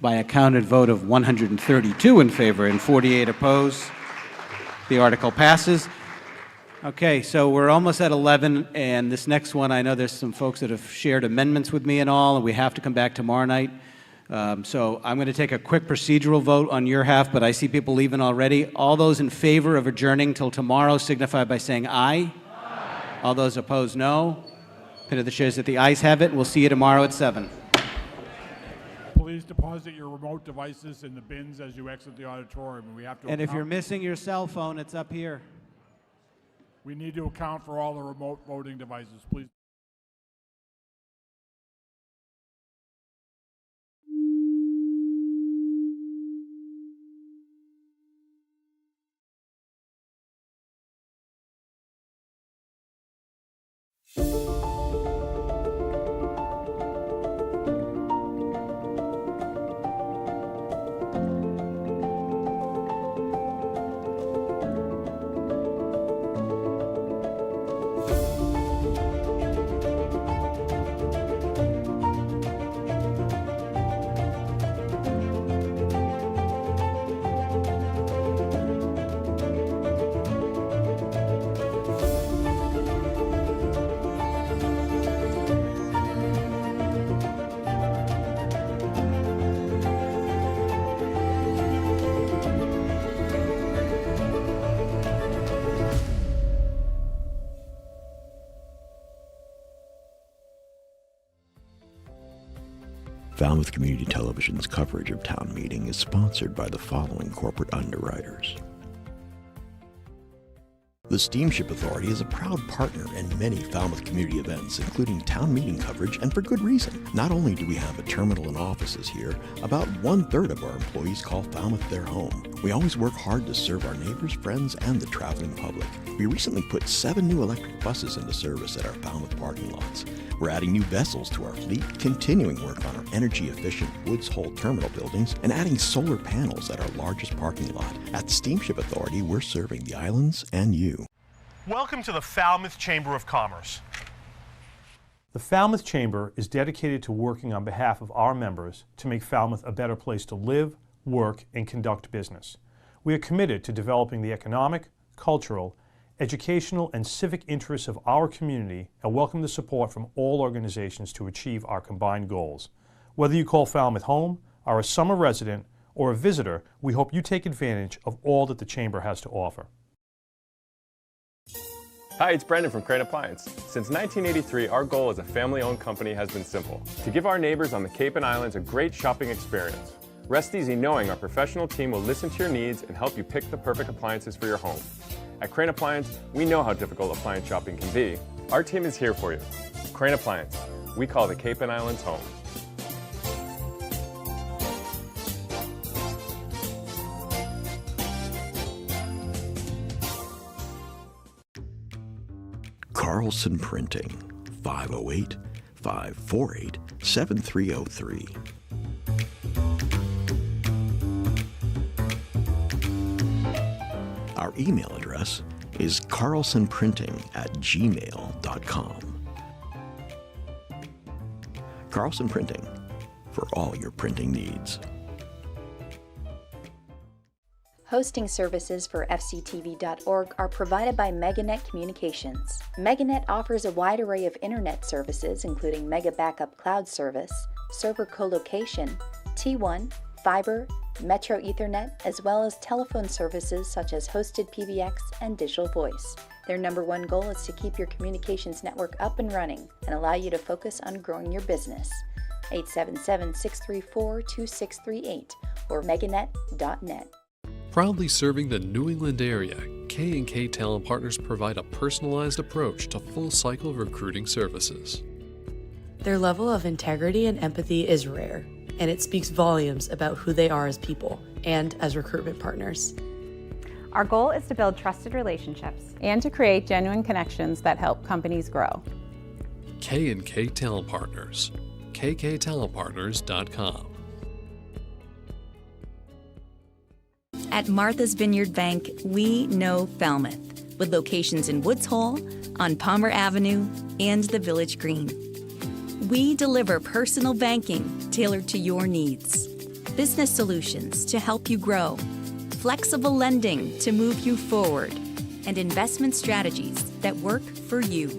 By a counted vote of 132 in favor and 48 opposed, the article passes. Okay, so we're almost at 11, and this next one, I know there's some folks that have shared amendments with me and all, and we have to come back tomorrow night. So I'm going to take a quick procedural vote on your half, but I see people leaving already. All those in favor of adjourning till tomorrow signify by saying aye. Aye. All those opposed, no. Pin of the chairs that the ayes have it. We'll see you tomorrow at 7. Please deposit your remote devices in the bins as you exit the auditorium. We have to And if you're missing your cell phone, it's up here. We need to account for all the remote voting devices, please. Falmouth Community Television's coverage of town meeting is sponsored by the following corporate underwriters. The Steamship Authority is a proud partner in many Falmouth community events, including town meeting coverage, and for good reason. Not only do we have a terminal and offices here, about 1/3 of our employees call Falmouth their home. We always work hard to serve our neighbors, friends, and the traveling public. We recently put 7 new electric buses into service at our Falmouth parking lots. We're adding new vessels to our fleet, continuing work on our energy-efficient Woods Hole terminal buildings, and adding solar panels at our largest parking lot. At the Steamship Authority, we're serving the islands and you. Welcome to the Falmouth Chamber of Commerce. The Falmouth Chamber is dedicated to working on behalf of our members to make Falmouth a better place to live, work, and conduct business. We are committed to developing the economic, cultural, educational, and civic interests of our community and welcome the support from all organizations to achieve our combined goals. Whether you call Falmouth home, are a summer resident, or a visitor, we hope you take advantage of all that the Chamber has to offer. Hi, it's Brendan from Crane Appliance. Since 1983, our goal as a family-owned company has been simple: to give our neighbors on the Cape and Islands a great shopping experience. Rest easy knowing our professional team will listen to your needs and help you pick the perfect appliances for your home. At Crane Appliance, we know how difficult appliance shopping can be. Our team is here for you. Crane Appliance, we call the Cape and Islands home. Carlson Printing, 508-548-7303. Our email address is carlsonprinting@gmail.com. Carlson Printing, for all your printing needs. Hosting services for fctv.org are provided by MegaNet Communications. MegaNet offers a wide array of internet services, including Mega Backup Cloud Service, server co-location, T1, fiber, Metro Ethernet, as well as telephone services such as hosted PBX and digital voice. Their #1 goal is to keep your communications network up and running and allow you to focus on growing your business. 877-634-2638 or meganet.net. Proudly serving the New England area, K&K Talent Partners provide a personalized approach to full-cycle recruiting services. Their level of integrity and empathy is rare, and it speaks volumes about who they are as people and as recruitment partners. Our goal is to build trusted relationships and to create genuine connections that help companies grow. K&K Talent Partners, kktalentpartners.com. At Martha's Vineyard Bank, we know Falmouth, with locations in Woods Hole, on Palmer Avenue, and the Village Green. We deliver personal banking tailored to your needs, business solutions to help you grow, flexible lending to move you forward, and investment strategies that work for you.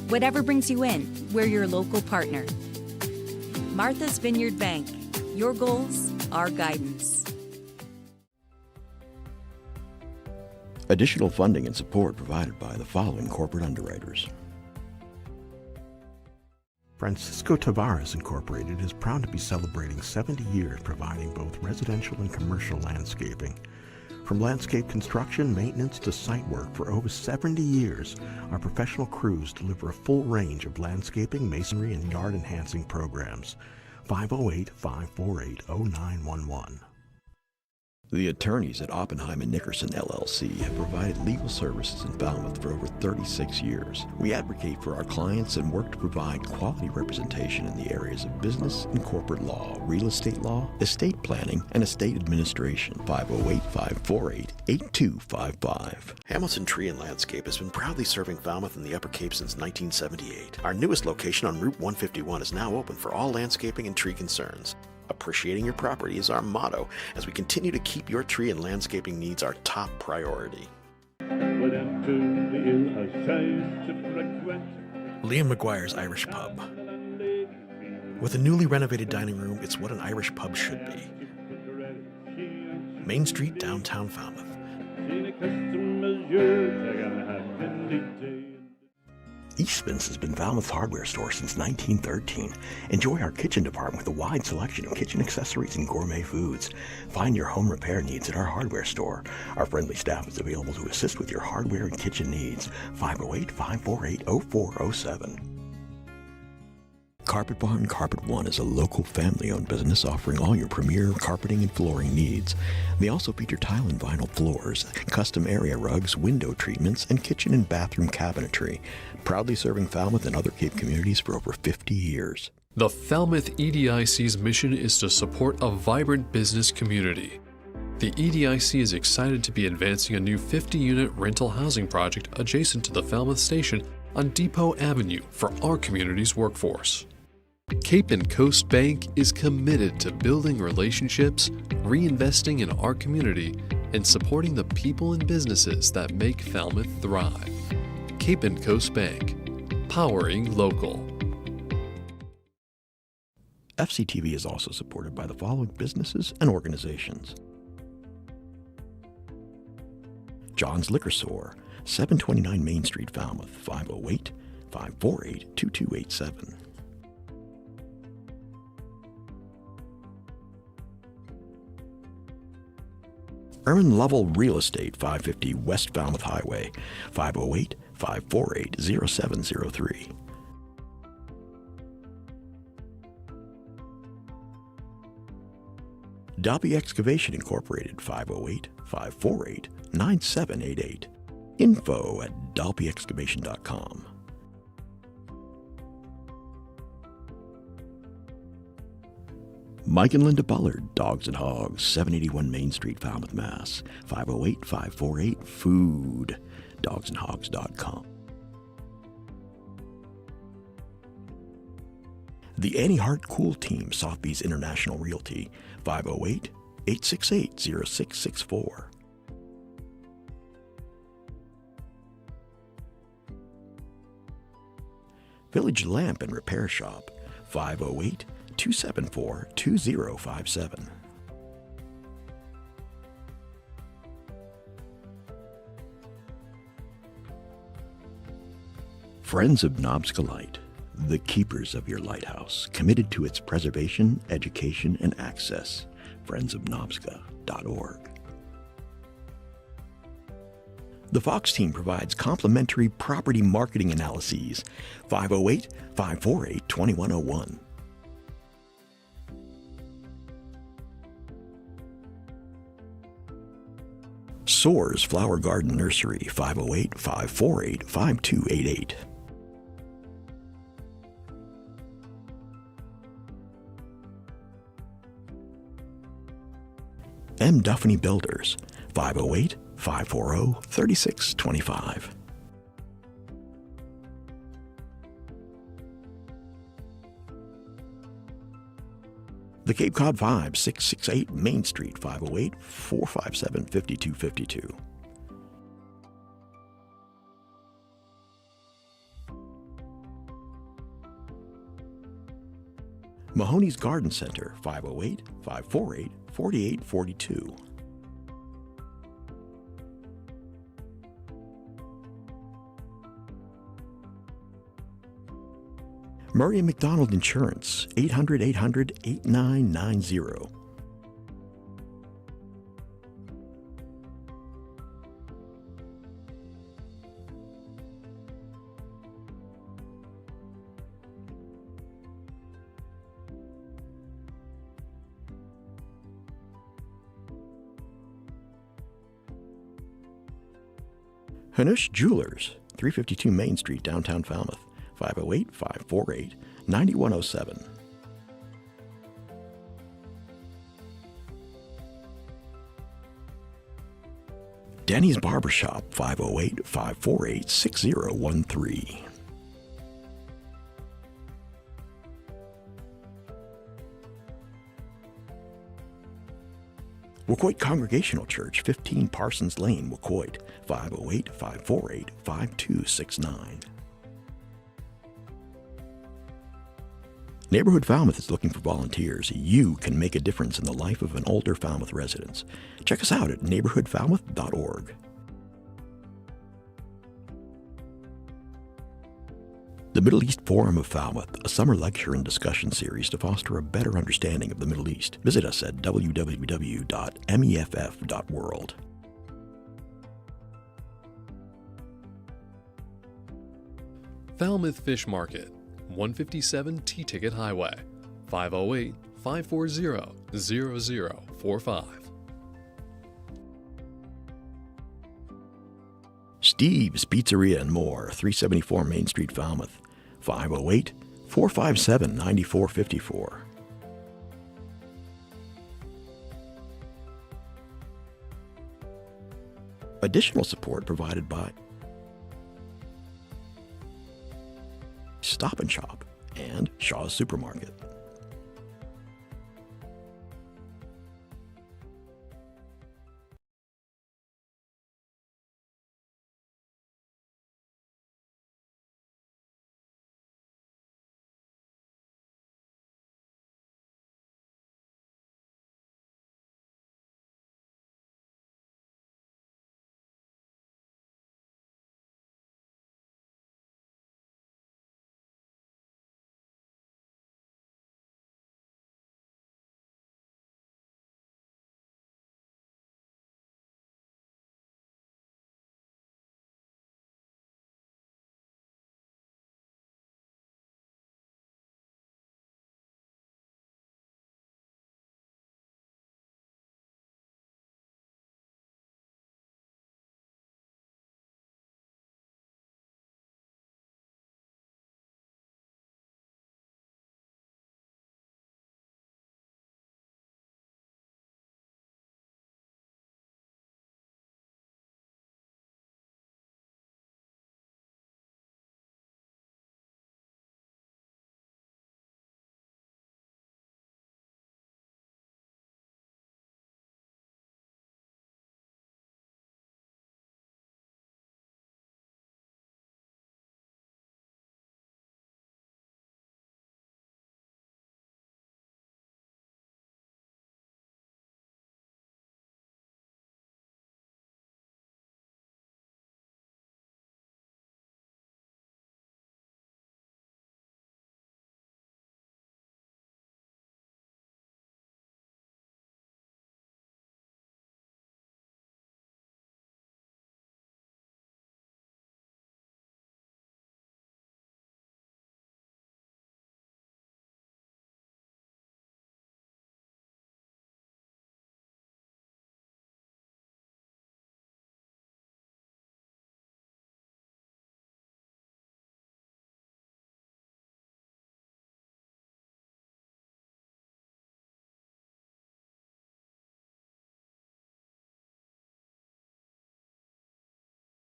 Whatever brings you in, we're your local partner. Martha's Vineyard Bank, your goals, our guidance. Additional funding and support provided by the following corporate underwriters. Francisco Tavares Incorporated is proud to be celebrating 70 years providing both residential and commercial landscaping. From landscape construction, maintenance to site work for over 70 years, our professional crews deliver a full range of landscaping, masonry, and yard enhancing programs. 508-548-0911. The attorneys at Oppenheim & Nickerson LLC have provided legal services in Falmouth for over 36 years. We advocate for our clients and work to provide quality representation in the areas of business and corporate law, real estate law, estate planning, and estate administration. 508-548-8255. Hamilton Tree and Landscape has been proudly serving Falmouth and the Upper Cape since 1978. Our newest location on Route 151 is now open for all landscaping and tree concerns. Appreciating your property is our motto as we continue to keep your tree and landscaping needs our top priority. Liam McGuire's Irish Pub. With a newly renovated dining room, it's what an Irish pub should be. Main Street, downtown Falmouth. Eastman's has been Falmouth's hardware store since 1913. Enjoy our kitchen department with a wide selection of kitchen accessories and gourmet foods. Find your home repair needs at our hardware store. Our friendly staff is available to assist with your hardware and kitchen needs. 508-548-0407. Carpet Barn Carpet One is a local family-owned business offering all your premier carpeting and flooring needs. They also feature tile and vinyl floors, custom area rugs, window treatments, and kitchen and bathroom cabinetry. Proudly serving Falmouth and other Cape communities for over 50 years. The Falmouth EDIC's mission is to support a vibrant business community. The EDIC is excited to be advancing a new 50-unit rental housing project adjacent to the Falmouth station on Depot Avenue for our community's workforce. Cape and Coast Bank is committed to building relationships, reinvesting in our community, and supporting the people and businesses that make Falmouth thrive. Cape and Coast Bank, powering local. FCTV is also supported by the following businesses and organizations. John's Liquor Store, 729 Main Street, Falmouth, 508-548-2287. Erwin Lovell Real Estate, 550 West Falmouth Highway, 508-548-0703. Dalby Excavation Incorporated, 508-548-9788. info@dalbyexcavation.com. Mike and Linda Bullard, Dogs and Hogs, 781 Main Street, Falmouth, Mass. 508-548-FOOD, dogsandhogs.com. The Annie Hart Cool Team, Sotheby's International Realty, 508-868-0664. Village Lamp and Repair Shop, 508-274-2057. Friends of Knobska Light, the keepers of your lighthouse, committed to its preservation, education, and access. friendsofknobska.org. The Fox team provides complimentary property marketing analyses. 508-548-2101. Soares Flower Garden Nursery, 508-548-5288. M. Duffney Builders, 508-540-3625. The Cape Cod Vibe, 668 Main Street, 508-457-5252. Mahoney's Garden Center, 508-548-4842. Murray & McDonald Insurance, 800-800-8990. Hanush Jewelers, 352 Main Street, downtown Falmouth, 508-548-9107. Denny's Barbershop, 508-548-6013. Wacoit Congregational Church, 15 Parsons Lane, Wacoit, 508-548-5269. Neighborhood Falmouth is looking for volunteers. You can make a difference in the life of an older Falmouth resident. Check us out at neighborhoodfalmouth.org. Middle East Forum of Falmouth, a summer lecture and discussion series to foster a better understanding of the Middle East. Visit us at www.meff.world. Falmouth Fish Market, 157 T-Ticket Highway, 508-540-0045. Steve's Pizzeria and More, 374 Main Street, Falmouth, 508-457-9454. Additional support provided by Stop and Shop and Shaw's Supermarket.